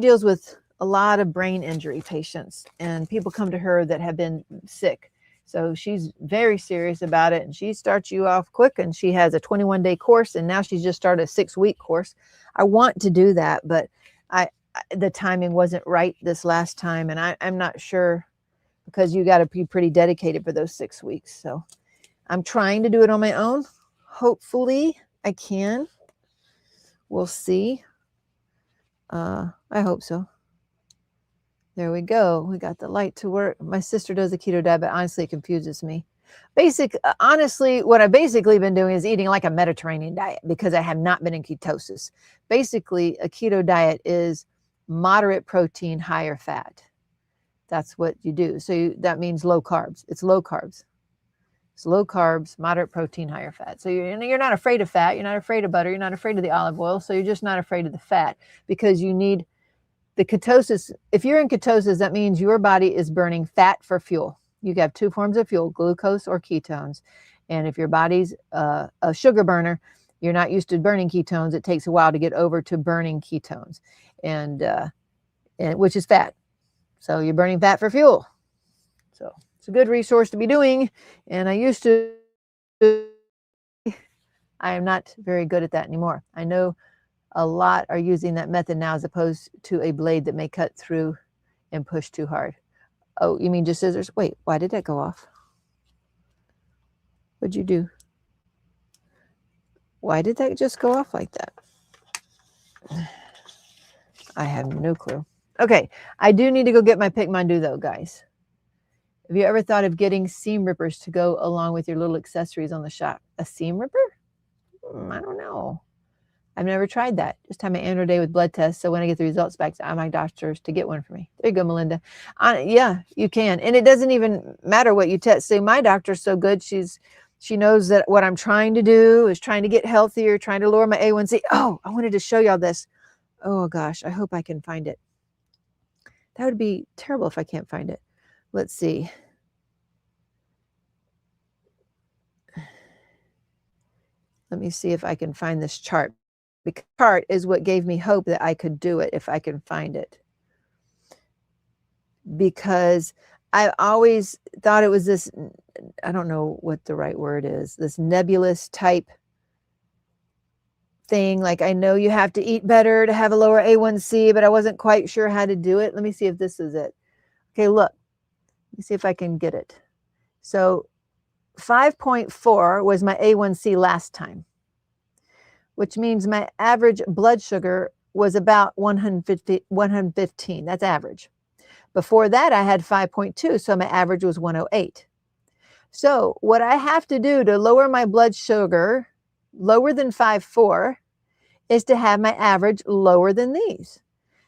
deals with a lot of brain injury patients, and people come to her that have been sick. So she's very serious about it, and she starts you off quick, and she has a 21-day course, and now she's just started a 6-week course. I want to do that, but the timing wasn't right this last time, and I'm not sure, because you got to be pretty dedicated for those 6 weeks. So I'm trying to do it on my own. Hopefully I can. We'll see. I hope so. There we go. We got the light to work. My sister does a keto diet, but honestly, it confuses me. Honestly, what I've basically been doing is eating like a Mediterranean diet because I have not been in ketosis. Basically, a keto diet is moderate protein, higher fat. That's what you do. So that means low carbs. It's low carbs. It's low carbs, moderate protein, higher fat. So you're not afraid of fat. You're not afraid of butter. You're not afraid of the olive oil. So you're just not afraid of the fat because you need the ketosis. If you're in ketosis, that means your body is burning fat for fuel. You have 2 forms of fuel, glucose or ketones. And if your body's a sugar burner, you're not used to burning ketones. It takes a while to get over to burning ketones, and which is fat. So you're burning fat for fuel. So it's a good resource to be doing. And I used to. I am not very good at that anymore. I know a lot are using that method now as opposed to a blade that may cut through and push too hard. Oh, you mean just scissors? Wait, why did that go off? What'd you do? Why did that just go off like that? I have no clue. Okay, I do need to go get my Pick Mandu though, guys. Have you ever thought of getting seam rippers to go along with your little accessories on the shop? A seam ripper? I don't know. I've never tried that. Just had my annual day with blood tests. So when I get the results back, I my doctors to get one for me. There you go, Melinda. Yeah, you can. And it doesn't even matter what you test. See, my doctor's so good. She knows that what I'm trying to do is trying to get healthier, trying to lower my A1C. Oh, I wanted to show y'all this. Oh gosh, I hope I can find it. That would be terrible if I can't find it. Let's see. Let me see if I can find this chart. The chart is what gave me hope that I could do it if I can find it. because I always thought it was this, I don't know what the right word is, this nebulous type thing. Like, I know you have to eat better to have a lower A1C, but I wasn't quite sure how to do it. Let me see if this is it. Okay, look. Let me see if I can get it. So 5.4 was my A1C last time, which means my average blood sugar was about 115. That's average. Before that, I had 5.2, so my average was 108. So what I have to do to lower my blood sugar lower than 5.4 is to have my average lower than these.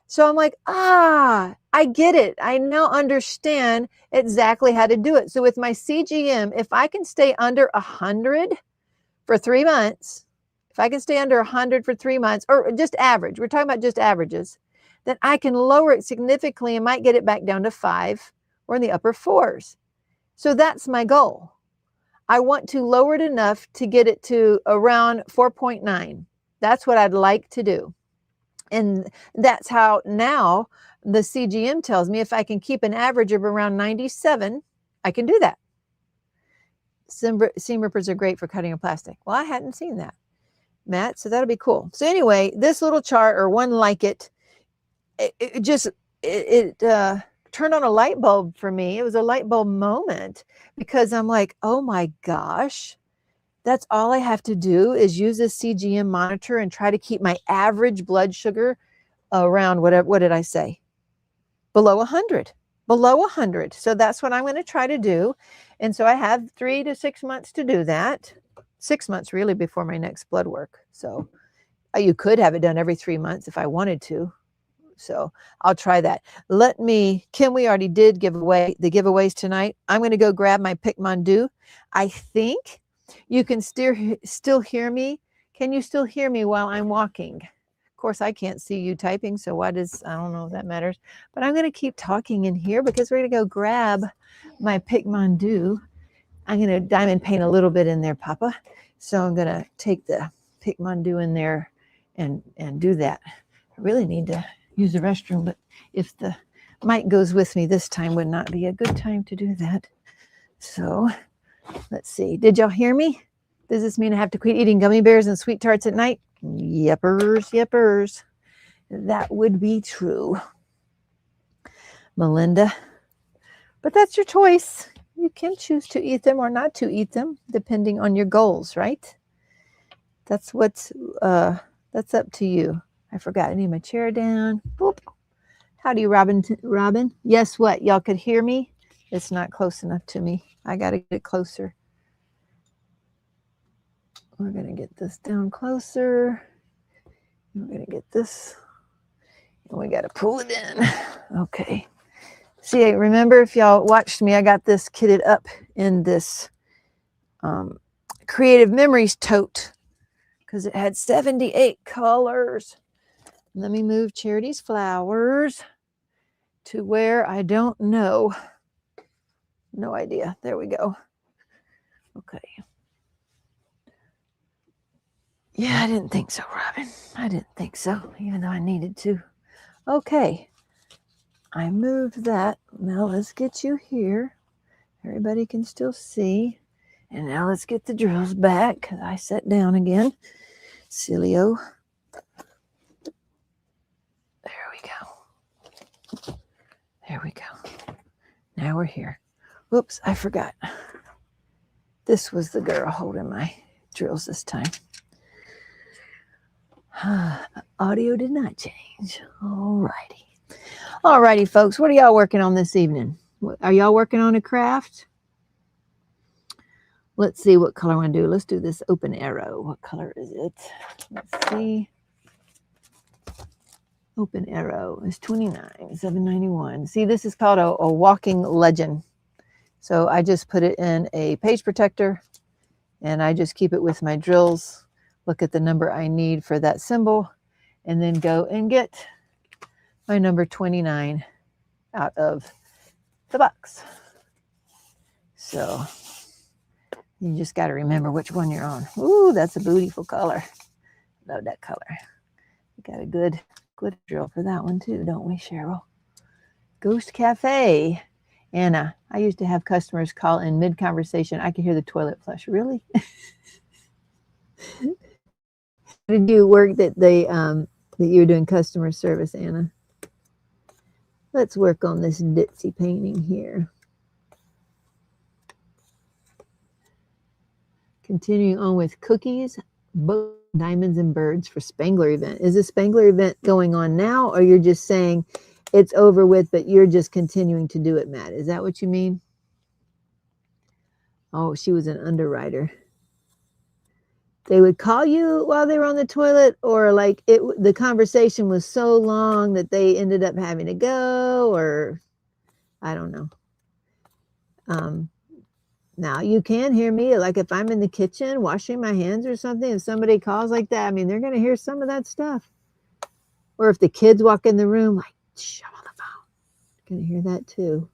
So I'm like, I get it. I now understand exactly how to do it. So with my CGM, if I can stay under 100 for 3 months, if I can stay under 100 for 3 months, or just average, we're talking about just averages, then I can lower it significantly and might get it back down to 5 or in the upper 4s. So that's my goal. I want to lower it enough to get it to around 4.9. That's what I'd like to do. And that's how now the CGM tells me if I can keep an average of around 97, I can do that. Seam rippers are great for cutting a plastic. Well, I hadn't seen that, Matt, so that'll be cool. So anyway, this little chart, or one like it, it turned on a light bulb for me. It was a light bulb moment, because I'm like, oh my gosh, that's all I have to do is use this CGM monitor and try to keep my average blood sugar around whatever, what did I say? Below 100, below 100. So that's what I'm going to try to do. And so I have 3 to 6 months to do that. 6 months really before my next blood work. So you could have it done every 3 months if I wanted to. So I'll try that. Kim, we already did give away the giveaways tonight. I'm going to go grab my Pickmandu. I think you can still hear me. Can you still hear me while I'm walking? Of course, I can't see you typing, so I don't know if that matters. But I'm going to keep talking in here because we're going to go grab my Pickmandu. I'm going to diamond paint a little bit in there, Papa. So I'm going to take the Pickmandu in there and do that. I really need to use the restroom, but if the mic goes with me this time, would not be a good time to do that. So let's see. Did y'all hear me? Does this mean I have to quit eating gummy bears and sweet tarts at night? Yepers, yepers. That would be true, Melinda. But that's your choice. You can choose to eat them or not to eat them, depending on your goals, right? That's up to you. I forgot. I need my chair down. Boop. Howdy, Robin. Yes, what? Y'all could hear me? It's not close enough to me. I got to get it closer. We're going to get this down closer. We're going to get this. And we got to pull it in. Okay. See, remember, if y'all watched me, I got this kitted up in this Creative Memories tote because it had 78 colors. Let me move Charity's flowers to where I don't know. No idea. There we go. Okay. Yeah, I didn't think so, Robin. I didn't think so, even though I needed to. Okay. I moved that. Now let's get you here. Everybody can still see. And now let's get the drills back because I sat down again. Silly-o. There we go. There we go. Now we're here. Whoops, I forgot. This was the girl holding my drills this time. Audio did not change. All righty. All righty, folks. What are y'all working on this evening? Are y'all working on a craft? Let's see what color I want to do. Let's do this open arrow. What color is it? Let's see. Open arrow is 29,791. See, this is called a walking legend. So I just put it in a page protector and I just keep it with my drills. Look at the number I need for that symbol and then go and get my number 29 out of the box. So you just got to remember which one you're on. Ooh, that's a beautiful color. Love that color. We got a good drill for that one too, don't we, Cheryl? Ghost Cafe. Anna, I used to have customers call in mid-conversation. I could hear the toilet flush. Really? Did you work that you were doing customer service, Anna? Let's work on this ditzy painting here. Continuing on with cookies, both diamonds and birds for Spangler event. Is the Spangler event going on now, or you're just saying it's over with, but you're just continuing to do it, Matt? Is that what you mean? Oh, she was an underwriter. They would call you while they were on the toilet, or like the conversation was so long that they ended up having to go, or I don't know. Now you can hear me, like if I'm in the kitchen washing my hands or something, if somebody calls like that, I mean, they're going to hear some of that stuff. Or if the kids walk in the room, like, shut on the phone, going to hear that too.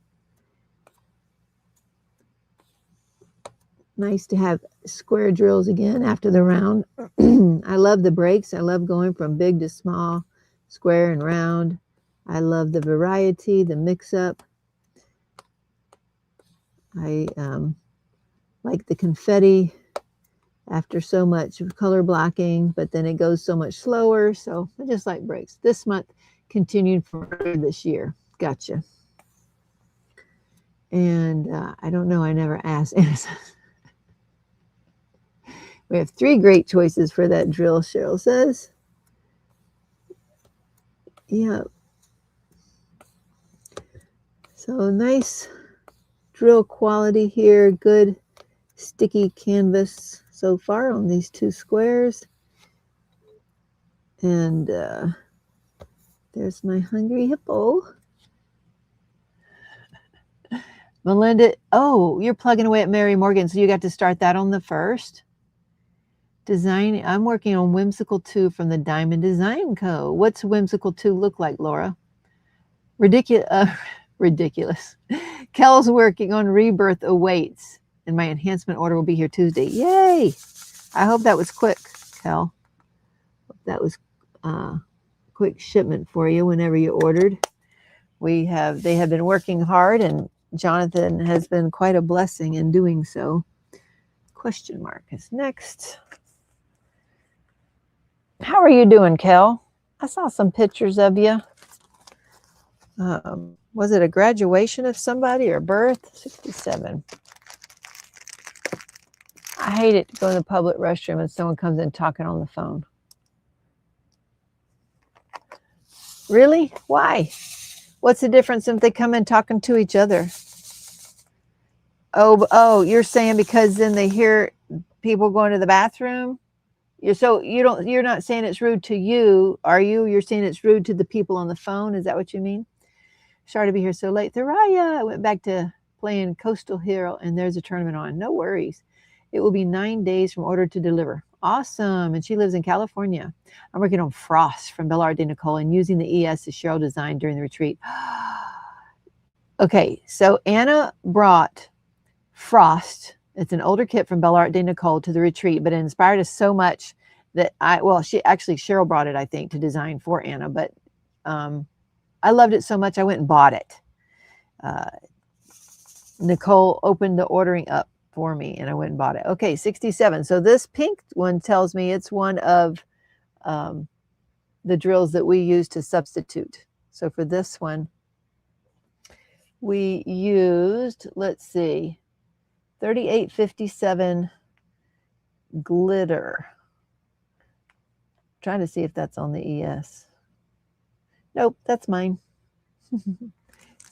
Nice to have square drills again after the round. I love the breaks. I love going from big to small, square and round. I love the variety, the mix-up. I like the confetti after so much color blocking, but then it goes so much slower. So I just like breaks. This month continued for this year. Gotcha. And I don't know. I never asked. We have 3 great choices for that drill, Cheryl says. Yeah. So nice drill quality here. Good sticky canvas so far on these 2 squares. And there's my hungry hippo. Melinda, oh, you're plugging away at Mary Morgan, so you got to start that on the 1st. Design, I'm working on Whimsical 2 from the Diamond Design Co. What's Whimsical 2 look like, Laura? Ridiculous. Kel's working on Rebirth Awaits, and my enhancement order will be here Tuesday. Yay! I hope that was quick, Kel. That was quick shipment for you whenever you ordered. They have been working hard, and Jonathan has been quite a blessing in doing so. Question mark is next. How are you doing, Kel? I saw some pictures of you. Was it a graduation of somebody or birth? 67. I hate it to go in the public restroom and someone comes in talking on the phone. Really? Why? What's the difference if they come in talking to each other? Oh, you're saying because then they hear people going to the bathroom? You're not saying it's rude to you, are you? You're saying it's rude to the people on the phone. Is that what you mean? Sorry to be here so late. Thoraya, I went back to playing Coastal Hero and there's a tournament on. No worries. It will be 9 days from order to deliver. Awesome. And she lives in California. I'm working on Frost from Bellard de Nicole and using the ES that Cheryl designed during the retreat. Okay, so Anna brought Frost. It's an older kit from Bellard de Nicole to the retreat, but it inspired us so much that Cheryl brought it, I think, to design for Anna, but I loved it so much I went and bought it. Nicole opened the ordering up for me and I went and bought it. Okay, 67. So this pink one tells me it's one of the drills that we use to substitute. So for this one, we used, let's see, 3857 glitter. Trying to see if that's on the ES. Nope, that's mine.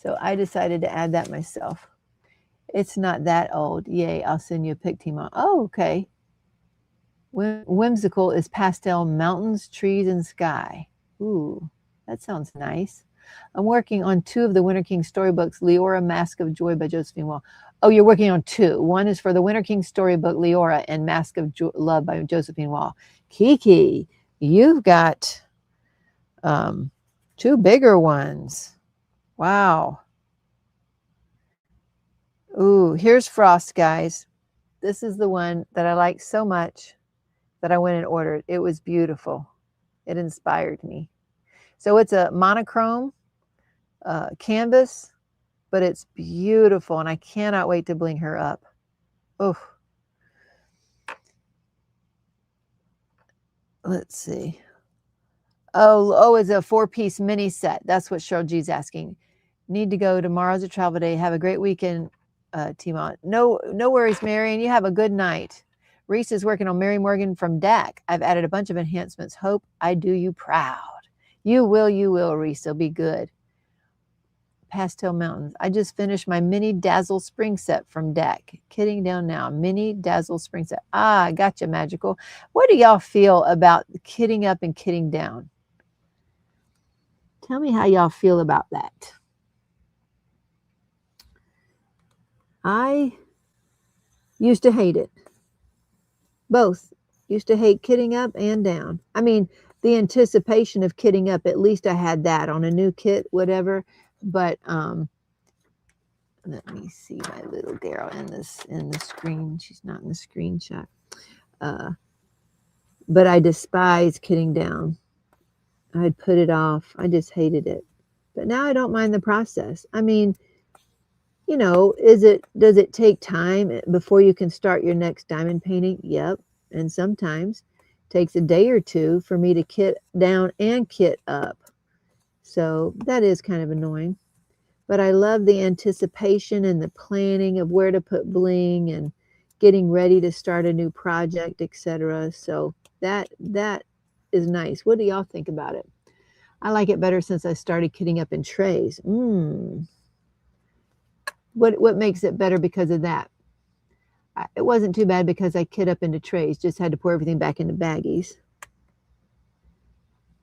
So I decided to add that myself. It's not that old. Yay, I'll send you a pic, Teemaw. Oh, okay. Whimsical is pastel mountains, trees, and sky. Ooh, that sounds nice. I'm working on 2 of the Winter King storybooks, Leora, Mask of Joy by Josephine Wall. Oh, you're working on 2. One is for the Winter King storybook, Leora, and Mask of Love by Josephine Wall. Kiki, you've got 2 bigger ones. Wow. Ooh, here's Frost, guys. This is the one that I like so much that I went and ordered. It was beautiful. It inspired me. So it's a monochrome canvas, but it's beautiful, and I cannot wait to bling her up. Oh, let's see. Oh, it's a 4-piece mini set. That's what Cheryl G's asking. Need to go. Tomorrow's a travel day. Have a great weekend, Teemaw. No worries, Marion. You have a good night. Reese is working on Mary Morgan from DAC. I've added a bunch of enhancements. Hope I do you proud. You will, Reese. So be good. Pastel Mountains. I just finished my mini Dazzle spring set from DAC. Kitting down now. Mini Dazzle spring set. Ah, gotcha, Magical. What do y'all feel about kitting up and kitting down? Tell me how y'all feel about that. I used to hate it. Both. Used to hate kitting up and down. I mean, the anticipation of kitting up, at least I had that on a new kit, whatever. But let me see my little girl in the screen. She's not in the screenshot. But I despise kitting down. I'd put it off. I just hated it. But now I don't mind the process. I mean, you know, does it take time before you can start your next diamond painting? Yep. And sometimes it takes a day or two for me to kit down and kit up. So that is kind of annoying. But I love the anticipation and the planning of where to put bling and getting ready to start a new project, etc. So that is nice. What do y'all think about it? I like it better since I started kitting up in trays. What makes it better because of that? It wasn't too bad because I kit up into trays, just had to pour everything back into baggies.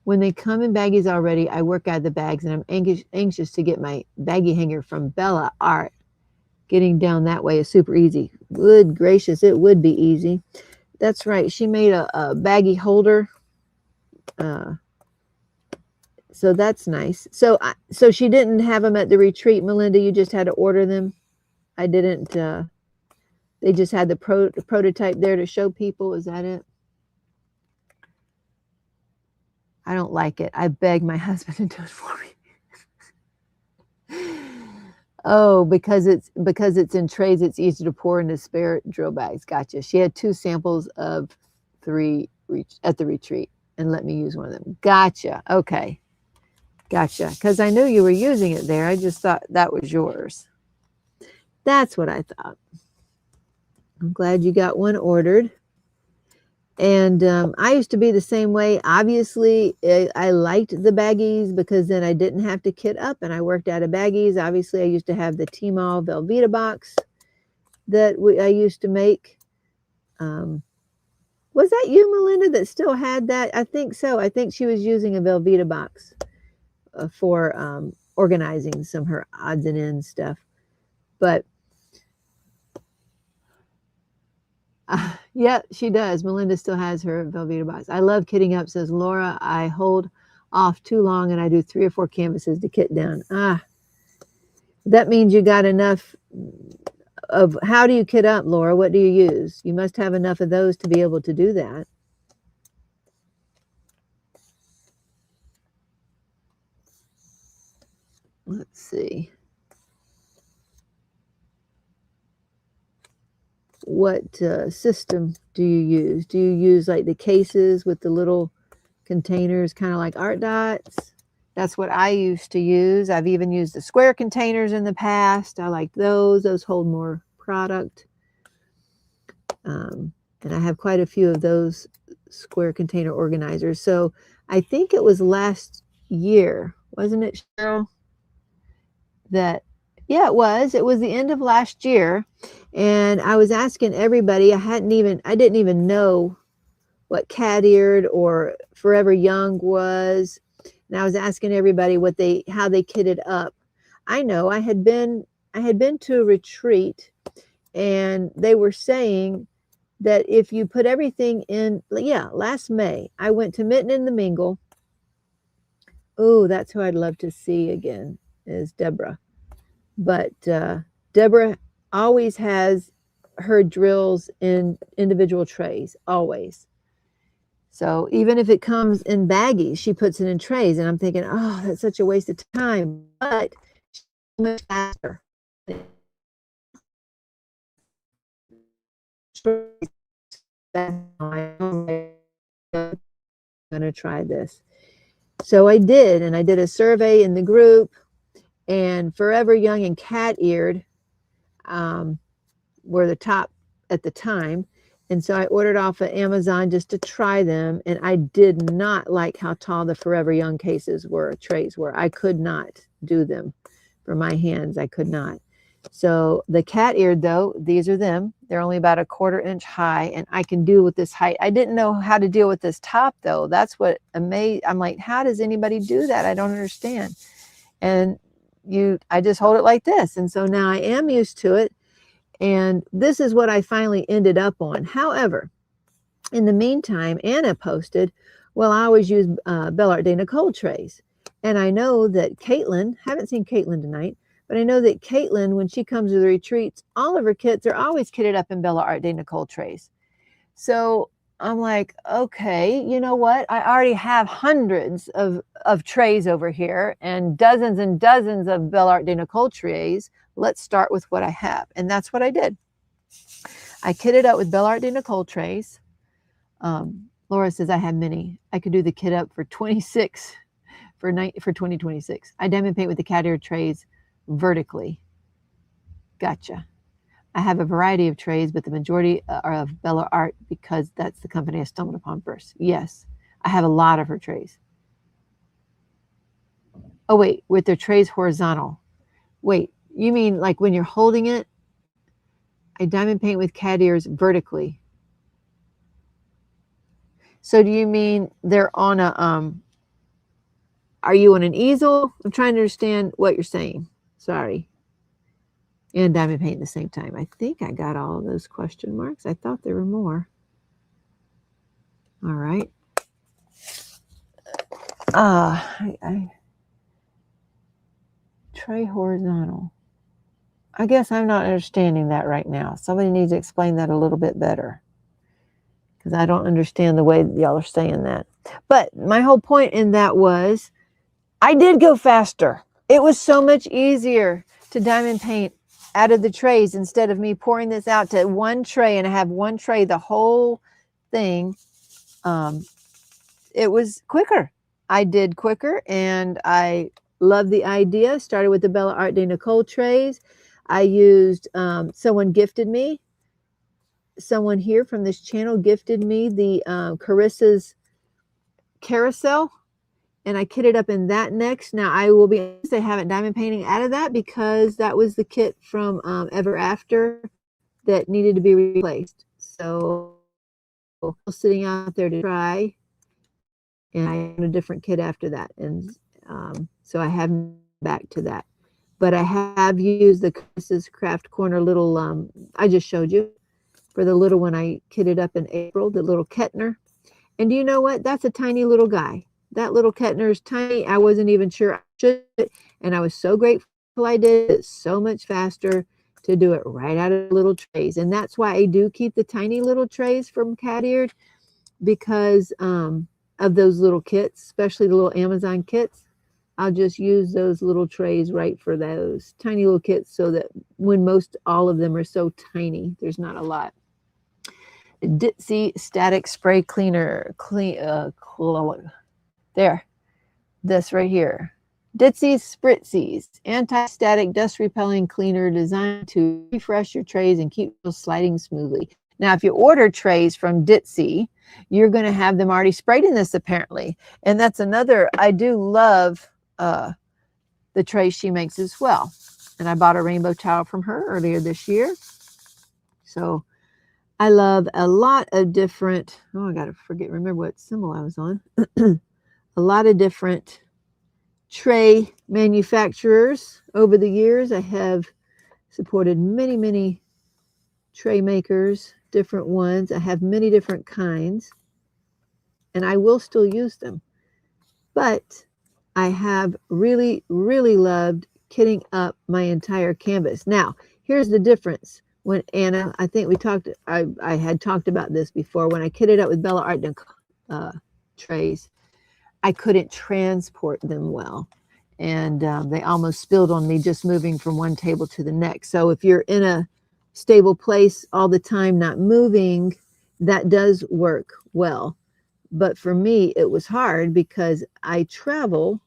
When they come in baggies already, I work out of the bags, and I'm anxious to get my baggie hanger from Bella Art. Getting down that way is super easy. Good gracious, it would be easy. That's right. She made a baggie holder. So that's nice. So she didn't have them at the retreat, Melinda. You just had to order them. I didn't. They just had the prototype there to show people. Is that it? I don't like it. I beg my husband to do it for me. Oh, because it's in trays, it's easy to pour into spare drill bags. Gotcha. She had 2 samples of 3 at the retreat and let me use one of them. Gotcha. Okay. Gotcha. Because I knew you were using it there. I just thought that was yours. That's what I thought. I'm glad you got one ordered. And I used to be the same way. Obviously, I liked the baggies because then I didn't have to kit up and I worked out of baggies. Obviously, I used to have the Teemaw Velveeta box that I used to make. Was that you, Melinda, that still had that? I think so. I think she was using a Velveeta box for organizing some of her odds and ends stuff. But yeah, she does. Melinda still has her Velveeta box. I love kitting up, says Laura. I hold off too long and I do 3 or 4 canvases to kit down. That means you got enough of, how do you kit up, Laura? What do you use? You must have enough of those to be able to do that. Let's see. What system do you use? Do you use like the cases with the little containers, kind of like ARTDOTs? That's what I used to use. I've even used the square containers in the past. I like those. Those hold more product. And I have quite a few of those square container organizers. So I think it was last year, wasn't it, Cheryl? Yeah, it was. It was the end of last year. And I was asking everybody, I didn't even know what cat-eared or Forever Young was. And I was asking everybody how they kitted up. I know I had been to a retreat and they were saying that if you put everything in, last May, I went to Mitten in the Mingle. Oh, that's who I'd love to see again, is Deborah. But Deborah always has her drills in individual trays, always. So even if it comes in baggies, she puts it in trays, and I'm thinking, oh, that's such a waste of time. But she's much faster. I'm gonna try this. So I did, and I did a survey in the group, and Forever Young and Cat Eared were the top at the time. And so I ordered off of Amazon just to try them. And I did not like how tall the Forever Young trays were. I could not do them for my hands. I could not. So the cat eared, though, these are them. They're only about 1/4 inch high, and I can deal with this height. I didn't know how to deal with this top, though. That's what amazed. I'm like, how does anybody do that? I don't understand. And I just hold it like this. And so now I am used to it. And this is what I finally ended up on. However, in the meantime, Anna posted, well, I always use Belle Art de Nicole trays. And I know that Caitlin, haven't seen Caitlin tonight, but I know that Caitlin, when she comes to the retreats, all of her kits are always kitted up in Belle Art de Nicole trays. So I'm like, okay, you know what? I already have hundreds of trays over here and dozens of Belle Art de Nicole trays. Let's start with what I have. And that's what I did. I kitted up with Belle Art de Nicole trays. Laura says I have many. I could do the kit up for 26 for 2026. I diamond paint with the cat ear trays vertically. Gotcha. I have a variety of trays, but the majority are of Bella Art because that's the company I stumbled upon first. Yes, I have a lot of her trays. Oh, wait, with their trays horizontal. Wait, you mean like when you're holding it? I diamond paint with cat ears vertically. So do you mean they're on a, are you on an easel? I'm trying to understand what you're saying. Sorry. And diamond paint at the same time. I think I got all of those question marks. I thought there were more. All right. Tray horizontal. I guess I'm not understanding that right now. Somebody needs to explain that a little bit better, because I don't understand the way that y'all are saying that. But my whole point in that was I did go faster. It was so much easier to diamond paint out of the trays instead of me pouring this out to one tray, and I have one tray, the whole thing. It was quicker. I did quicker, and I love the idea. Started with the Bella Art de Nicole trays. I used, someone here from this channel gifted me the Carissa's carousel, and I kitted up in that next. Now I will be honest, I haven't diamond painting out of that because that was the kit from Ever After that needed to be replaced. So sitting out there to try, and I had a different kit after that, and so I have back to that. But I have used the Chris's Craft Corner little, I just showed you, for the little one I kitted up in April, the little Kettner. And do you know what? That's a tiny little guy. That little Kettner is tiny. I wasn't even sure I should, and I was so grateful I did. It's so much faster to do it right out of little trays. And that's why I do keep the tiny little trays from Cat Eared, because of those little kits, especially the little Amazon kits. I'll just use those little trays right for those tiny little kits, so that when most all of them are so tiny, there's not a lot. Ditsy Static Spray Cleaner. There. This right here. Ditsy's Spritzies. Anti-static dust repelling cleaner designed to refresh your trays and keep them sliding smoothly. Now, if you order trays from Ditsy, you're going to have them already sprayed in this, apparently. And that's another, I do love the trays she makes as well. And I bought a rainbow towel from her earlier this year. So I love a lot of different, I got to remember what symbol I was on. A lot of different tray manufacturers over the years. I have supported many, many tray makers, different ones. I have many different kinds, and I will still use them. But I have really, really loved kitting up my entire canvas. Now, here's the difference. When Anna, I think we talked, I had talked about this before. When I kitted up with Bella Art trays. I couldn't transport them well. And they almost spilled on me just moving from one table to the next. So if you're in a stable place all the time, not moving, that does work well. But for me, it was hard because I travel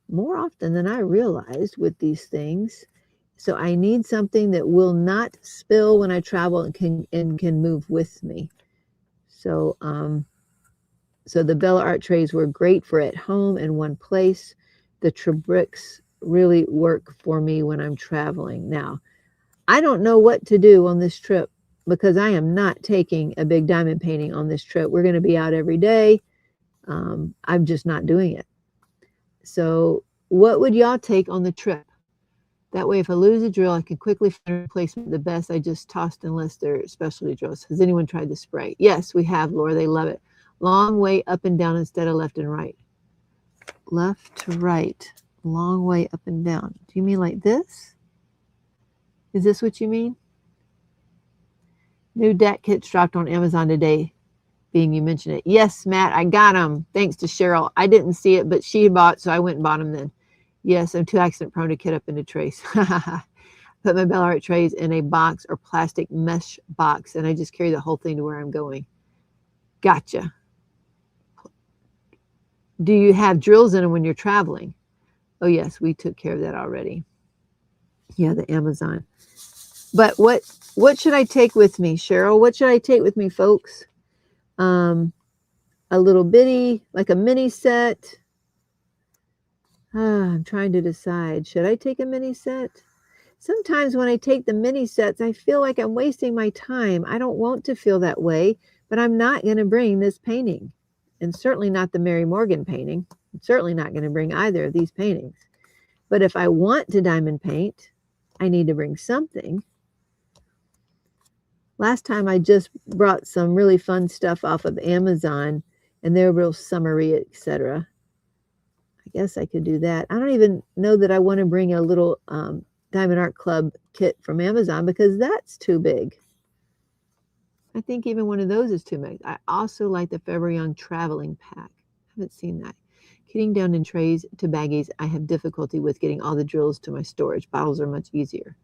more often than I realized with these things. So I need something that will not spill when I travel and can move with me. So so the Bella Art trays were great for at home in one place. The Trabricks really work for me when I'm traveling. Now, I don't know what to do on this trip because I am not taking a big diamond painting on this trip. We're going to be out every day. I'm just not doing it. So what would y'all take on the trip? That way, if I lose a drill, I can quickly find a replacement. The best I just tossed unless they're specialty drills. Has anyone tried the spray? Yes, we have, Laura. They love it. Long way up and down instead of left and right. Left to right. Long way up and down. Do you mean like this? Is this what you mean? New deck kits dropped on Amazon today. Being you mentioned it. Yes, Matt, I got them. Thanks to Cheryl. I didn't see it, but she bought, so I went and bought them then. Yes, I'm too accident prone to kit up into trays. Put my Bella Art trays in a box or plastic mesh box, and I just carry the whole thing to where I'm going. Gotcha. Do you have drills in them when you're traveling? Oh, yes, we took care of that already. Yeah, the Amazon. But what should I take with me, Cheryl? What should I take with me, folks? A little bitty, like a mini set. I'm trying to decide. Should I take a mini set? Sometimes when I take the mini sets, I feel like I'm wasting my time. I don't want to feel that way, but I'm not going to bring this painting. And certainly not the Mary Morgan painting. I'm certainly not going to bring either of these paintings. But if I want to diamond paint, I need to bring something. Last time I just brought some really fun stuff off of Amazon, and they're real summery, etc. I guess I could do that. I don't even know that I want to bring a little Diamond Art Club kit from Amazon because that's too big. I think even one of those is too big. I also like the Forever Young traveling pack. I haven't seen that. Kitting down in trays to baggies, I have difficulty with getting all the drills to my storage. Bottles are much easier.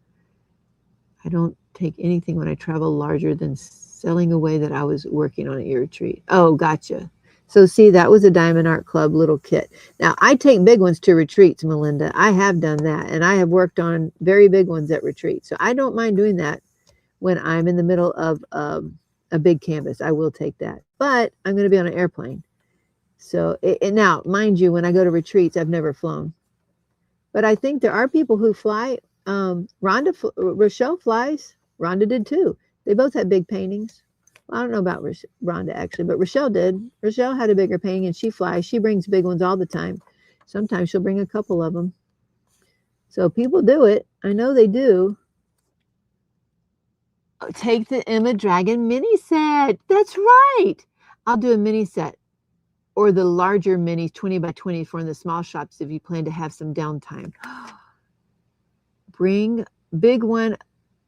I don't take anything when I travel larger than selling away that I was working on at your retreat. Oh, gotcha. So see, that was a Diamond Art Club little kit. Now, I take big ones to retreats, Melinda. I have done that, and I have worked on very big ones at retreats. So I don't mind doing that when I'm in the middle of a big canvas. I will take that. But I'm going to be on an airplane. So now, mind you, when I go to retreats, I've never flown. But I think there are people who fly. Rochelle flies. Rhonda did too. They both had big paintings. Well, I don't know about Rhonda actually, but Rochelle did. Rochelle had a bigger painting and she flies. She brings big ones all the time. Sometimes she'll bring a couple of them. So people do it. I know they do. Take the Emma Dragon mini set. That's right. I'll do a mini set or the larger mini 20 by 20 for in the small shops if you plan to have some downtime. Bring big one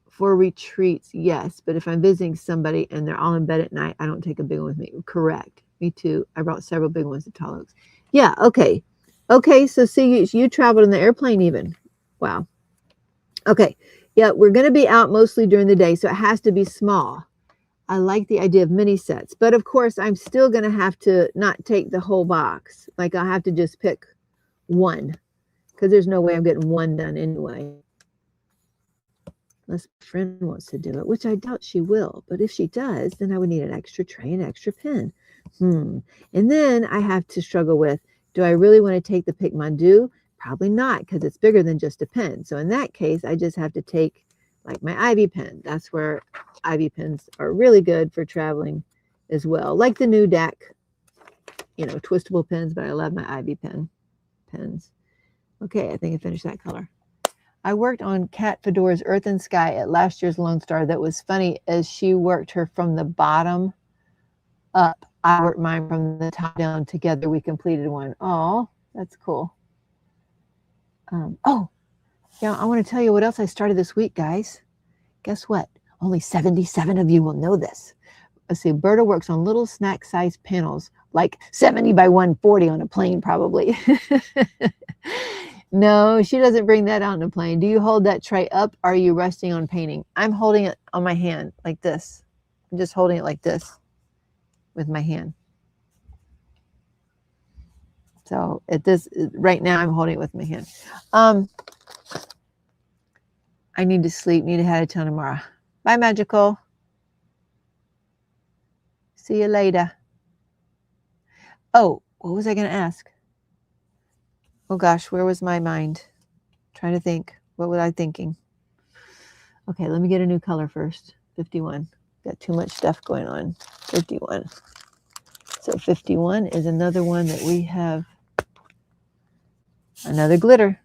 for retreats, yes. But if I'm visiting somebody and they're all in bed at night, I don't take a big one with me. Correct. Me too. I brought several big ones to Tall Oaks. Yeah, okay. Okay, so see, you traveled in the airplane even. Wow. Okay. Yeah, we're going to be out mostly during the day, so it has to be small. I like the idea of mini sets. But of course, I'm still going to have to not take the whole box. Like I'll have to just pick one because there's no way I'm getting one done anyway. Unless my friend wants to do it, which I doubt she will. But if she does, then I would need an extra tray and extra pen. And then I have to struggle with, do I really want to take the Pic Mondu? Probably not, because it's bigger than just a pen. So in that case, I just have to take like my Ivy pen. That's where Ivy pens are really good for traveling as well. Like the new deck, you know, twistable pens, but I love my Ivy pens. Okay, I think I finished that color. I worked on Kat Fedora's Earth and Sky at last year's Lone Star. That was funny as she worked her from the bottom up. I worked mine from the top down. Together we completed one. Oh, that's cool. Oh, yeah, I want to tell you what else I started this week, guys. Guess what? Only 77 of you will know this. let's see, Berta works on little snack size panels, like 70 by 140 on a plane, probably. No, she doesn't bring that out on a plane. Do you hold that tray up? Are you resting on painting? I'm holding it on my hand like this. I'm just holding it like this with my hand. So at this, right now I'm holding it with my hand. I need to sleep, need to head out of town tomorrow. Bye, Magical. See you later. Oh, what was I going to ask? Oh gosh, where was my mind? Trying to think. What was I thinking? Okay, let me get a new color first. 51. Got too much stuff going on. 51. So 51 is another one that we have. Another glitter.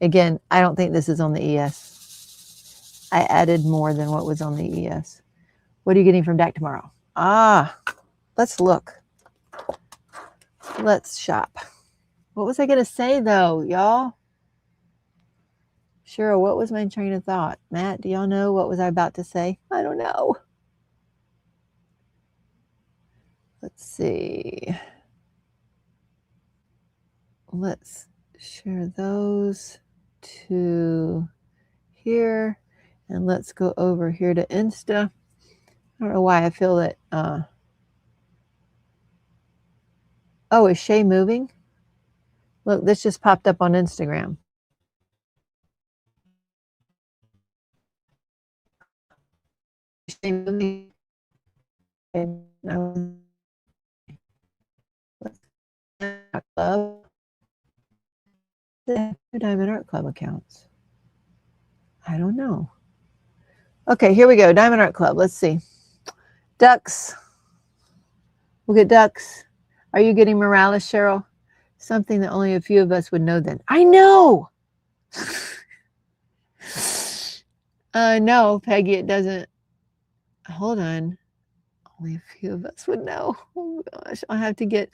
Again, I don't think this is on the ES. I added more than what was on the ES. What are you getting from DAC tomorrow? Ah, let's look. Let's shop. What was I going to say, though, y'all? Cheryl, what was my train of thought? Matt, do y'all know what was I about to say? I don't know. Let's see. Let's share those to here. And let's go over here to Insta. I don't know why I feel that. Oh, is Shay moving? Look, this just popped up on Instagram. Shay moving. Club. The Diamond Art Club accounts. I don't know. Okay, here we go. Diamond Art Club. Let's see. Ducks. We'll get ducks. Are you getting Morales, Cheryl? Something that only a few of us would know then. I know. No, Peggy, it doesn't. Hold on. Only a few of us would know. Oh gosh, I'll have to get.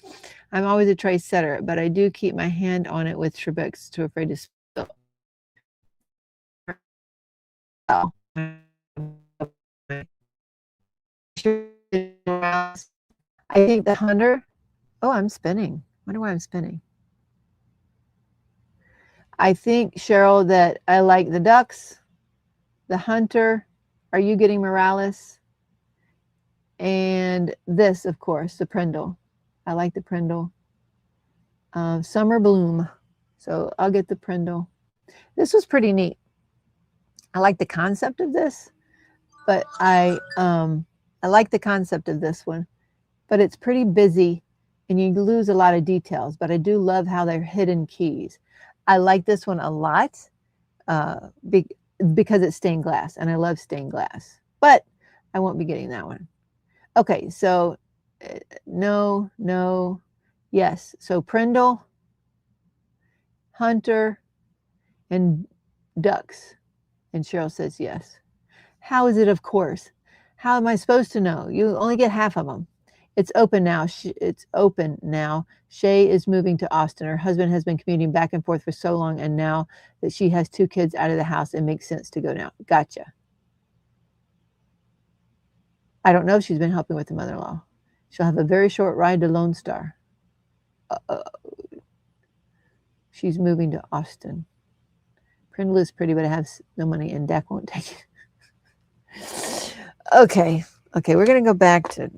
I'm always a tray setter, but I do keep my hand on it with Trebux, too afraid to spill. Oh. I think the hunter. Oh, I'm spinning. Wonder why I'm spinning. I think, Cheryl, that I like the ducks, the hunter. Are you getting Morales? And this, of course, the Prindle. I like the Prindle. Summer Bloom. So I'll get the Prindle. This was pretty neat. I like the concept of this, but I like the concept of this one, but it's pretty busy and you lose a lot of details, but I do love how they're hidden keys. I like this one a lot because it's stained glass and I love stained glass, but I won't be getting that one. Okay, so no, yes. So Prindle, Hunter, and ducks. And Cheryl says yes. How is it, of course? How am I supposed to know? You only get half of them. It's open now. It's open now. Shay is moving to Austin. Her husband has been commuting back and forth for so long, and now that she has 2 kids out of the house, it makes sense to go now. Gotcha. I don't know if she's been helping with the mother-in-law. She'll have a very short ride to Lone Star. She's moving to Austin. Prindle is pretty, but I have no money, and Dak won't take it. Okay, we're going to go back to,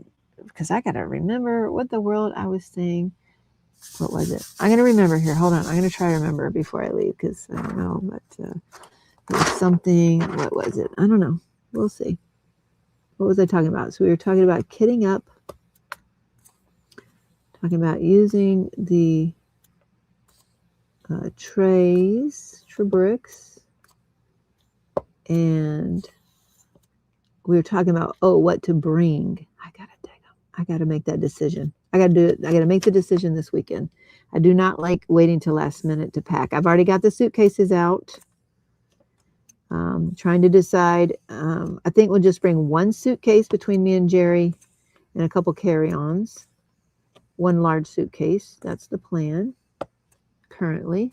because I got to remember what the world I was saying. What was it? I'm going to remember here. Hold on. I'm going to try to remember before I leave, because I don't know, but it was something. What was it? I don't know. We'll see. What was I talking about? So we were talking about kitting up, talking about using the trays, Trebux, and we were talking about, what to bring. I gotta dig them. I gotta make that decision. I gotta do it. I gotta make the decision this weekend. I do not like waiting till last minute to pack. I've already got the suitcases out. Trying to decide. I think we'll just bring 1 suitcase between me and Jerry and a couple carry-ons. 1 large suitcase. That's the plan currently.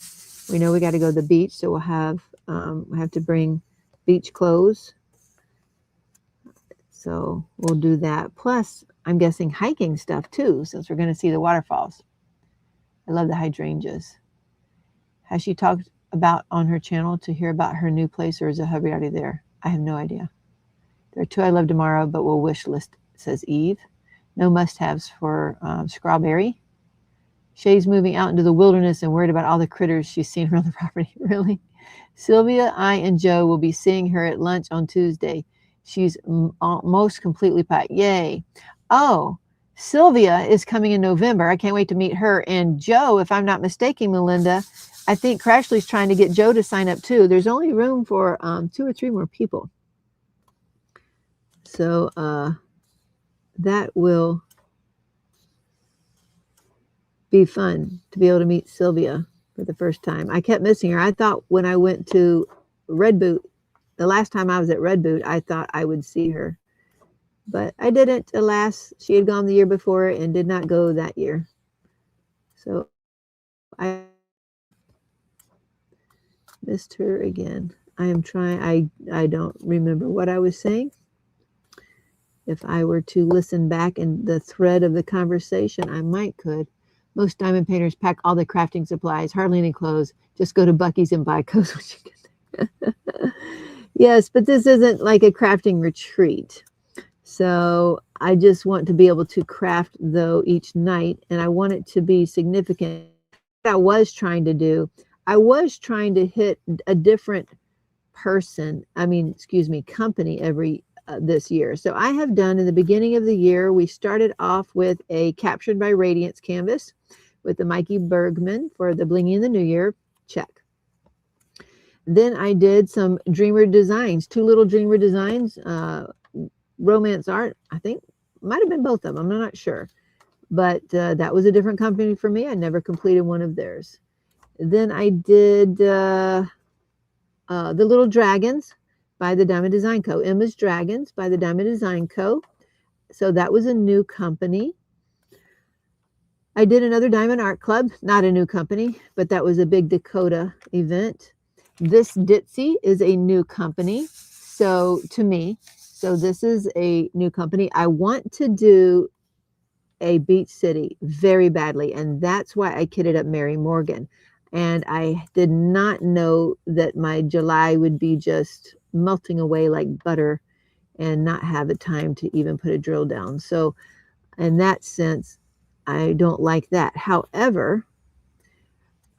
We know we got to go to the beach, so we'll have to bring beach clothes. Let's So we'll do that. Plus, I'm guessing hiking stuff too, since we're going to see the waterfalls. I love the hydrangeas. Has she talked about on her channel to hear about her new place, or is the hubby already there? I have no idea. There are 2 I love tomorrow, but we'll wish list, says Eve. No must-haves for Strawberry. Shay's moving out into the wilderness and worried about all the critters she's seen around the property. Really? Sylvia, I, and Joe will be seeing her at lunch on Tuesday. She's almost completely packed. Yay. Oh, Sylvia is coming in November. I can't wait to meet her. And Joe, if I'm not mistaken, Melinda, I think Crashley's trying to get Joe to sign up too. There's only room for 2 or 3 more people. So that will be fun to be able to meet Sylvia for the first time. I kept missing her. I thought when I went to Red Boot, the last time I was at Red Boot, I thought I would see her. But I didn't, alas. She had gone the year before and did not go that year. So I missed her again. I am trying, I don't remember what I was saying. If I were to listen back in the thread of the conversation, I might could. Most diamond painters pack all the crafting supplies, hardly any clothes. Just go to Buc-ee's and buy clothes when you get there. Yes, but this isn't like a crafting retreat. So I just want to be able to craft, though, each night, and I want it to be significant. What I was trying to do, I was trying to hit a different company every this year. So I have done in the beginning of the year, we started off with a Captured by Radiance canvas with the Mikey Bergman for the Blingy in the New Year. Check. Then I did some Dreamer designs, 2 little Dreamer designs, Romance Art, I think, might have been both of them, I'm not sure. But that was a different company for me. I never completed one of theirs. Then I did the Little Dragons by the Diamond Design Co. Emma's Dragons by the Diamond Design Co. So that was a new company. I did another Diamond Art Club, not a new company, but that was a big Dakota event. This Ditzy is a new company, so to me. So this is a new company. I want to do a Beach City very badly, and that's why I kitted up Mary Morgan. And I did not know that my July would be just melting away like butter and not have the time to even put a drill down. So in that sense, I don't like that. However,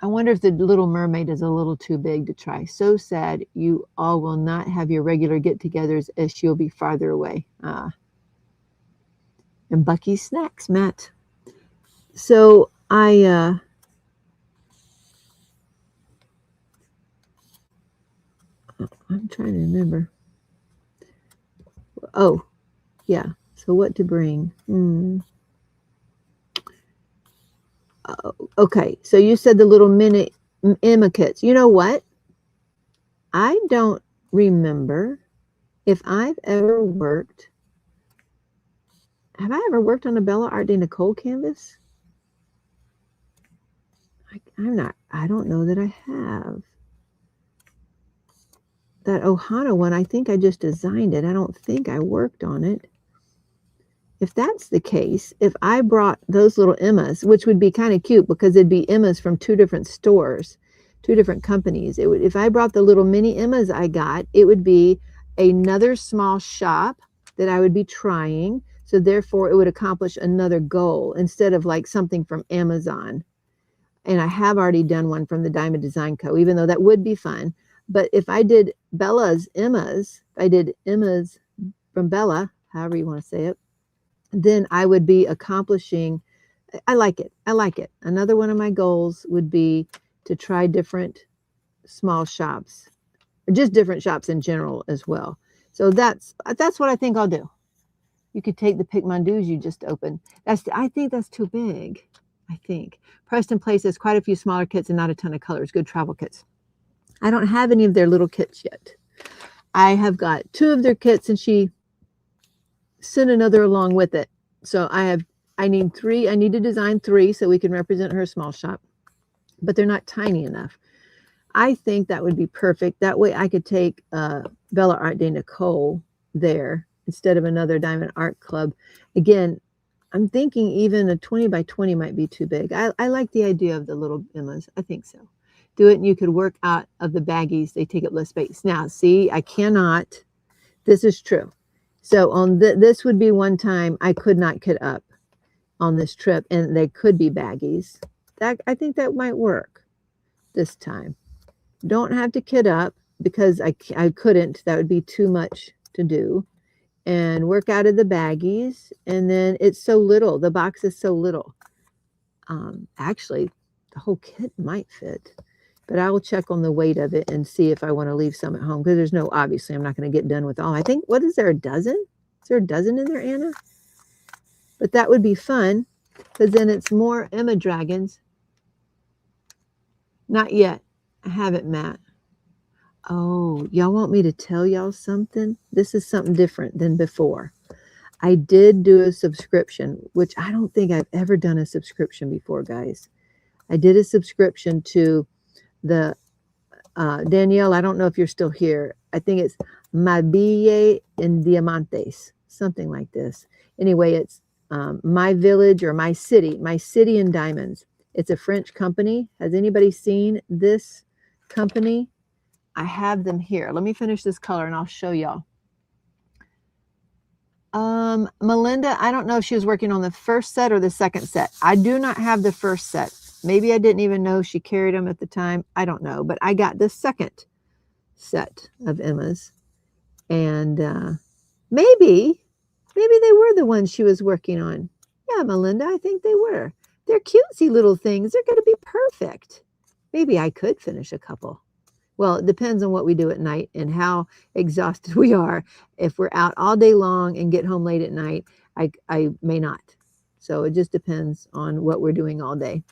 I wonder if the Little Mermaid is a little too big to try. So sad you all will not have your regular get-togethers as she'll be farther away. And Bucky's Snacks, Matt. So I'm trying to remember. Oh, yeah. So what to bring? Okay. So you said the little mini Emma kits. You know what? I don't remember if I've ever worked. Have I ever worked on a Bella Art de Nicole canvas? I don't know that I have. That Ohana one, I think I just designed it. I don't think I worked on it. If that's the case, if I brought those little Emmas, which would be kind of cute because it'd be Emmas from 2 different stores, 2 different companies. It would, if I brought the little mini Emmas I got, it would be another small shop that I would be trying. So therefore it would accomplish another goal instead of like something from Amazon. And I have already done one from the Diamond Design Co., even though that would be fun. But if I did Bella's Emmas, if I did Emmas from Bella, however you want to say it, then I would be accomplishing, I like it. I like it. Another one of my goals would be to try different small shops, or just different shops in general as well. So that's what I think I'll do. You could take the Pic Mondoos you just opened. I think that's too big. I think Preston Place has quite a few smaller kits and not a ton of colors. Good travel kits. I don't have any of their little kits yet. I have got 2 of their kits, and she sent another along with it. So I need 3. I need to design 3 so we can represent her small shop, but they're not tiny enough. I think that would be perfect. That way I could take Bella Art de Nicole there instead of another Diamond Art Club. Again, I'm thinking even a 20 by 20 might be too big. I like the idea of the little Emmas. I think so. Do it and you could work out of the baggies. They take up less space. Now, see, I cannot. This is true. So on this would be one time I could not kit up on this trip, and they could be baggies. I think that might work this time. Don't have to kit up because I couldn't. That would be too much to do. And work out of the baggies, and then it's so little. The box is so little. Actually, the whole kit might fit, but I will check on the weight of it and see if I want to leave some at home, because there's no, obviously I'm not going to get done with all. I think, what is there, a dozen? Is there a dozen in there, Anna? But that would be fun, because then it's more Emma dragons. Not yet. I haven't, Matt. Oh, y'all want me to tell y'all something? This is something different than before. I did do a subscription, which I don't think I've ever done a subscription before, guys. I did a subscription to the, Danielle, I don't know if you're still here. I think it's Mabille en Diamantes, something like this. Anyway, it's My Village or My City in Diamonds. It's a French company. Has anybody seen this company? I have them here. Let me finish this color and I'll show y'all. Melinda, I don't know if she was working on the first set or the second set. I do not have the first set. Maybe I didn't even know she carried them at the time. I don't know, but I got the second set of Emmas. And maybe they were the ones she was working on. Yeah, Melinda, I think they were. They're cutesy little things. They're going to be perfect. Maybe I could finish a couple. Well, it depends on what we do at night and how exhausted we are. If we're out all day long and get home late at night, I may not. So it just depends on what we're doing all day.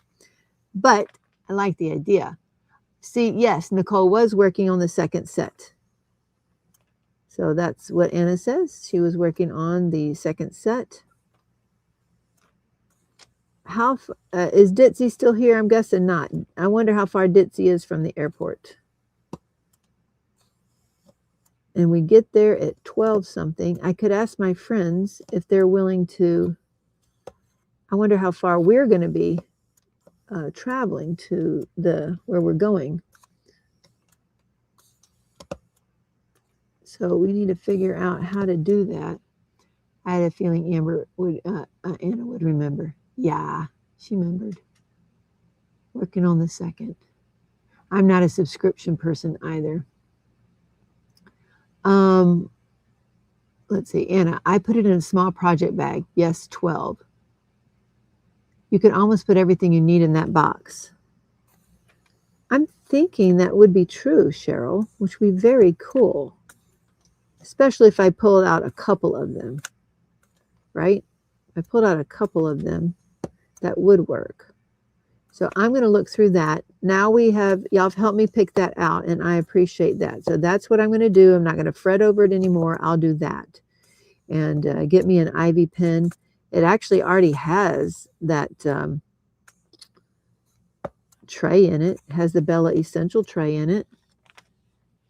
But I like the idea. See, yes, Nicole was working on the second set. So that's what Anna says. She was working on the second set. How is Ditzy still here? I'm guessing not. I wonder how far Ditzy is from the airport. And we get there at 12 something. I could ask my friends if they're willing to. I wonder how far we're going to be traveling to where we're going. So we need to figure out how to do that. I had a feeling Anna would remember. Yeah, she remembered. Working on the second. I'm not a subscription person either. Let's see, Anna, I put it in a small project bag. Yes, 12. You could almost put everything you need in that box. I'm thinking that would be true, Cheryl, which would be very cool. Especially if I pulled out a couple of them, right? If I pulled out a couple of them, that would work. So I'm going to look through that. Now y'all have helped me pick that out, and I appreciate that. So that's what I'm going to do. I'm not going to fret over it anymore. I'll do that. And get me an Ivy pen. It actually already has that tray in it. It has the Bella Essential tray in it.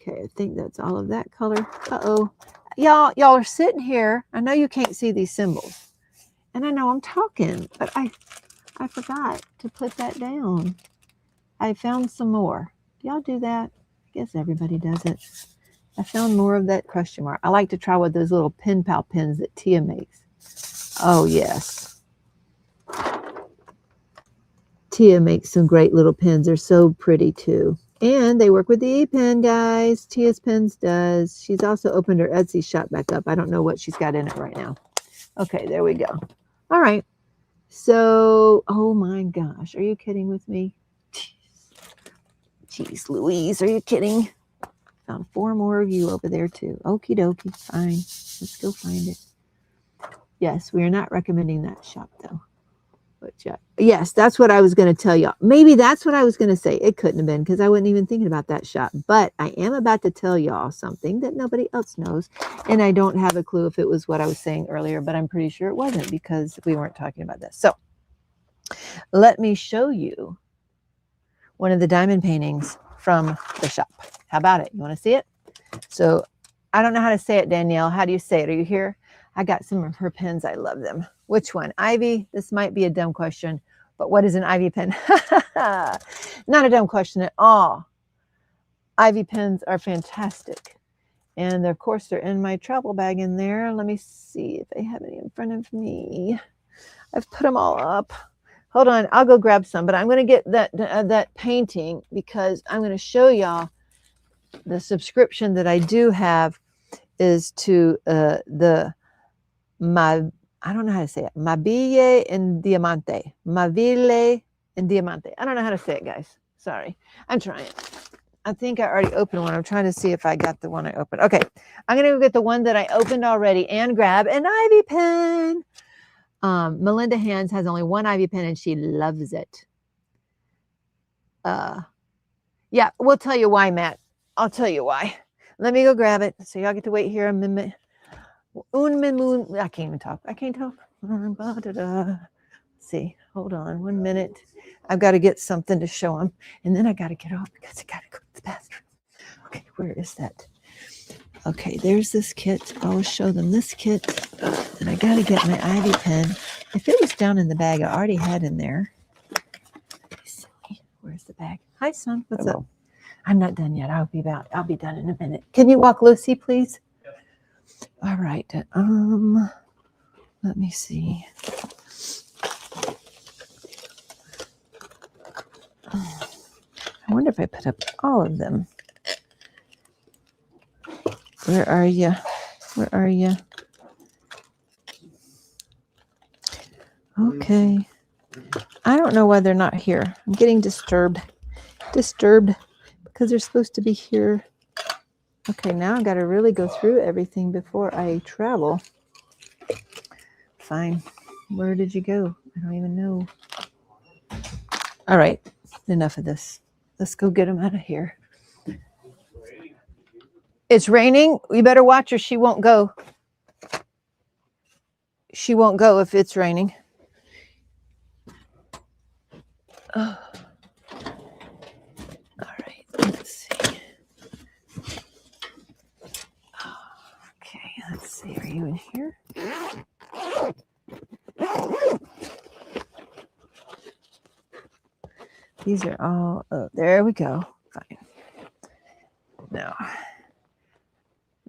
Okay, I think that's all of that color. Uh-oh. Y'all are sitting here. I know you can't see these symbols. And I know I'm talking, but I forgot to put that down. I found some more. Do y'all do that? I guess everybody does it. I found more of that question mark. I like to try with those little pen pal pens that Tia makes. Oh, yes. Tia makes some great little pens. They're so pretty, too. And they work with the E-Pen, guys. Tia's Pens does. She's also opened her Etsy shop back up. I don't know what she's got in it right now. Okay, there we go. All right. So, oh my gosh, are you kidding with me? Jeez Louise, are you kidding? Found 4 more of you over there too. Okie dokie, fine. Let's go find it. Yes, we are not recommending that shop though. But yeah, yes, that's what I was going to tell y'all. Maybe that's what I was going to say. It couldn't have been because I wasn't even thinking about that shop. But I am about to tell y'all something that nobody else knows. And I don't have a clue if it was what I was saying earlier, but I'm pretty sure it wasn't because we weren't talking about this. So let me show you one of the diamond paintings from the shop. How about it? You want to see it? So I don't know how to say it, Danielle. How do you say it? Are you here? I got some of her pens. I love them. Which one? Ivy? This might be a dumb question, but what is an Ivy pen? Not a dumb question at all. Ivy pens are fantastic. And of course, they're in my travel bag in there. Let me see if I have any in front of me. I've put them all up. Hold on, I'll go grab some, but I'm going to get that painting because I'm going to show y'all the subscription that I do have is to I don't know how to say it. Mabile and Diamante. Mabile and Diamante. I don't know how to say it, guys. Sorry. I'm trying. I think I already opened one. I'm trying to see if I got the one I opened. Okay. I'm going to go get the one that I opened already and grab an Ivy pen. Melinda Hands has only one Ivy pen and she loves it. Yeah, we'll tell you why, Matt. I'll tell you why. Let me go grab it. So y'all get to wait here a minute. I can't even talk. I can't talk. Let's see. Hold on 1 minute. I've got to get something to show them. And then I got to get off because I got to go to the bathroom. Okay, where is that? Okay, there's this kit. I'll show them this kit. And I got to get my Ivy pen. If it was down in the bag, I already had in there. Let me see. Where's the bag? Hi, son. What's up? I'm not done yet. I'll be done in a minute. Can you walk Lucy, please? All right. Let me see. I wonder if I put up all of them. Where are you? Where are you? Okay. I don't know why they're not here. I'm getting disturbed. Because they're supposed to be here. Okay, now I've got to really go through everything before I travel. Fine. Where did you go? I don't even know. All right. Enough of this. Let's go get them out of here. It's raining. You better watch her. She won't go. She won't go if it's raining. Oh. All right. Let's see. Okay. Let's see. Are you in here? These are all, oh, there we go. Fine.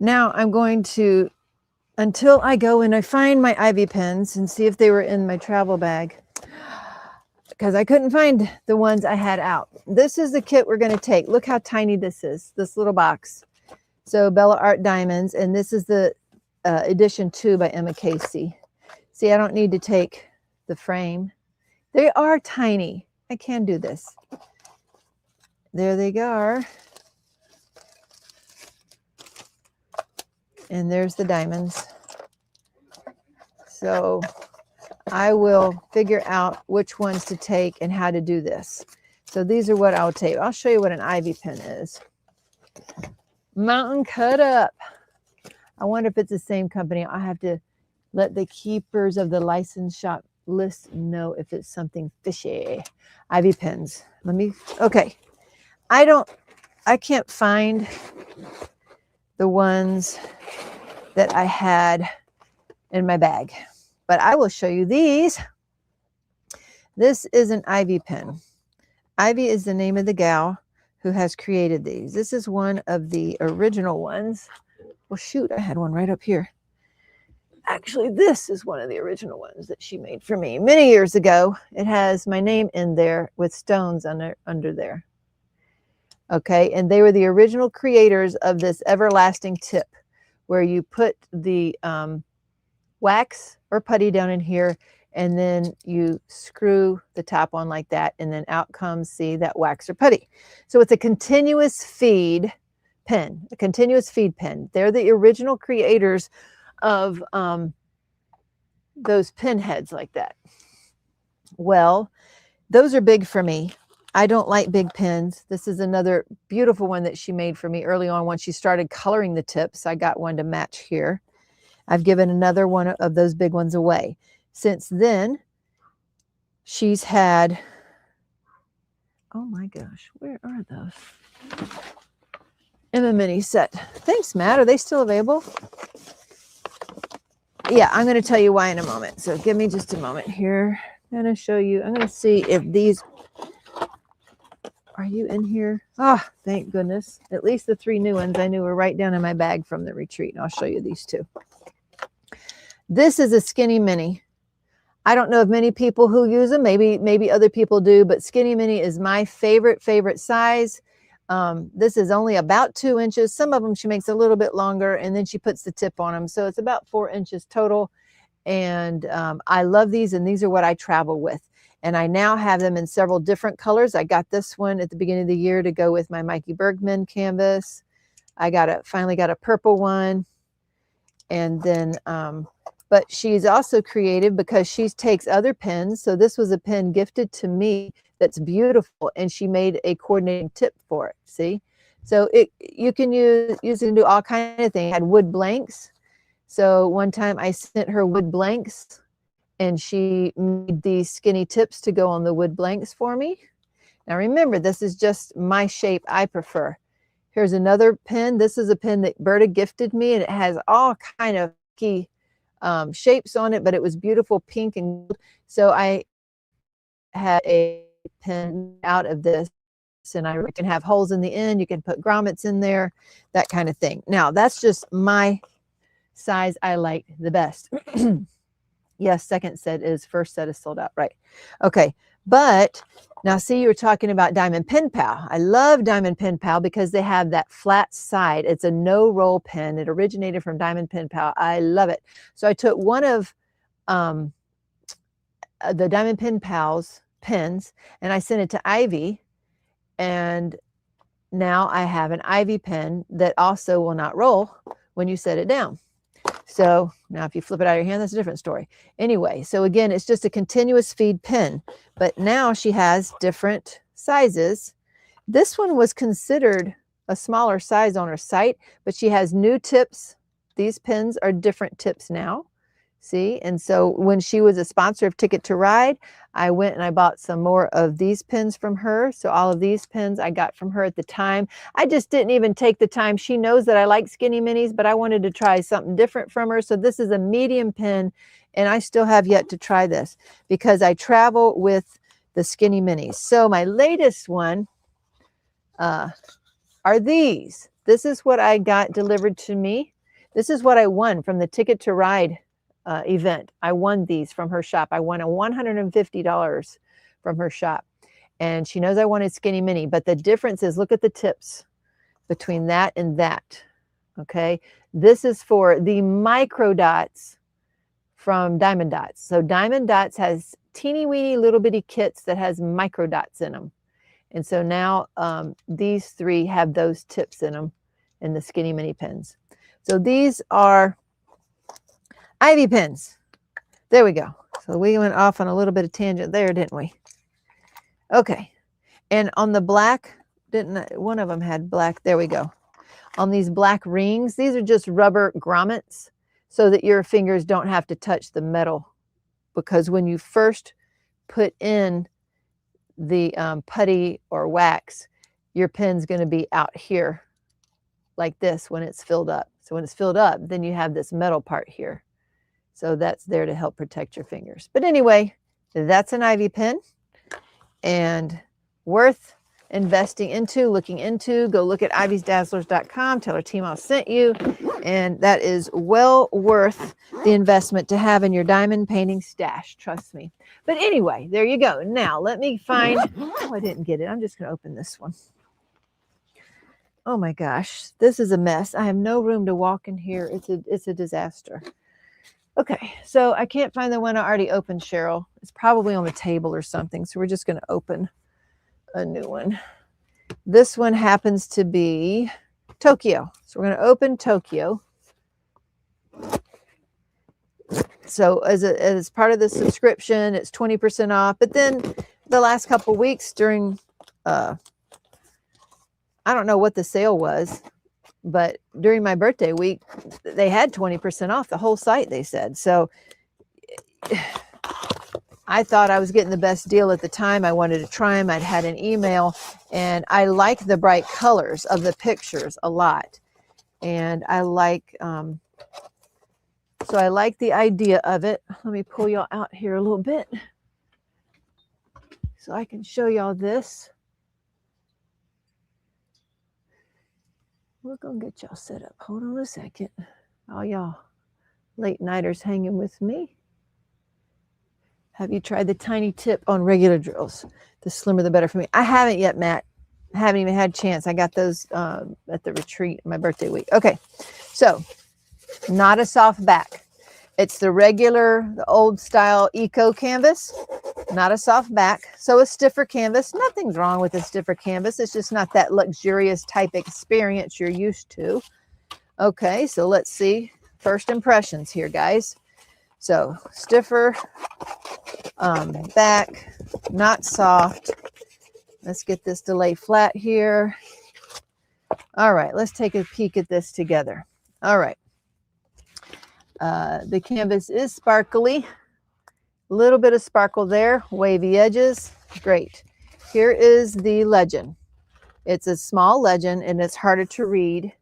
Now I'm going to, until I go and I find my Ivy pens and see if they were in my travel bag, because I couldn't find the ones I had out. This is the kit we're going to take. Look how tiny this is, this little box. So Bella Art Diamonds, and this is the edition 2 by Emma Casey. See, I don't need to take the frame. They are tiny. I can do this. There they are. And there's the diamonds. So I will figure out which ones to take and how to do this. So these are what I'll take. I'll show you what an Ivy pen is. Mountain Cut Up. I wonder if it's the same company. I have to let the keepers of the license shop list know if it's something fishy. Ivy pens. Let me, okay. I can't find the ones that I had in my bag, but I will show you these. This is an Ivy pen. Ivy is the name of the gal who has created these. This is one of the original ones. Well, shoot, I had one right up here. Actually, this is one of the original ones that she made for me many years ago. It has my name in there with stones under there. Okay, and they were the original creators of this everlasting tip where you put the wax or putty down in here and then you screw the top on like that and then out comes, see, that wax or putty. So it's a continuous feed pen, a continuous feed pen. They're the original creators of those pin heads like that. Well, those are big for me. I don't like big pens. This is another beautiful one that she made for me early on when she started coloring the tips. I got one to match here. I've given another one of those big ones away. Since then, she's had, oh my gosh, where are those? Emma mini set. Thanks, Matt. Are they still available? Yeah, I'm going to tell you why in a moment. So give me just a moment here. I'm going to show you. I'm going to see if these, are you in here? Ah, oh, thank goodness. At least the 3 new ones I knew were right down in my bag from the retreat. And I'll show you these 2. This is a skinny mini. I don't know of many people who use them. Maybe other people do, but skinny mini is my favorite size. This is only about 2 inches. Some of them she makes a little bit longer, and then she puts the tip on them. So it's about 4 inches total. And I love these, and these are what I travel with. And I now have them in several different colors. I got this one at the beginning of the year to go with my Mikey Bergman canvas. I finally got a purple one. And then, but she's also creative because she takes other pens. So this was a pen gifted to me that's beautiful, and she made a coordinating tip for it. See, so you can use it to do all kinds of things. I had wood blanks. So one time I sent her wood blanks, and she made these skinny tips to go on the wood blanks for me. Now remember, this is just my shape I prefer. Here's another pen. This is a pen that Berta gifted me, and it has all kind of key shapes on it, but it was beautiful pink and gold. So I had a pen out of this, and I can have holes in the end. You can put grommets in there, that kind of thing. Now that's just my size I like the best. Yes, second set is, first set is sold out, right? Okay, but now see, you were talking about Diamond Pen Pal. I love Diamond Pen Pal because they have that flat side. It's a no roll pen. It originated from Diamond Pen Pal. I love it. So I took one of the Diamond Pen Pal's pens, and I sent it to Ivy, and now I have an Ivy pen that also will not roll when you set it down. So now if you flip it out of your hand, that's a different story. Anyway, so again, it's just a continuous feed pen, but now she has different sizes. This one was considered a smaller size on her site, but she has new tips. These pens are different tips now. See, and so when she was a sponsor of Ticket to Ride, I went and I bought some more of these pens from her. So all of these pens I got from her at the time. I just didn't even take the time. She knows that I like skinny minis, but I wanted to try something different from her. So this is a medium pen, and I still have yet to try this because I travel with the skinny minis. So my latest one are these. This is what I got delivered to me. This is what I won from the Ticket to Ride event. I won these from her shop. I won a $150 from her shop, and she knows I wanted skinny mini, but the difference is, look at the tips between that and that. Okay, this is for the micro dots from Diamond Dots. So Diamond Dots has teeny weeny little bitty kits that has micro dots in them, and so now these 3 have those tips in them in the skinny mini pens. So these are Ivy pens. There we go. So we went off on a little bit of tangent there, didn't we? Okay. And on the black, one of them had black. There we go. On these black rings, these are just rubber grommets so that your fingers don't have to touch the metal, because when you first put in the putty or wax, your pen's going to be out here like this when it's filled up. So when it's filled up, then you have this metal part here. So that's there to help protect your fingers. But anyway, that's an Ivy pen, and worth investing into, looking into. Go look at ivysdazzlers.com. Tell her Teemaw sent you. And that is well worth the investment to have in your diamond painting stash. Trust me. But anyway, there you go. Now let me find, oh, I didn't get it. I'm just going to open this one. Oh my gosh, this is a mess. I have no room to walk in here. It's a disaster. Okay, so I can't find the one I already opened, Cheryl. It's probably on the table or something. So we're just going to open a new one. This one happens to be Tokyo. So we're going to open Tokyo. So as part of the subscription, it's 20% off. But then the last couple of weeks during, I don't know what the sale was, but during my birthday week, they had 20% off the whole site, they said. So I thought I was getting the best deal at the time. I wanted to try them. I'd had an email, and I like the bright colors of the pictures a lot. And I like, so I like the idea of it. Let me pull y'all out here a little bit so I can show y'all this. We're going to get y'all set up. Hold on a second. All y'all late nighters hanging with me. Have you tried the tiny tip on regular drills? The slimmer, the better for me. I haven't yet, Matt. I haven't even had a chance. I got those at the retreat, my birthday week. Okay, so not a soft back. It's the regular, the old style eco canvas, not a soft back. So a stiffer canvas. Nothing's wrong with a stiffer canvas. It's just not that luxurious type experience you're used to. Okay, so let's see. First impressions here, guys. So stiffer back, not soft. Let's get this to lay flat here. All right, let's take a peek at this together. All right. The canvas is sparkly. A little bit of sparkle there. Wavy edges. Great. Here is the legend. It's a small legend and it's harder to read.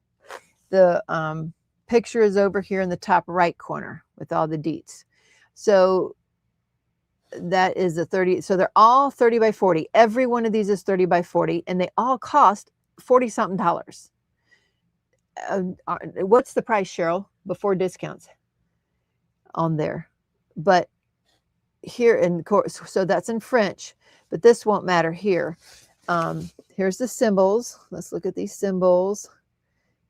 The picture is over here in the top right corner with all the deets. So that is a 30. So they're all 30 by 40. Every one of these is 30 by 40 and they all cost $40-something. What's the price, Cheryl, before discounts on there? But here in course, so that's in French, but this won't matter here. Here's the symbols. Let's look at these symbols.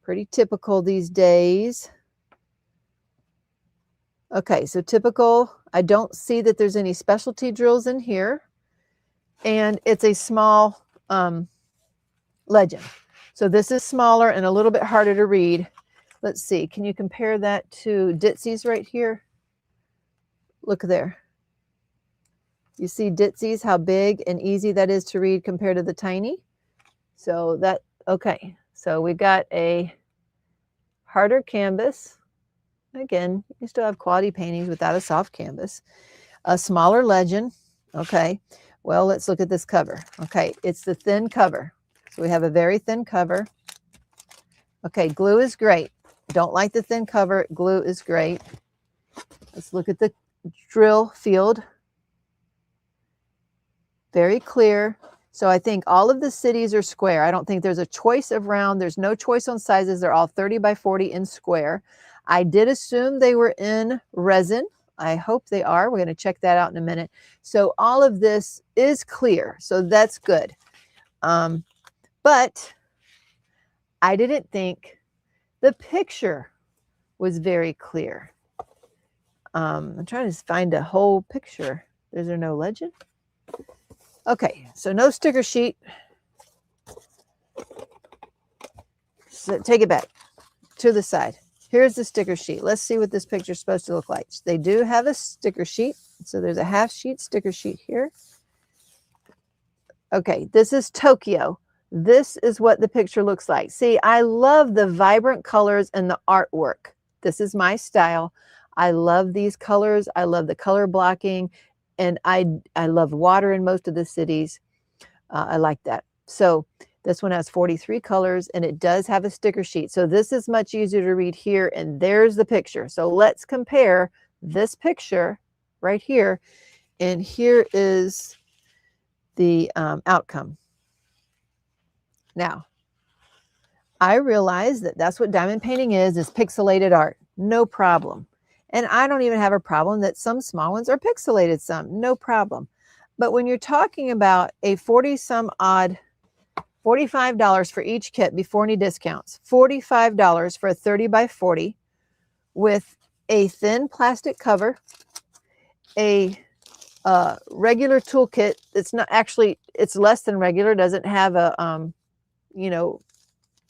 Pretty typical these days. Okay, so typical. I don't see that there's any specialty drills in here. And it's a small legend. So this is smaller and a little bit harder to read. Let's see. Can you compare that to Ditsy's right here? Look there. You see Ditsy's, how big and easy that is to read compared to the tiny? So that, okay. So we got a harder canvas. Again, you still have quality paintings without a soft canvas. A smaller legend. Okay. Well, let's look at this cover. Okay. It's the thin cover. So we have a very thin cover. Okay. Glue is great. Don't like the thin cover. Glue is great. Let's look at the drill field. Very clear. So I think all of the cities are square. I don't think there's a choice of round. There's no choice on sizes. They're all 30 by 40 in square. I did assume they were in resin. I hope they are. We're going to check that out in a minute. So all of this is clear. So that's good. But I didn't think the picture was very clear. I'm trying to find a whole picture. Is there no legend? Okay, so no sticker sheet. So take it back to the side. Here's the sticker sheet. Let's see what this picture is supposed to look like. They do have a sticker sheet. So there's a half sheet sticker sheet here. Okay, this is Tokyo. This is what the picture looks like. See, I love the vibrant colors and the artwork. This is my style. I love these colors. I love the color blocking. And I love water in most of the cities. I like that. So this one has 43 colors and it does have a sticker sheet. So this is much easier to read here. And there's the picture. So let's compare this picture right here. And here is the outcome. Now, I realize that that's what diamond painting is pixelated art. No problem. And I don't even have a problem that some small ones are pixelated some. No problem. But when you're talking about a 40-some odd, $45 for each kit before any discounts, $45 for a 30 by 40 with a thin plastic cover, a regular toolkit. It's not actually, it's less than regular. Doesn't have a, you know,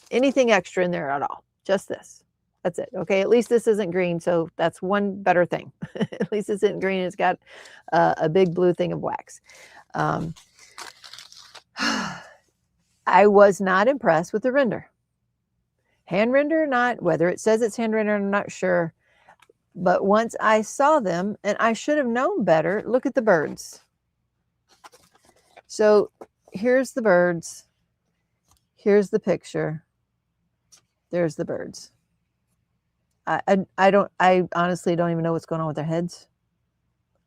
anything extra in there at all. Just this. That's it. Okay. At least this isn't green. So that's one better thing. At least it's isn't green. It's got a big blue thing of wax. I was not impressed with the render. Hand render or not, whether it says it's hand render, I'm not sure. But once I saw them, and I should have known better, look at the birds. So here's the birds. Here's the picture. There's the birds. I honestly don't even know what's going on with their heads.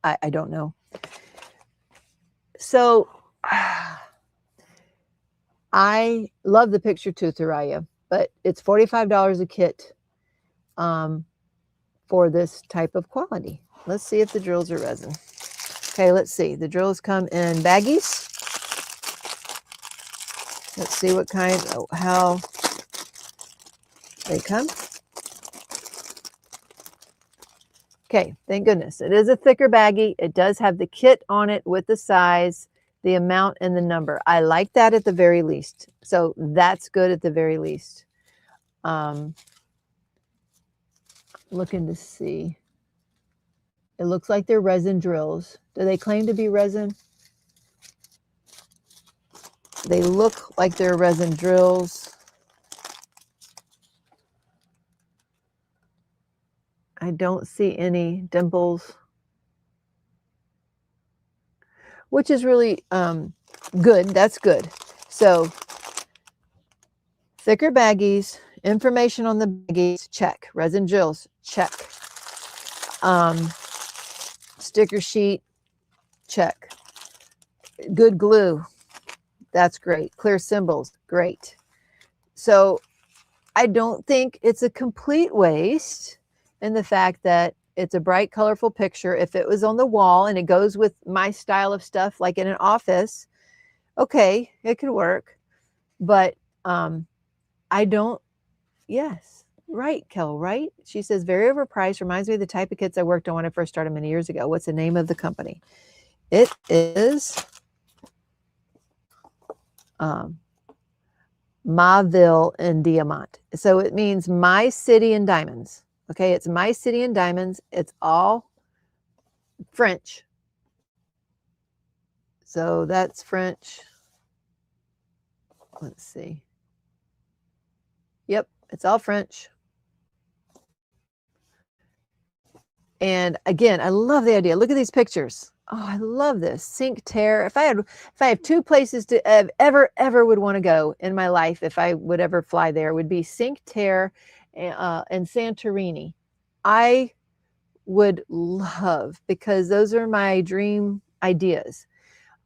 I don't know. So I love the picture too, Thuraya, but it's $45 a kit for this type of quality. Let's see if the drills are resin. Okay, let's see. The drills come in baggies. Let's see what kind, how they come. Okay, thank goodness. It is a thicker baggie. It does have the kit on it with the size, the amount, and the number. I like that at the very least. So that's good at the very least. Looking to see. It looks like they're resin drills. Do they claim to be resin? They look like they're resin drills. I don't see any dimples, which is really good. That's good. So thicker baggies, information on the baggies, check. Resin drills, check. Sticker sheet, check. Good glue, that's great. Clear symbols, great. So I don't think it's a complete waste in the fact that it's a bright, colorful picture. If it was on the wall and it goes with my style of stuff, like in an office, okay, it could work. But I don't, yes, right, Kel, right? She says, very overpriced, reminds me of the type of kits I worked on when I first started many years ago. What's the name of the company? It is Mauville and Diamant. So it means My City and Diamonds. Okay, it's My City and Diamonds. It's all French. So that's French. Let's see. Yep, it's all French. And again, I love the idea. Look at these pictures. Oh, I love this. Sink tear. If I have two places to ever would want to go in my life, if I would ever fly there, would be Sink Tear and Santorini. I would love, because those are my dream ideas.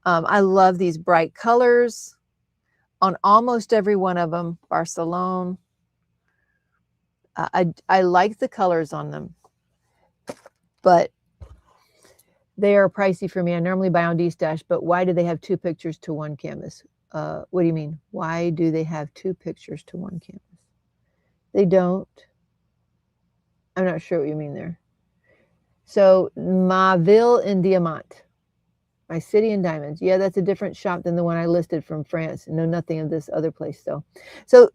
I love these bright colors on almost every one of them. Barcelona. I like the colors on them, but they are pricey for me. I normally buy on D-Stash, but why do they have two pictures to one canvas? What do you mean? Why do they have two pictures to one canvas? They don't. I'm not sure what you mean there. So Mauville and Diamant, My City and Diamonds. Yeah, that's a different shop than the one I listed from France. No, nothing of this other place though. So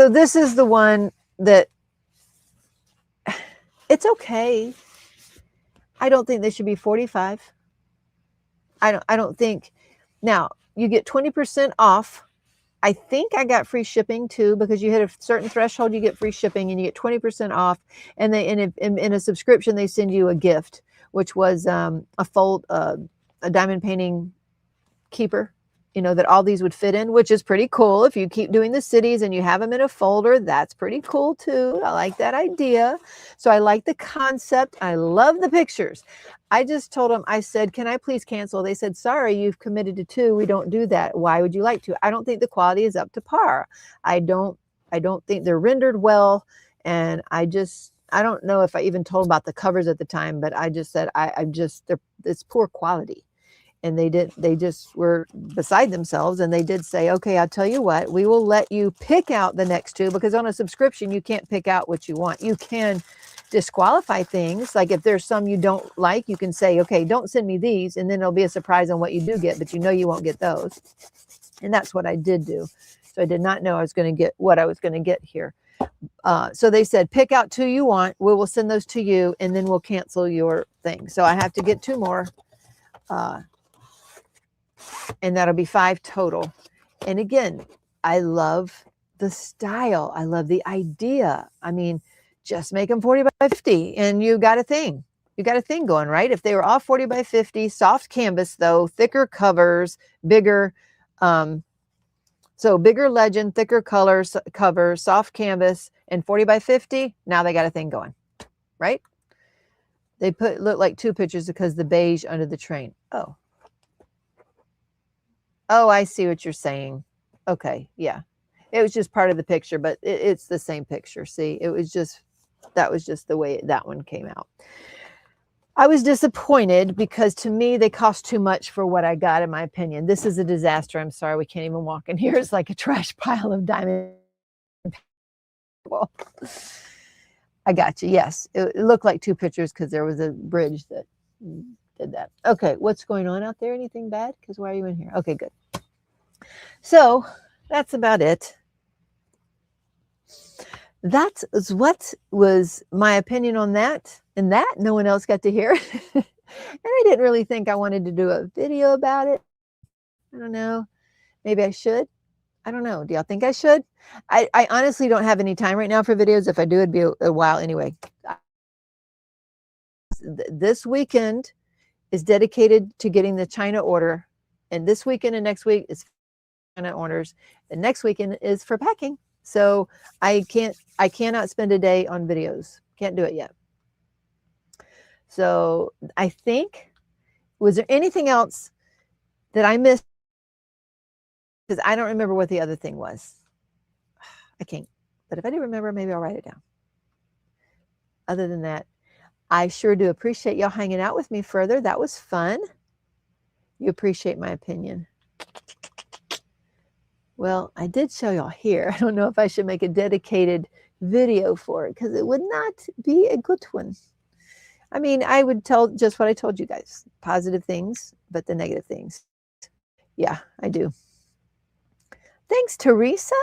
this is the one that it's okay. I don't think they should be 45. I don't think. Now you get 20% off. I think I got free shipping too, because you hit a certain threshold, you get free shipping, and you get 20% off. And they in a subscription, they send you a gift, which was a diamond painting keeper, you know, that all these would fit in, which is pretty cool. If you keep doing the cities and you have them in a folder, that's pretty cool too. I like that idea. So I like the concept. I love the pictures. I just told them, I said, can I please cancel? They said, sorry, you've committed to 2. We don't do that. Why would you like to? I don't think the quality is up to par. I don't think they're rendered well. And I don't know if I even told about the covers at the time, but I just said, it's poor quality. And they just were beside themselves, and they did say, okay, I'll tell you what, we will let you pick out the next 2, because on a subscription, you can't pick out what you want. You can disqualify things. Like if there's some you don't like, you can say, okay, don't send me these. And then it'll be a surprise on what you do get, but you know, you won't get those. And that's what I did do. So I did not know I was going to get what I was going to get here. So they said, pick out 2 you want. We will send those to you, and then we'll cancel your thing. So I have to get 2 more. And that'll be 5 total. And again, I love the style. I love the idea. I mean, just make them 40 by 50 and you got a thing. You got a thing going, right? If they were all 40 by 50, soft canvas though, thicker covers, bigger, so bigger legend, thicker colors, cover, soft canvas, and 40 by 50, now they got a thing going, right? They look like two pictures because the beige under the train. Oh, I see what you're saying. Okay, yeah. It was just part of the picture, but it's the same picture. See, it was just, that was just the way that one came out. I was disappointed because to me, they cost too much for what I got, in my opinion. This is a disaster. I'm sorry, we can't even walk in here. It's like a trash pile of diamond. Well, I got you. Yes, it looked like two pictures because there was a bridge that did that. Okay, what's going on out there? Anything bad? Because why are you in here? Okay, good. So that's about it. That is what was my opinion on that. And that no one else got to hear. And I didn't really think I wanted to do a video about it. I don't know. Maybe I should. I don't know. Do y'all think I should? I honestly don't have any time right now for videos. If I do, it'd be a while anyway. This weekend is dedicated to getting the China order. And this weekend and next week is China orders. The next weekend is for packing. So I cannot spend a day on videos. Can't do it yet. So I think, was there anything else that I missed? Because I don't remember what the other thing was. I can't. But if I do remember, maybe I'll write it down. Other than that, I sure do appreciate y'all hanging out with me further. That was fun. You appreciate my opinion. Well, I did show y'all here. I don't know if I should make a dedicated video for it because it would not be a good one. I mean, I would tell just what I told you guys. Positive things, but the negative things. Yeah, I do. Thanks, Teresa.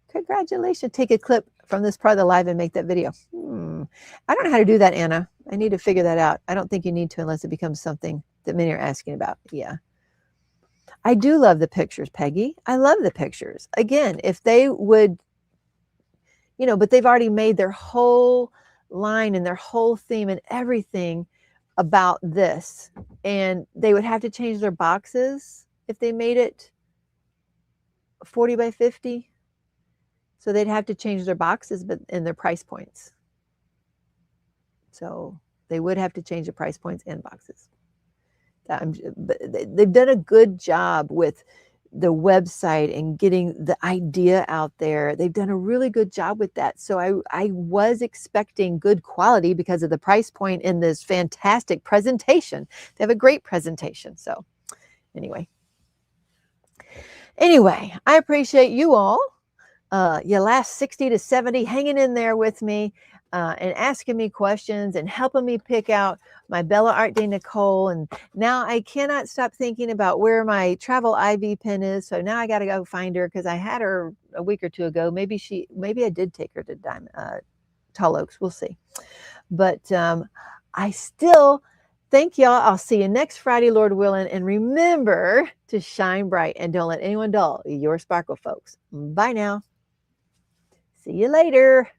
Congratulations. Take a clip from this part of the live and make that video. I don't know how to do that, Anna. I need to figure that out. I don't think you need to unless it becomes something that many are asking about. Yeah. I do love the pictures, Peggy. I love the pictures. Again, if they would, you know, but they've already made their whole line and their whole theme and everything about this. And they would have to change their boxes if they made it 40 by 50. So they'd have to change their boxes, but in their price points. So they would have to change the price points and boxes. But they've done a good job with the website and getting the idea out there. They've done a really good job with that. So I was expecting good quality because of the price point in this fantastic presentation. They have a great presentation. So anyway, I appreciate you all. Your last 60 to 70 hanging in there with me and asking me questions and helping me pick out my Bella Art de Nicole. And now I cannot stop thinking about where my travel IV pin is. So now I got to go find her because I had her a week or two ago. Maybe I did take her to Tall Oaks. We'll see. But I still thank y'all. I'll see you next Friday, Lord willing. And remember to shine bright and don't let anyone dull your sparkle, folks. Bye now. See you later.